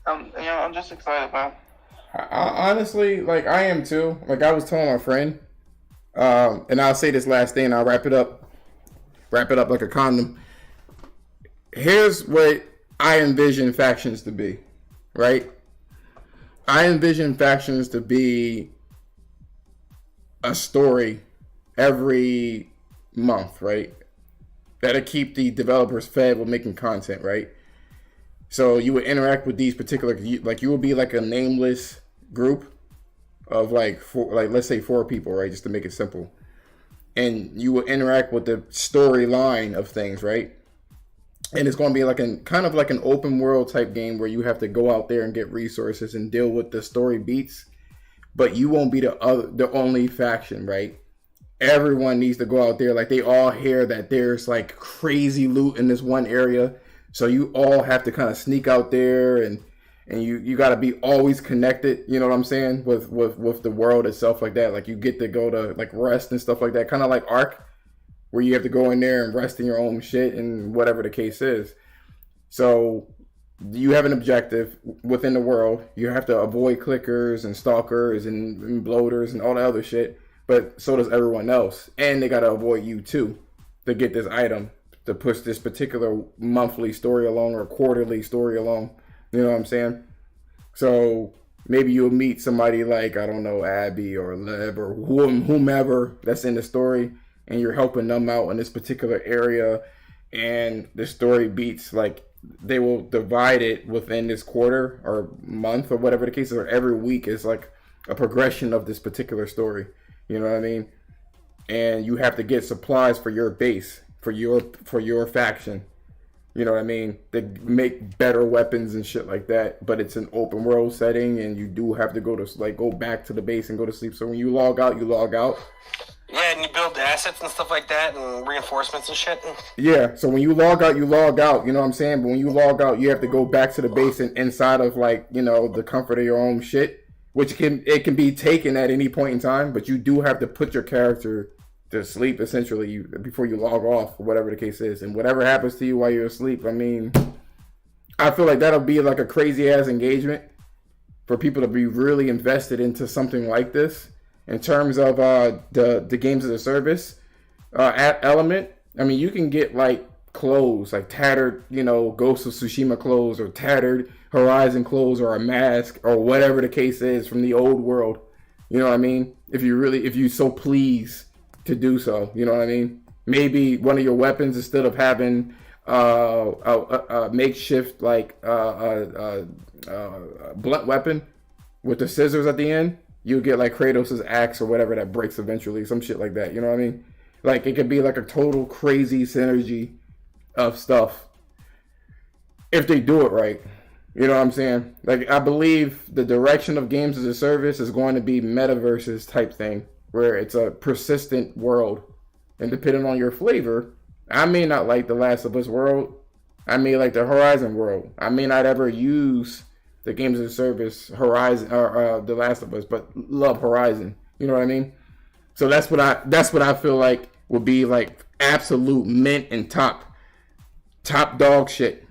I'm just excited, man. I honestly, I am too. Like I was telling my friend, and I'll say this last thing, and I'll wrap it up like a condom. Here's what I envision factions to be, right? I envision factions to be a story every month, right? That'll keep the developers fed with making content, right? So you would interact with these particular, you would be like a nameless group of let's say 4 people, right? Just to make it simple. And you will interact with the storyline of things, right? And it's going to be kind of like an open world type game where you have to go out there and get resources and deal with the story beats, but you won't be the only faction, right? Everyone needs to go out there. Like they all hear that there's like crazy loot in this one area, so you all have to kind of sneak out there and you got to be always connected. You know what I'm saying with the world itself like that. Like you get to go to like rest and stuff like that, kind of like Ark. where you have to go in there and rest in your own shit and whatever the case is. So you have an objective within the world. You have to avoid clickers and stalkers and bloaters and all the other shit. But so does everyone else. And they got to avoid you too to get this item, to push this particular monthly story along or quarterly story along. You know what I'm saying? So maybe you'll meet somebody like, I don't know, Abby or Leb or whomever that's in the story, and you're helping them out in this particular area. And the story beats, like, they will divide it within this quarter or month or whatever the case is, or every week is like a progression of this particular story. You know what I mean? And you have to get supplies for your base, for your faction. You know what I mean? They make better weapons and shit like that, but it's an open world setting, and you do have to go back to the base and go to sleep. So when you log out, you log out. Yeah, and you build assets and stuff like that, and reinforcements and shit. Yeah, so when you log out, you log out. You know what I'm saying? But when you log out, you have to go back to the base and inside of, like, you know, the comfort of your own shit, which can be taken at any point in time. But you do have to put your character to sleep essentially before you log off, or whatever the case is. And whatever happens to you while you're asleep, I mean, I feel like that'll be like a crazy ass engagement for people to be really invested into something like this. In terms of the games as a service element, I mean, you can get like clothes, like tattered, you know, Ghost of Tsushima clothes, or tattered Horizon clothes, or a mask, or whatever the case is from the old world. You know what I mean? If you so please to do so, you know what I mean? Maybe one of your weapons, instead of having a makeshift like blunt weapon with the scissors at the end, you get like Kratos' axe or whatever that breaks eventually, some shit like that. You know what I mean? Like, it could be like a total crazy synergy of stuff if they do it right. You know what I'm saying? Like, I believe the direction of games as a service is going to be metaverses type thing, where it's a persistent world. And depending on your flavor, I may not like the Last of Us world. I may like the Horizon world. I may not ever use the games as a service Horizon or the Last of Us, but love Horizon. You know what I mean? So that's what I feel like would be like absolute mint and top dog shit.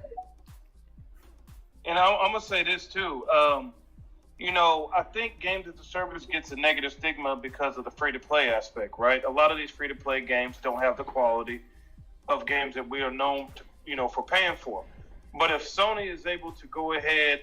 And I'm gonna say this too. You know, I think games as a service gets a negative stigma because of the free-to-play aspect, right? A lot of these free-to-play games don't have the quality of games that we are known to, you know, for paying for. But if Sony is able to go ahead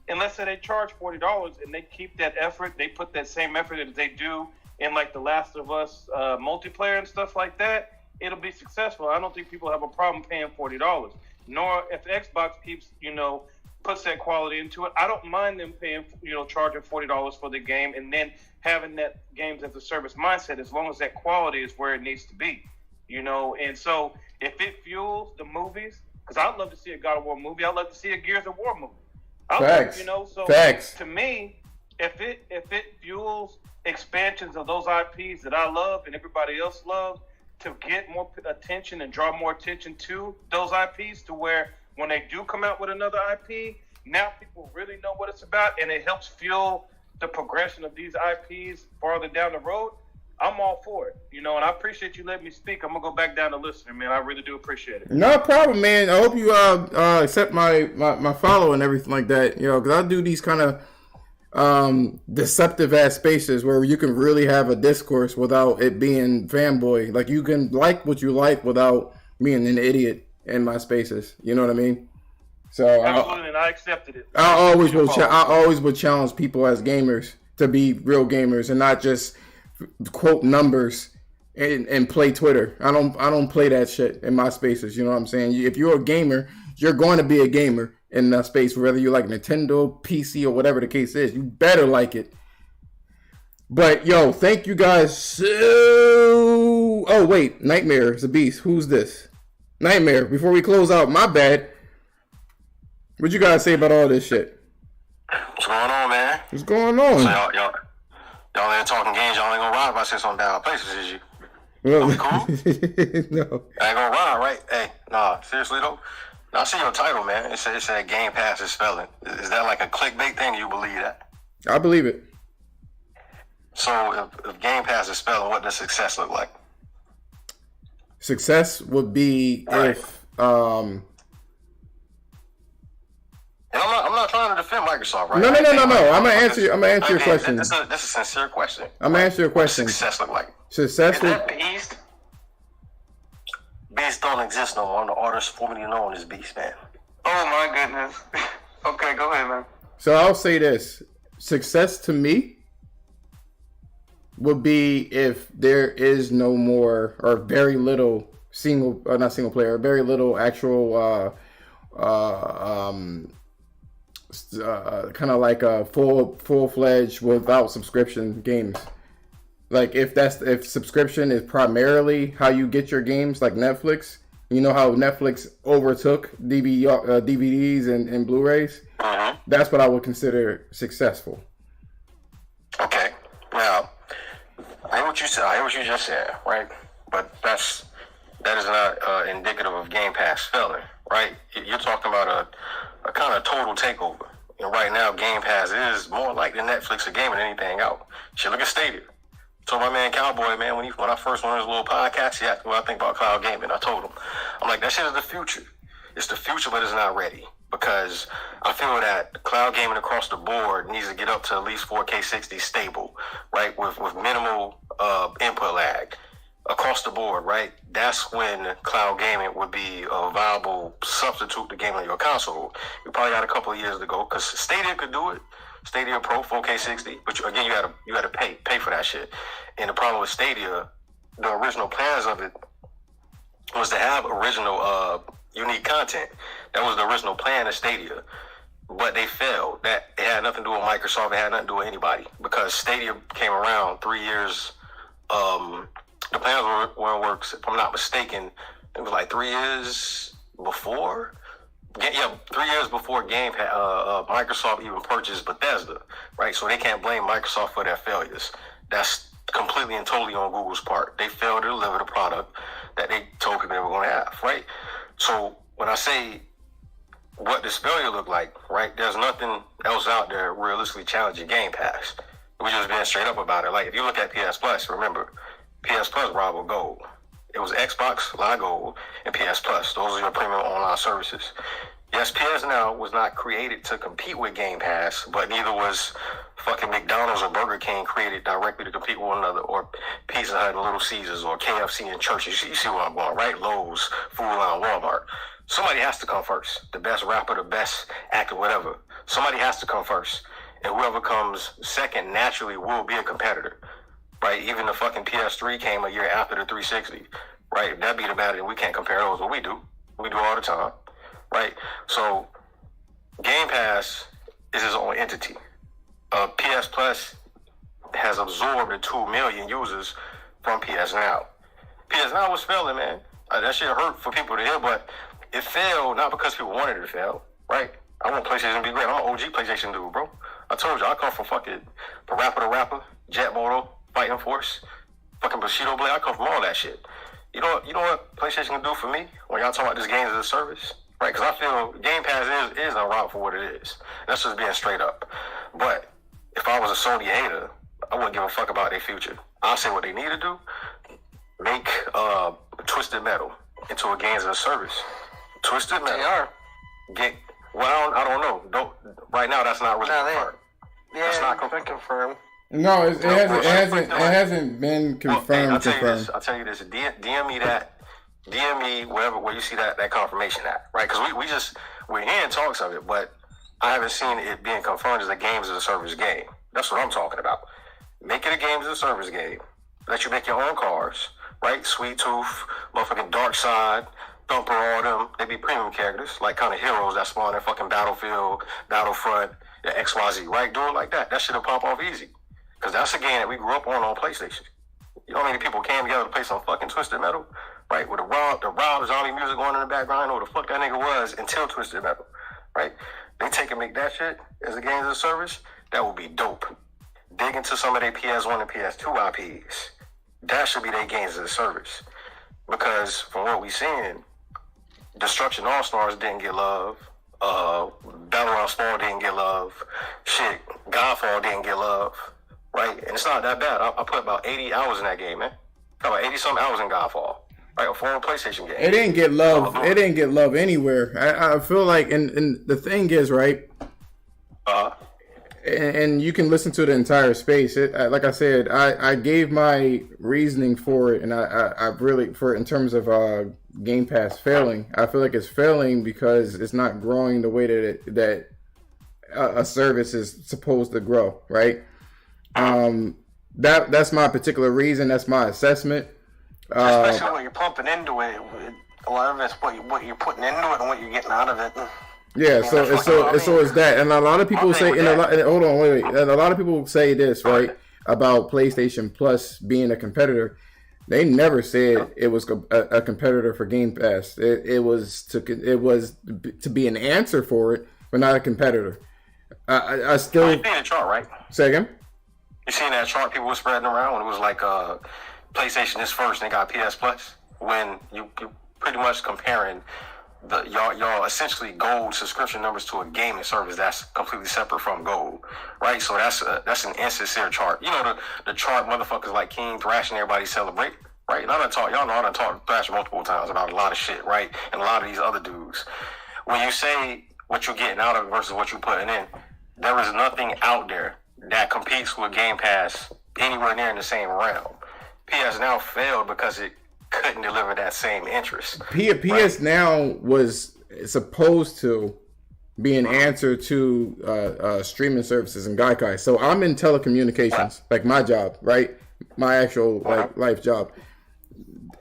and let's say they charge $40 and they keep that effort, they put that same effort that they do in like the Last of Us multiplayer and stuff like that, it'll be successful. I don't think people have a problem paying $40. Nor if Xbox keeps, you know, puts that quality into it. I don't mind them paying, you know, charging $40 for the game and then having that games as a service mindset, as long as that quality is where it needs to be, you know. And so if it fuels the movies, because I'd love to see a God of War movie, I'd love to see a Gears of War movie. Facts. You know, so Facts. To me, if it fuels expansions of those IPs that I love and everybody else loves, to get more attention and draw more attention to those IPs, to where when they do come out with another IP, now people really know what it's about, and it helps fuel the progression of these IPs farther down the road, I'm all for it. You know, and I appreciate you letting me speak. I'm going to go back down to listening, man. I really do appreciate it. No problem, man. I hope you accept my follow and everything like that, you know, because I do these kind of deceptive ass spaces where you can really have a discourse without it being fanboy. Like, you can like what you like without being an idiot in my spaces. You know what I mean? So absolutely, and I accepted it. I always would challenge people as gamers to be real gamers and not just quote numbers and play Twitter. I don't play that shit in my spaces. You know what I'm saying? If you're a gamer, you're going to be a gamer in that space, whether you like Nintendo, PC, or whatever the case is. You better like it. But yo, thank you guys so. Oh wait, Nightmare is a beast. Who's this? Nightmare. Before we close out, my bad. What you guys say about all this shit? What's going on, man? What's going on? So y'all ain't talking games. Y'all ain't gonna ride if I say something down places, is you? Well, cool? No. I ain't gonna ride, right? Hey, nah, seriously though. Now, I see your title, man. It said Gamepass is spelling. Is that like a clickbait thing? You believe that? I believe it. So if Gamepass is spelling, what does success look like? Success would be if And I'm not trying to defend Microsoft, right? No. I'm gonna answer your question. This is a sincere question. I'm gonna answer your question. What does success look like? Success Is that Beast? Beast don't exist no more. The artist formerly known as Beast, man. Oh my goodness. Okay, go ahead, man. So I'll say this: success to me would be if there is no more or very little not single player, very little actual kind of like a full-fledged without subscription games. Like if subscription is primarily how you get your games, like Netflix. You know how Netflix overtook DVDs and Blu-rays? Uh-huh. That's what I would consider successful. Okay. Now, I hear what you said. I hear what you just said, right? But that is not indicative of Game Pass failing, right? You're talking about a kind of total takeover. And right now, Game Pass is more like the Netflix of gaming than anything out. Shit, look at Stadia. So my man Cowboy, man, when I first went on his little podcast, he asked me what I think about cloud gaming. I told him, I'm like, that shit is the future. It's the future, but it's not ready. Because I feel that cloud gaming across the board needs to get up to at least 4K 60 stable, right? With minimal input lag across the board, right? That's when cloud gaming would be a viable substitute to gaming on your console. You probably got a couple of years to go because Stadia could do it. Stadia Pro 4K 60, but again, you had to pay for that shit. And the problem with Stadia, the original plans of it was to have original unique content. That was the original plan of Stadia, but they failed. That it had nothing to do with Microsoft. It had nothing to do with anybody because Stadia came around 3 years. The plans were in works. If I'm not mistaken, it was like 3 years before. Yeah, 3 years before Microsoft even purchased Bethesda, right? So they can't blame Microsoft for their failures. That's completely and totally on Google's part. They failed to deliver the product that they told people they were going to have, right? So when I say what this failure looked like, right, there's nothing else out there realistically challenging Game Pass. We're just being straight up about it. Like, if you look at PS Plus, remember, PS Plus robbed with gold. It was Xbox Live Gold and PS Plus. Those are your premium online services. Yes, PS Now was not created to compete with Game Pass, but neither was fucking McDonald's or Burger King created directly to compete with one another, or Pizza Hut and Little Caesars, or KFC and churches. You see where I'm going, right? Lowe's, Food Line, Walmart. Somebody has to come first. The best rapper, the best actor, whatever. Somebody has to come first. And whoever comes second naturally will be a competitor. Right, even the fucking PS3 came a year after the 360. Right, if that be the matter, then we can't compare those. But we do all the time. Right, so Game Pass is its own entity. PS Plus has absorbed the 2 million users from PS Now. PS Now was failing, man. That shit hurt for people to hear, but it failed not because people wanted it to fail. Right, I want PlayStation to be great. I'm an OG PlayStation dude, bro. I told you I come from fucking Parappa the Rapper, Jet Moto, Fighting Force, fucking Bushido Blade. I come from all that shit. You know what PlayStation can do for me when y'all talk about this games as a service, right? Because I feel Game Pass is unwrong for what it is. That's just being straight up. But if I was a Sony hater, I wouldn't give a fuck about their future. I'll say what they need to do: make Twisted Metal into a games as a service. Twisted Metal. They are. I don't know. Right now, that's not really confirmed. Yeah, that's not confirmed. No, it hasn't been confirmed. I'll tell you this. DM me that. DM me where you see that confirmation at, right? Because we're hearing talks of it, but I haven't seen it being confirmed as a games as a service game. That's what I'm talking about. Make it a games as a service game. Let you make your own cars, right? Sweet Tooth, motherfucking Dark Side, Thumper, all them. They be premium characters, like kind of heroes that spawn in fucking Battlefield, Battlefront, the XYZ, right? Do it like that. That shit'll pop off easy. Because that's a game that we grew up on PlayStation. You know how many people came together to play some fucking Twisted Metal? Right? With the Rob zombie music going in the background. I know what the fuck that nigga was until Twisted Metal. Right? They take and make that shit as a game as a service. That would be dope. Dig into some of their PS1 and PS2 IPs. That should be their games as a service. Because from what we seeing, Destruction All-Stars didn't get love. Battlground Spawn didn't get love. Shit, Godfall didn't get love. Right? And it's not that bad. I put about 80 hours in that game, man. Got about 80-something hours in Godfall. Like a former PlayStation game. It didn't get love. It didn't get love anywhere. I feel like, and the thing is, right? And you can listen to the entire space. Like I said, I gave my reasoning for it, and I really for in terms of Game Pass failing. I feel like it's failing because it's not growing the way that a service is supposed to grow, right? That's my particular reason. That's my assessment. Especially what you're pumping into it. A lot of it's what you're putting into it and what you're getting out of it. Yeah, so it's that, and a lot of people say, hold on, wait, and a lot of people say this, right, about PlayStation Plus being a competitor. They never said it was a competitor for Game Pass. It was to be an answer for it, but not a competitor. I still. You've seen the chart, right? Say again. You seen that chart people were spreading around when it was like PlayStation is first and they got PS Plus, when you pretty much comparing y'all essentially gold subscription numbers to a gaming service that's completely separate from gold, right? So that's an insincere chart. You know the chart motherfuckers like King Thrash and everybody celebrate, right? And y'all know I done talked Thrash multiple times about a lot of shit, right? And a lot of these other dudes. When you say what you're getting out of it versus what you're putting in, there is nothing out there that competes with Game Pass anywhere near in the same realm. PS Now failed because it couldn't deliver that same interest. PS Now was supposed to be an answer to streaming services and Gaikai. So I'm in telecommunications, like my job, right? My actual life job.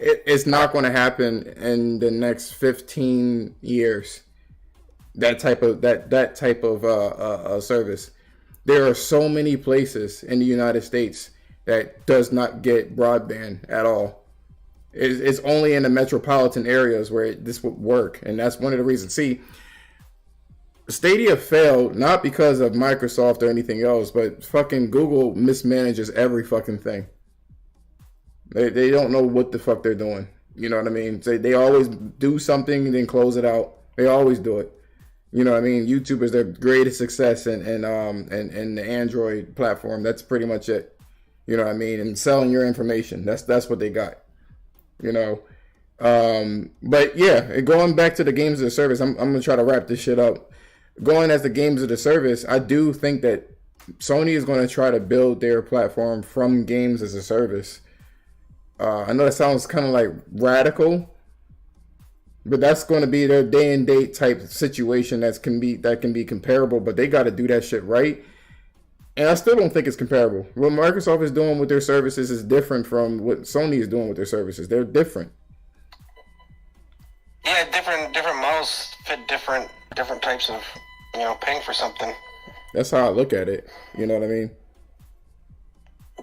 It's not going to happen in the next 15 years. That type of service. There are so many places in the United States that does not get broadband at all. It's only in the metropolitan areas where this would work, and that's one of the reasons. See, Stadia failed not because of Microsoft or anything else, but fucking Google mismanages every fucking thing. They don't know what the fuck they're doing. You know what I mean? They always do something and then close it out. They always do it. You know what I mean? YouTube is their greatest success in the Android platform. That's pretty much it. You know what I mean? And selling your information. That's what they got. You know. But yeah, going back to the games of the service, I'm gonna try to wrap this shit up. Going as the games of the service, I do think that Sony is going to try to build their platform from games as a service. I know that sounds kind of like radical, but that's going to be their day and date type situation that can be comparable. But they got to do that shit right. And I still don't think it's comparable. What Microsoft is doing with their services is different from what Sony is doing with their services. They're different. Yeah, different models fit different types of, paying for something. That's how I look at it. You know what I mean?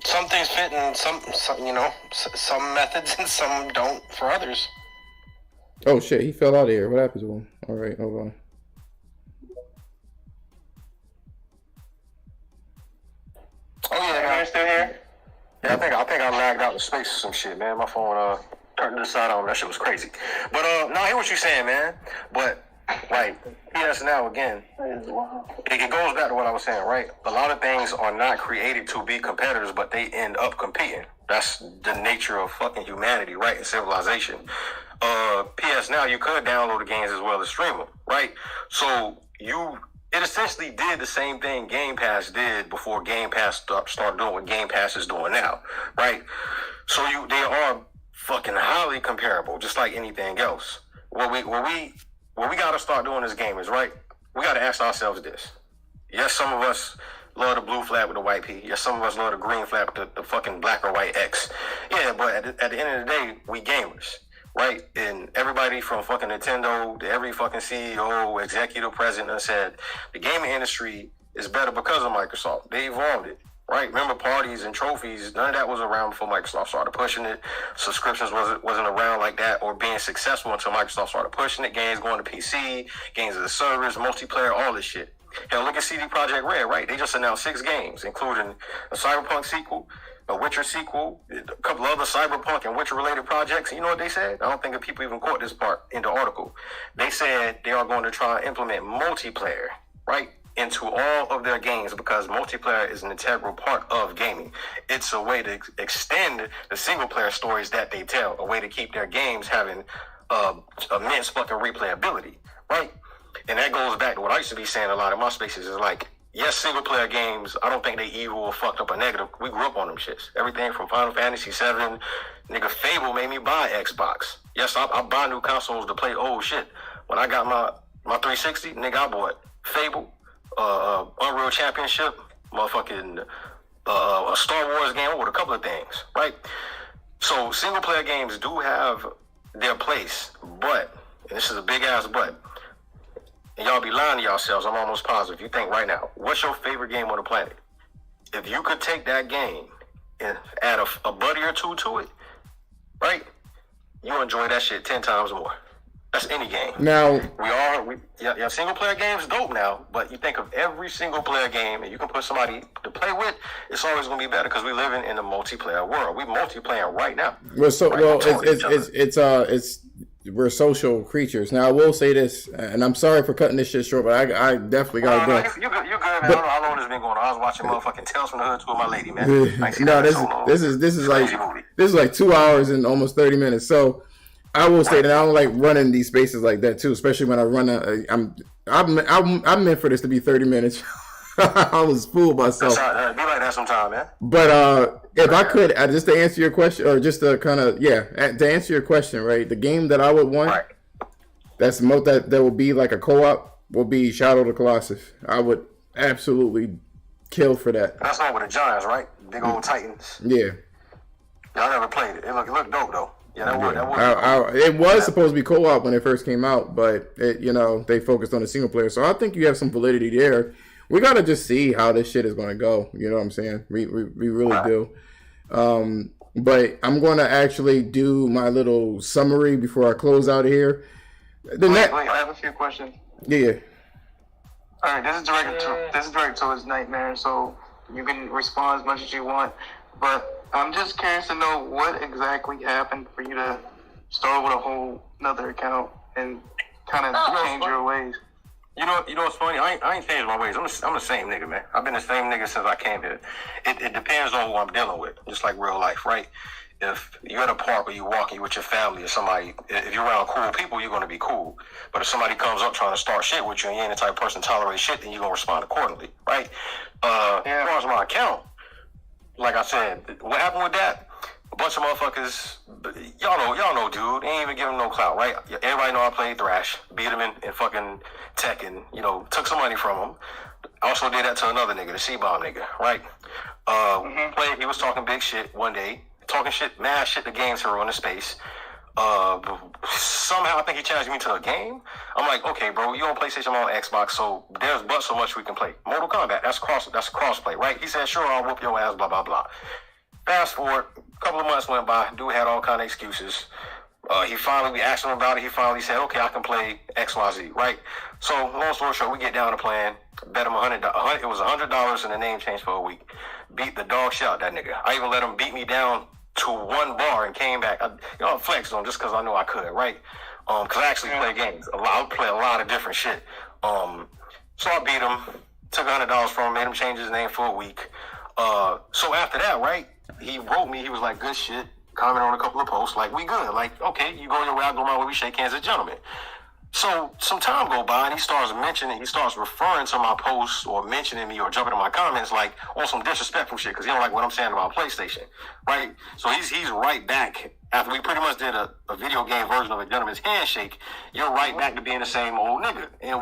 Some things fit in some methods and some don't for others. Oh shit, he fell out of here. What happened to him? All right, hold on. Oh yeah, man, still here? Yeah, I think I lagged out in space or some shit, man. My phone turned this side on. That shit was crazy. But no, I hear what you're saying, man. But like PS Now again, it goes back to what I was saying, right? A lot of things are not created to be competitors, but they end up competing. That's the nature of fucking humanity, right? And civilization. PS Now, you could download the games as well as stream them, right? So it essentially did the same thing Game Pass did before Game Pass started doing what Game Pass is doing now, right? So they are fucking highly comparable, just like anything else. What we got to start doing as gamers, right? We got to ask ourselves this. Yes, some of us love the blue flag with the white P. Yes, some of us love the green flag with the fucking black or white X. Yeah, but at the end of the day, we gamers, right? And everybody from fucking Nintendo to every fucking CEO, executive president said the gaming industry is better because of Microsoft. They evolved it, right? Remember parties and trophies, none of that was around before Microsoft started pushing it. Subscriptions wasn't around like that or being successful until Microsoft started pushing it. Games going to PC, games as a service, multiplayer, all this shit. Hell, look at CD Projekt Red, right? They just announced 6 games, including a Cyberpunk sequel, a Witcher sequel, a couple other Cyberpunk and Witcher-related projects. You know what they said? I don't think that people even caught this part in the article. They said they are going to try and implement multiplayer, right? into all of their games because multiplayer is an integral part of gaming. It's a way to extend the single player stories that they tell, a way to keep their games having immense fucking replayability, right? And that goes back to what I used to be saying a lot in my spaces is like, yes, single player games, I don't think they evil or fucked up or negative. We grew up on them shits. Everything from Final Fantasy 7, nigga, Fable made me buy Xbox. Yes, I buy new consoles to play old shit. When I got my 360, nigga, I bought Fable, Unreal Championship, motherfucking a Star Wars game with a couple of things, right? So single player games do have their place, but, and this is a big ass but, and y'all be lying to yourselves, I'm almost positive. You think right now, what's your favorite game on the planet? If you could take that game and add a buddy or two to it, right? You enjoy that shit 10 times more. That's any game. Now, yeah, single player games dope now, but you think of every single player game and you can put somebody to play with, it's always going to be better because we live in a multiplayer world. We multiplaying right now. We're social creatures. Now, I will say this, and I'm sorry for cutting this shit short, but I definitely got to go. You good, man. I don't know how long this been going on. I was watching motherfucking Tales from the Hood with my lady, man. This is like 2 hours and almost 30 minutes. So I will say that I don't like running these spaces like that too, especially when I run. I'm meant for this to be 30 minutes. I was fooled myself. Be like that sometime, man. But if I could, just to answer your question, or just to kind of to answer your question, right? The game that I would want, right, that would be like a co-op, will be Shadow of the Colossus. I would absolutely kill for that. That's not with the Giants, right? Big old Titans. Yeah. Y'all never played it. It looked dope though. Yeah, that would. It was supposed to be co-op when it first came out, but they focused on the single player. So I think you have some validity there. We gotta just see how this shit is gonna go. You know what I'm saying? We really do. But I'm gonna actually do my little summary before I close out of here. Wait, I have a few questions. Yeah. All right, this is directed towards Nightmare, so you can respond as much as you want. But I'm just curious to know what exactly happened for you to start with a whole another account and kind of change your ways. You know what's funny? I ain't changed my ways. I'm the same nigga, man. I've been the same nigga since I came here. It depends on who I'm dealing with, just like real life, right? If you're at a park or you're walking with your family or somebody, if you're around cool people, you're going to be cool. But if somebody comes up trying to start shit with you and you ain't the type of person to tolerate shit, then you're going to respond accordingly, right? As far as my account, like I said, what happened with that? A bunch of motherfuckers, y'all know, dude. They ain't even give him no clout, right? Everybody know I played Thrash, beat him in fucking Tekken, took some money from him. Also did that to another nigga, the C-Bomb nigga, right? He was talking big shit one day, talking shit, mad shit to Games Hero in the space. Somehow I think he challenged me to a game. I'm like, okay, bro, you on PlayStation, I'm on Xbox, so there's but so much we can play. Mortal Kombat, that's crossplay, right? He said, sure, I'll whoop your ass, blah, blah, blah. Fast forward, a couple of months went by. Dude had all kind of excuses. We asked him about it. He finally said, okay, I can play XYZ, right? So, long story short, we get down to plan. Bet him $100. It was $100 and the name changed for a week. Beat the dog shit out that nigga. I even let him beat me down to one bar and came back. I flexed on him just because I knew I could, right? Because I actually play games. I play a lot of different shit. So I beat him, took $100 from him, made him change his name for a week. So after that, right? He wrote me, he was like, good shit, comment on a couple of posts, like, we good. Like, okay, you go your way, I go my way, we shake hands as gentlemen. So some time go by and he starts referring to my posts or mentioning me or jumping in my comments like on some disrespectful shit because he don't like what I'm saying about PlayStation, right? So he's right back. After we pretty much did a video game version of a gentleman's handshake, you're right back to being the same old nigga. And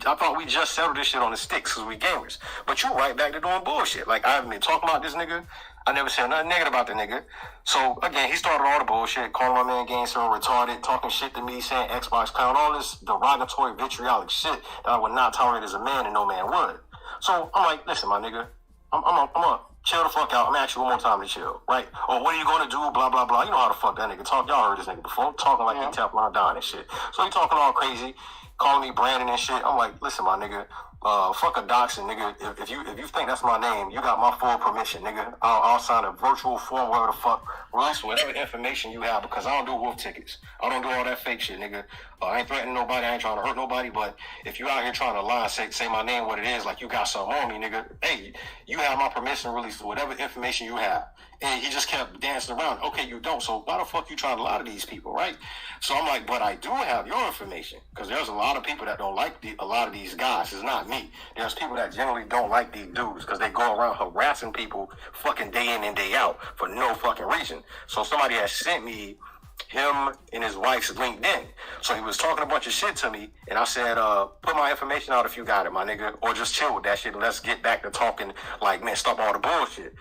I thought we just settled this shit on the sticks because we gamers. But you're right back to doing bullshit. Like, I haven't been talking about this nigga. I never said nothing negative about the nigga. So, again, he started all the bullshit, calling my man Games Hero retarded, talking shit to me, saying Xbox clown, all this derogatory, vitriolic shit that I would not tolerate as a man and no man would. So, I'm like, listen, my nigga, I'm gonna chill the fuck out. I'm asking you one more time to chill, right? Or what are you gonna do? Blah, blah, blah. You know how the fuck that nigga talk. Y'all heard this nigga before. Talking like he Teflon Don and shit. So he talking all crazy, calling me Brandon and shit. I'm like, listen, my nigga, fuck a doxing, nigga. If you think that's my name, you got my full permission, nigga. I'll sign a virtual form, whatever the fuck. Release whatever information you have, because I don't do wolf tickets. I don't do all that fake shit, nigga. I ain't threatening nobody. I ain't trying to hurt nobody. But if you out here trying to lie, say my name, what it is, like you got something on me, nigga. Hey, you have my permission to release whatever information you have. And he just kept dancing around. Okay, you don't. So why the fuck you trying to lie to these people, right? So I'm like, but I do have your information, because there's a lot of people that don't like a lot of these guys. It's not me. There's people that generally don't like these dudes because they go around harassing people fucking day in and day out for no fucking reason. So somebody has sent me him and his wife's LinkedIn. So he was talking a bunch of shit to me, and I said, put my information out if you got it, my nigga, or just chill with that shit and let's get back to talking, like, man, stop all the bullshit.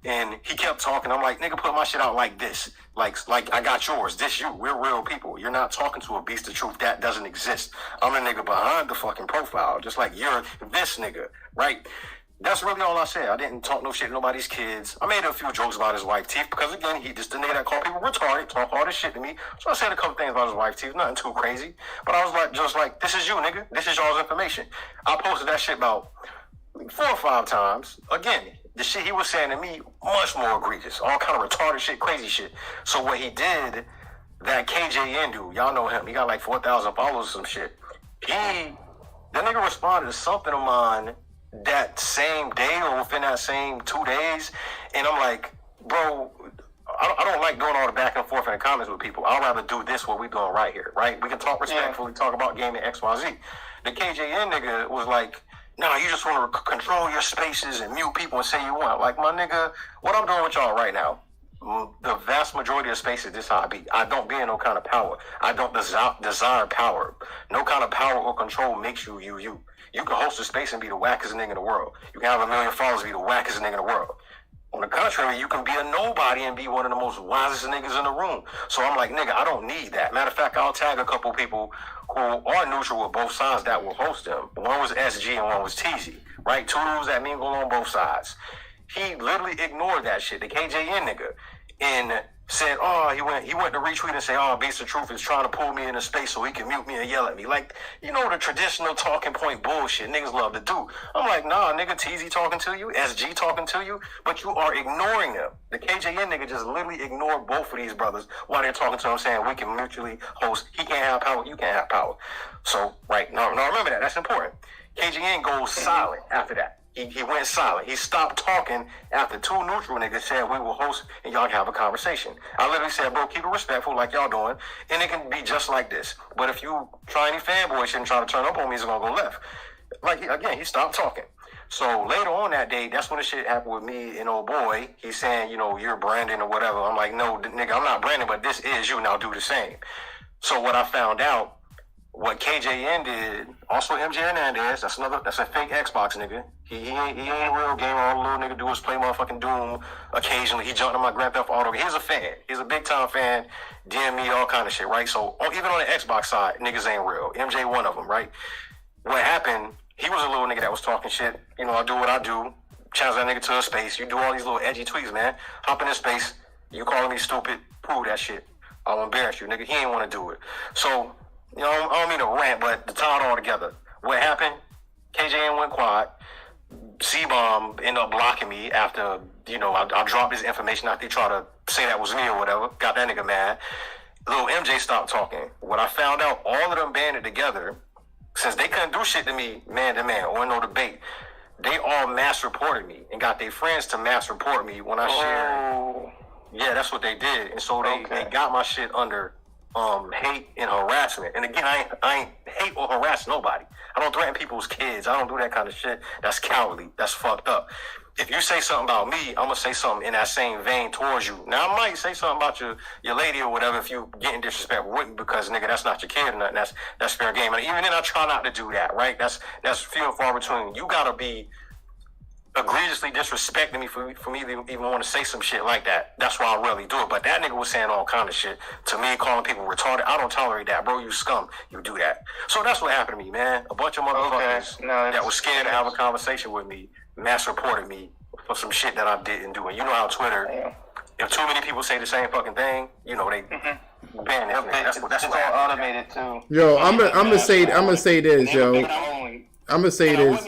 And he kept talking. I'm like, nigga, put my shit out like this. Like I got yours. This you. We're real people. You're not talking to a beast of truth. That doesn't exist. I'm the nigga behind the fucking profile, just like you're this nigga, right? That's really all I said. I didn't talk no shit to nobody's kids. I made a few jokes about his wife teeth because, again, he just the nigga that called people retarded, talk all this shit to me. So I said a couple things about his wife teeth, nothing too crazy. But I was like, just like, this is you, nigga. This is y'all's information. I posted that shit about 4 or 5 times. Again, the shit he was saying to me, much more egregious. All kind of retarded shit, crazy shit. So what he did, that KJN dude, y'all know him. He got like 4,000 followers or some shit. The nigga responded to something of mine that same day or within that same 2 days. And I'm like, bro, I don't like doing all the back and forth in the comments with people. I'd rather do this, what we doing right here, right? We can talk respectfully, talk about gaming XYZ. The KJN nigga was like, nah, you just want to control your spaces and mute people and say you want. Like, my nigga, what I'm doing with y'all right now, the vast majority of spaces, this how I be. I don't be in no kind of power. I don't desire power. No kind of power or control makes you. You can host a space and be the wackest nigga in the world. You can have 1 million followers and be the wackest nigga in the world. On the contrary, you can be a nobody and be one of the most wisest niggas in the room. So I'm like, nigga, I don't need that. Matter of fact, I'll tag a couple people who are neutral with both sides that will host them. One was SG and one was TZ, right? Two dudes that mingle on both sides. He literally ignored that shit, the KJN nigga, and said, oh, he went to retweet and say, oh, Beast of Truth is trying to pull me into space so he can mute me and yell at me. Like, you know, the traditional talking point bullshit niggas love to do. I'm like, nah, nigga, TZ talking to you, SG talking to you, but you are ignoring them. The KJN nigga just literally ignored both of these brothers while they're talking to him, saying we can mutually host. He can't have power, you can't have power. So, right, now remember that. That's important. KJN goes silent after that. He went silent. He stopped talking after 2 neutral niggas said we will host and y'all can have a conversation. I literally said, bro, keep it respectful like y'all doing, and it can be just like this. But if you try any fanboy shit and try to turn up on me, it's going to go left. Like, again, he stopped talking. So later on that day, that's when the shit happened with me and old boy. He's saying, you know, you're Brandon or whatever. I'm like, no, nigga, I'm not Brandon, but this is you. Now do the same. So what I found out, what KJN did, also MJ Hernandez, that's a fake Xbox nigga. He ain't a real gamer. All the little nigga do is play motherfucking Doom occasionally. He jumped on my Grand Theft Auto. He's a fan. He's a big time fan. DM me, all kind of shit, right? So even on the Xbox side, niggas ain't real. MJ one of them, right? What happened, he was a little nigga that was talking shit. You know, I do what I do. Challenge that nigga to a space. You do all these little edgy tweets, man. Hop in this space. You calling me stupid. Prove that shit. I'll embarrass you, nigga. He ain't want to do it. So, you know, I don't mean to rant, but to tie it all together. What happened? KJN went quiet. C-Bomb ended up blocking me after, you know, I dropped his information after he tried to say that was me or whatever. Got that nigga mad. Little MJ stopped talking. When I found out all of them banded together, since they couldn't do shit to me man to man or no debate, they all mass reported me and got their friends to mass report me when I shared. Yeah, that's what they did. And so they got my shit under hate and harassment. And again, I ain't hate or harass nobody. I don't threaten people's kids. I don't do that kind of shit. That's cowardly. That's fucked up. If you say something about me, I'm gonna say something in that same vein towards you. Now I might say something about your lady or whatever if you getting disrespectful with me because nigga, that's not your kid or nothing. That's fair game. And even then, I try not to do that. Right? That's few and far between. You gotta be egregiously disrespecting me for me to even want to say some shit like that. That's why I rarely do it. But that nigga was saying all kind of shit to me, calling people retarded. I don't tolerate that, bro. You scum. You do that. So that's what happened to me, man. A bunch of motherfuckers that was scared to have a conversation with me mass reported me for some shit that I didn't do. And you know how Twitter, if too many people say the same fucking thing, you know, they ban that. That's what all automated too. Yo, I'm gonna say this, yo. I'm gonna say this.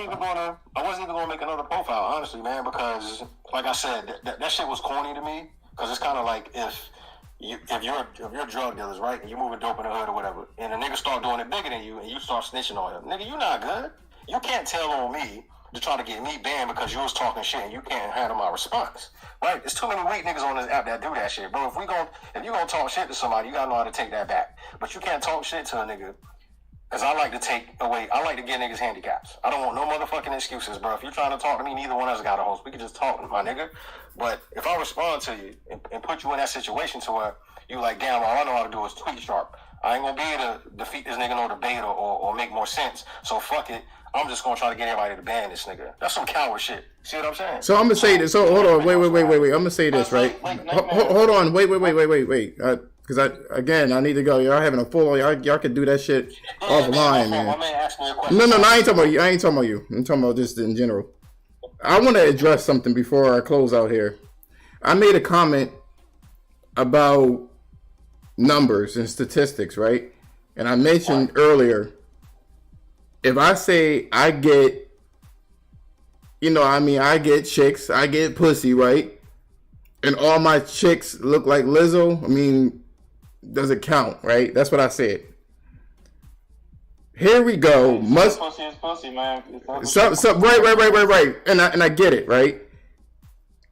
like I said, that shit was corny to me because it's kind of like if you're drug dealers, right, and you're moving dope in the hood or whatever, and a nigga start doing it bigger than you, and you start snitching on him, nigga, you not good. You can't tell on me to try to get me banned because you was talking shit and you can't handle my response, right? There's too many weak niggas on this app that do that shit, bro. If you gonna talk shit to somebody, you gotta know how to take that back. But you can't talk shit to a nigga. Because I like to get niggas handicaps. I don't want no motherfucking excuses, bro. If you're trying to talk to me, neither one of us got a host. We can just talk, my nigga. But if I respond to you and put you in that situation to where you like, damn, all I know how to do is tweet sharp. I ain't gonna be able to defeat this nigga no debate or make more sense. So fuck it. I'm just gonna try to get everybody to ban this nigga. That's some coward shit. See what I'm saying? So I'm gonna say this. So hold on. Wait. I'm gonna say this, right? Hold on. Wait. Because I need to go. Y'all having a full. Y'all can do that shit offline, man. No, I ain't talking about you. I'm talking about just in general. I want to address something before I close out here. I made a comment about numbers and statistics, right? And I mentioned earlier, if I say I get, I get chicks, I get pussy, right? And all my chicks look like Lizzo, does it count, right? That's what I said. Here we go. Pussy is pussy, man. Right. And I get it, right?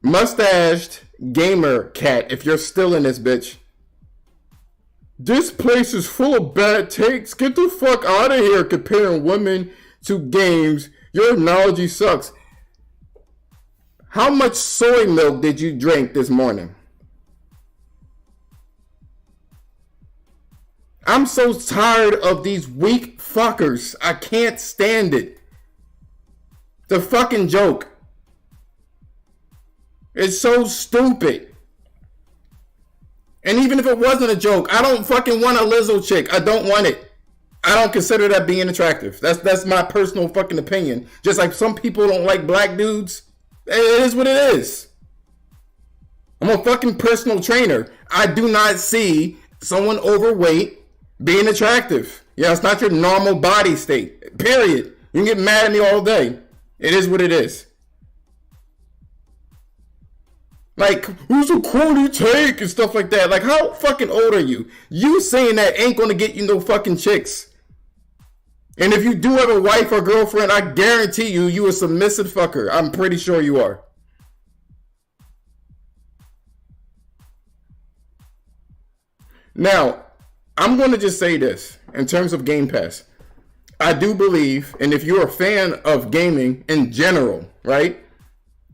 Mustached gamer cat, if you're still in this bitch. This place is full of bad takes. Get the fuck out of here comparing women to games. Your analogy sucks. How much soy milk did you drink this morning? I'm so tired of these weak fuckers. I can't stand it. The fucking joke. It's so stupid. And even if it wasn't a joke, I don't fucking want a Lizzo chick. I don't want it. I don't consider that being attractive. That's my personal fucking opinion. Just like some people don't like black dudes. It is what it is. I'm a fucking personal trainer. I do not see someone overweight being attractive. Yeah, it's not your normal body state. Period. You can get mad at me all day. It is what it is. Like, who's a corny take and stuff like that. Like, how fucking old are you? You saying that ain't gonna get you no fucking chicks. And if you do have a wife or girlfriend, I guarantee you a submissive fucker. I'm pretty sure you are. Now, I'm going to just say this in terms of Game Pass. I do believe, and if you're a fan of gaming in general, right,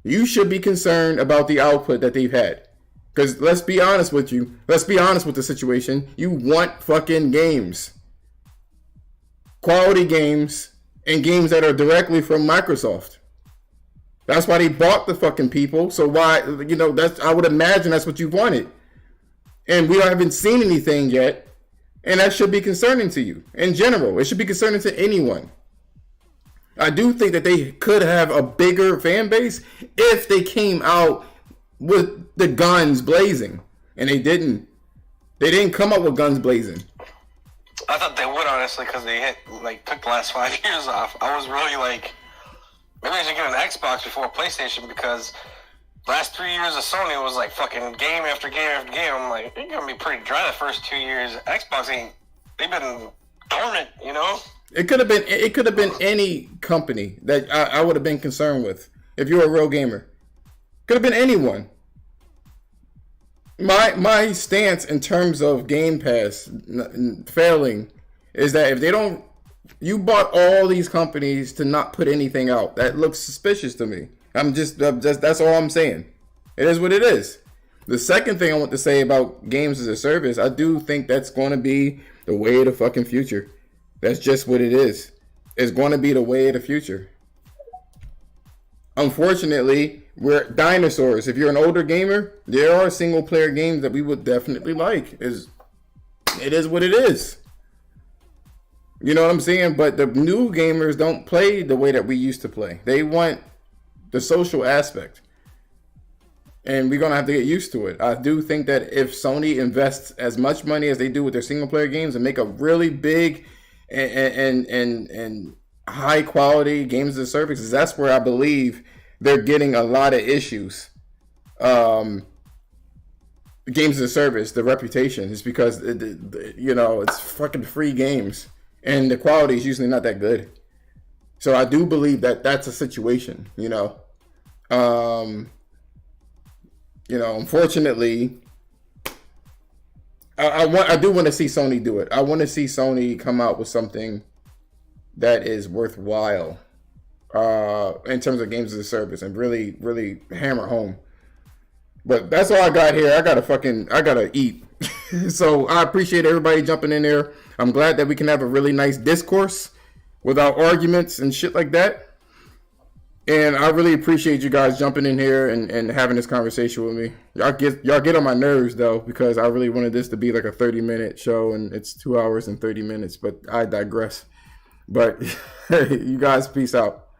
you should be concerned about the output that they've had. Because let's be honest with you. Let's be honest with the situation. You want fucking games. Quality games and games that are directly from Microsoft. That's why they bought the fucking people. So why, that's, I would imagine that's what you wanted. And we haven't seen anything yet. And that should be concerning to you in general. It should be concerning to anyone. I do think that they could have a bigger fan base if they came out with the guns blazing. And they didn't. They didn't come up with guns blazing. I thought they would, honestly, because they took the last 5 years off. I was really maybe I should get an Xbox before a PlayStation, because last 3 years of Sony was fucking game after game after game. I'm like, you're gonna be pretty dry the first 2 years. Xbox they've been dormant, It could have been any company that I would have been concerned with if you're a real gamer. Could have been anyone. My stance in terms of Game Pass failing is that if they don't, you bought all these companies to not put anything out. That looks suspicious to me. I'm just that's all I'm saying. It is what it is. The second thing I want to say about games as a service, I do think that's going to be the way of the fucking future. That's just what it is. It's going to be the way of the future. Unfortunately, we're dinosaurs. If you're an older gamer, there are single player games that we would definitely like. It is what it is. You know what I'm saying? But the new gamers don't play the way that we used to play. They want the social aspect. And we're going to have to get used to it. I do think that if Sony invests as much money as they do with their single player games and make a really big and high quality games as a service, that's where I believe they're getting a lot of issues. games as a service, the reputation is because it's fucking free games and the quality is usually not that good. So I do believe that that's a situation. Unfortunately, I do want to see Sony do it. I want to see Sony come out with something that is worthwhile in terms of games as a service and really, really hammer home. But that's all I got here. I gotta eat. So I appreciate everybody jumping in there. I'm glad that we can have a really nice discourse without arguments and shit like that. And I really appreciate you guys jumping in here and having this conversation with me. Y'all get on my nerves though, because I really wanted this to be like a 30-minute show and it's 2 hours and 30 minutes, but I digress. But you guys, peace out.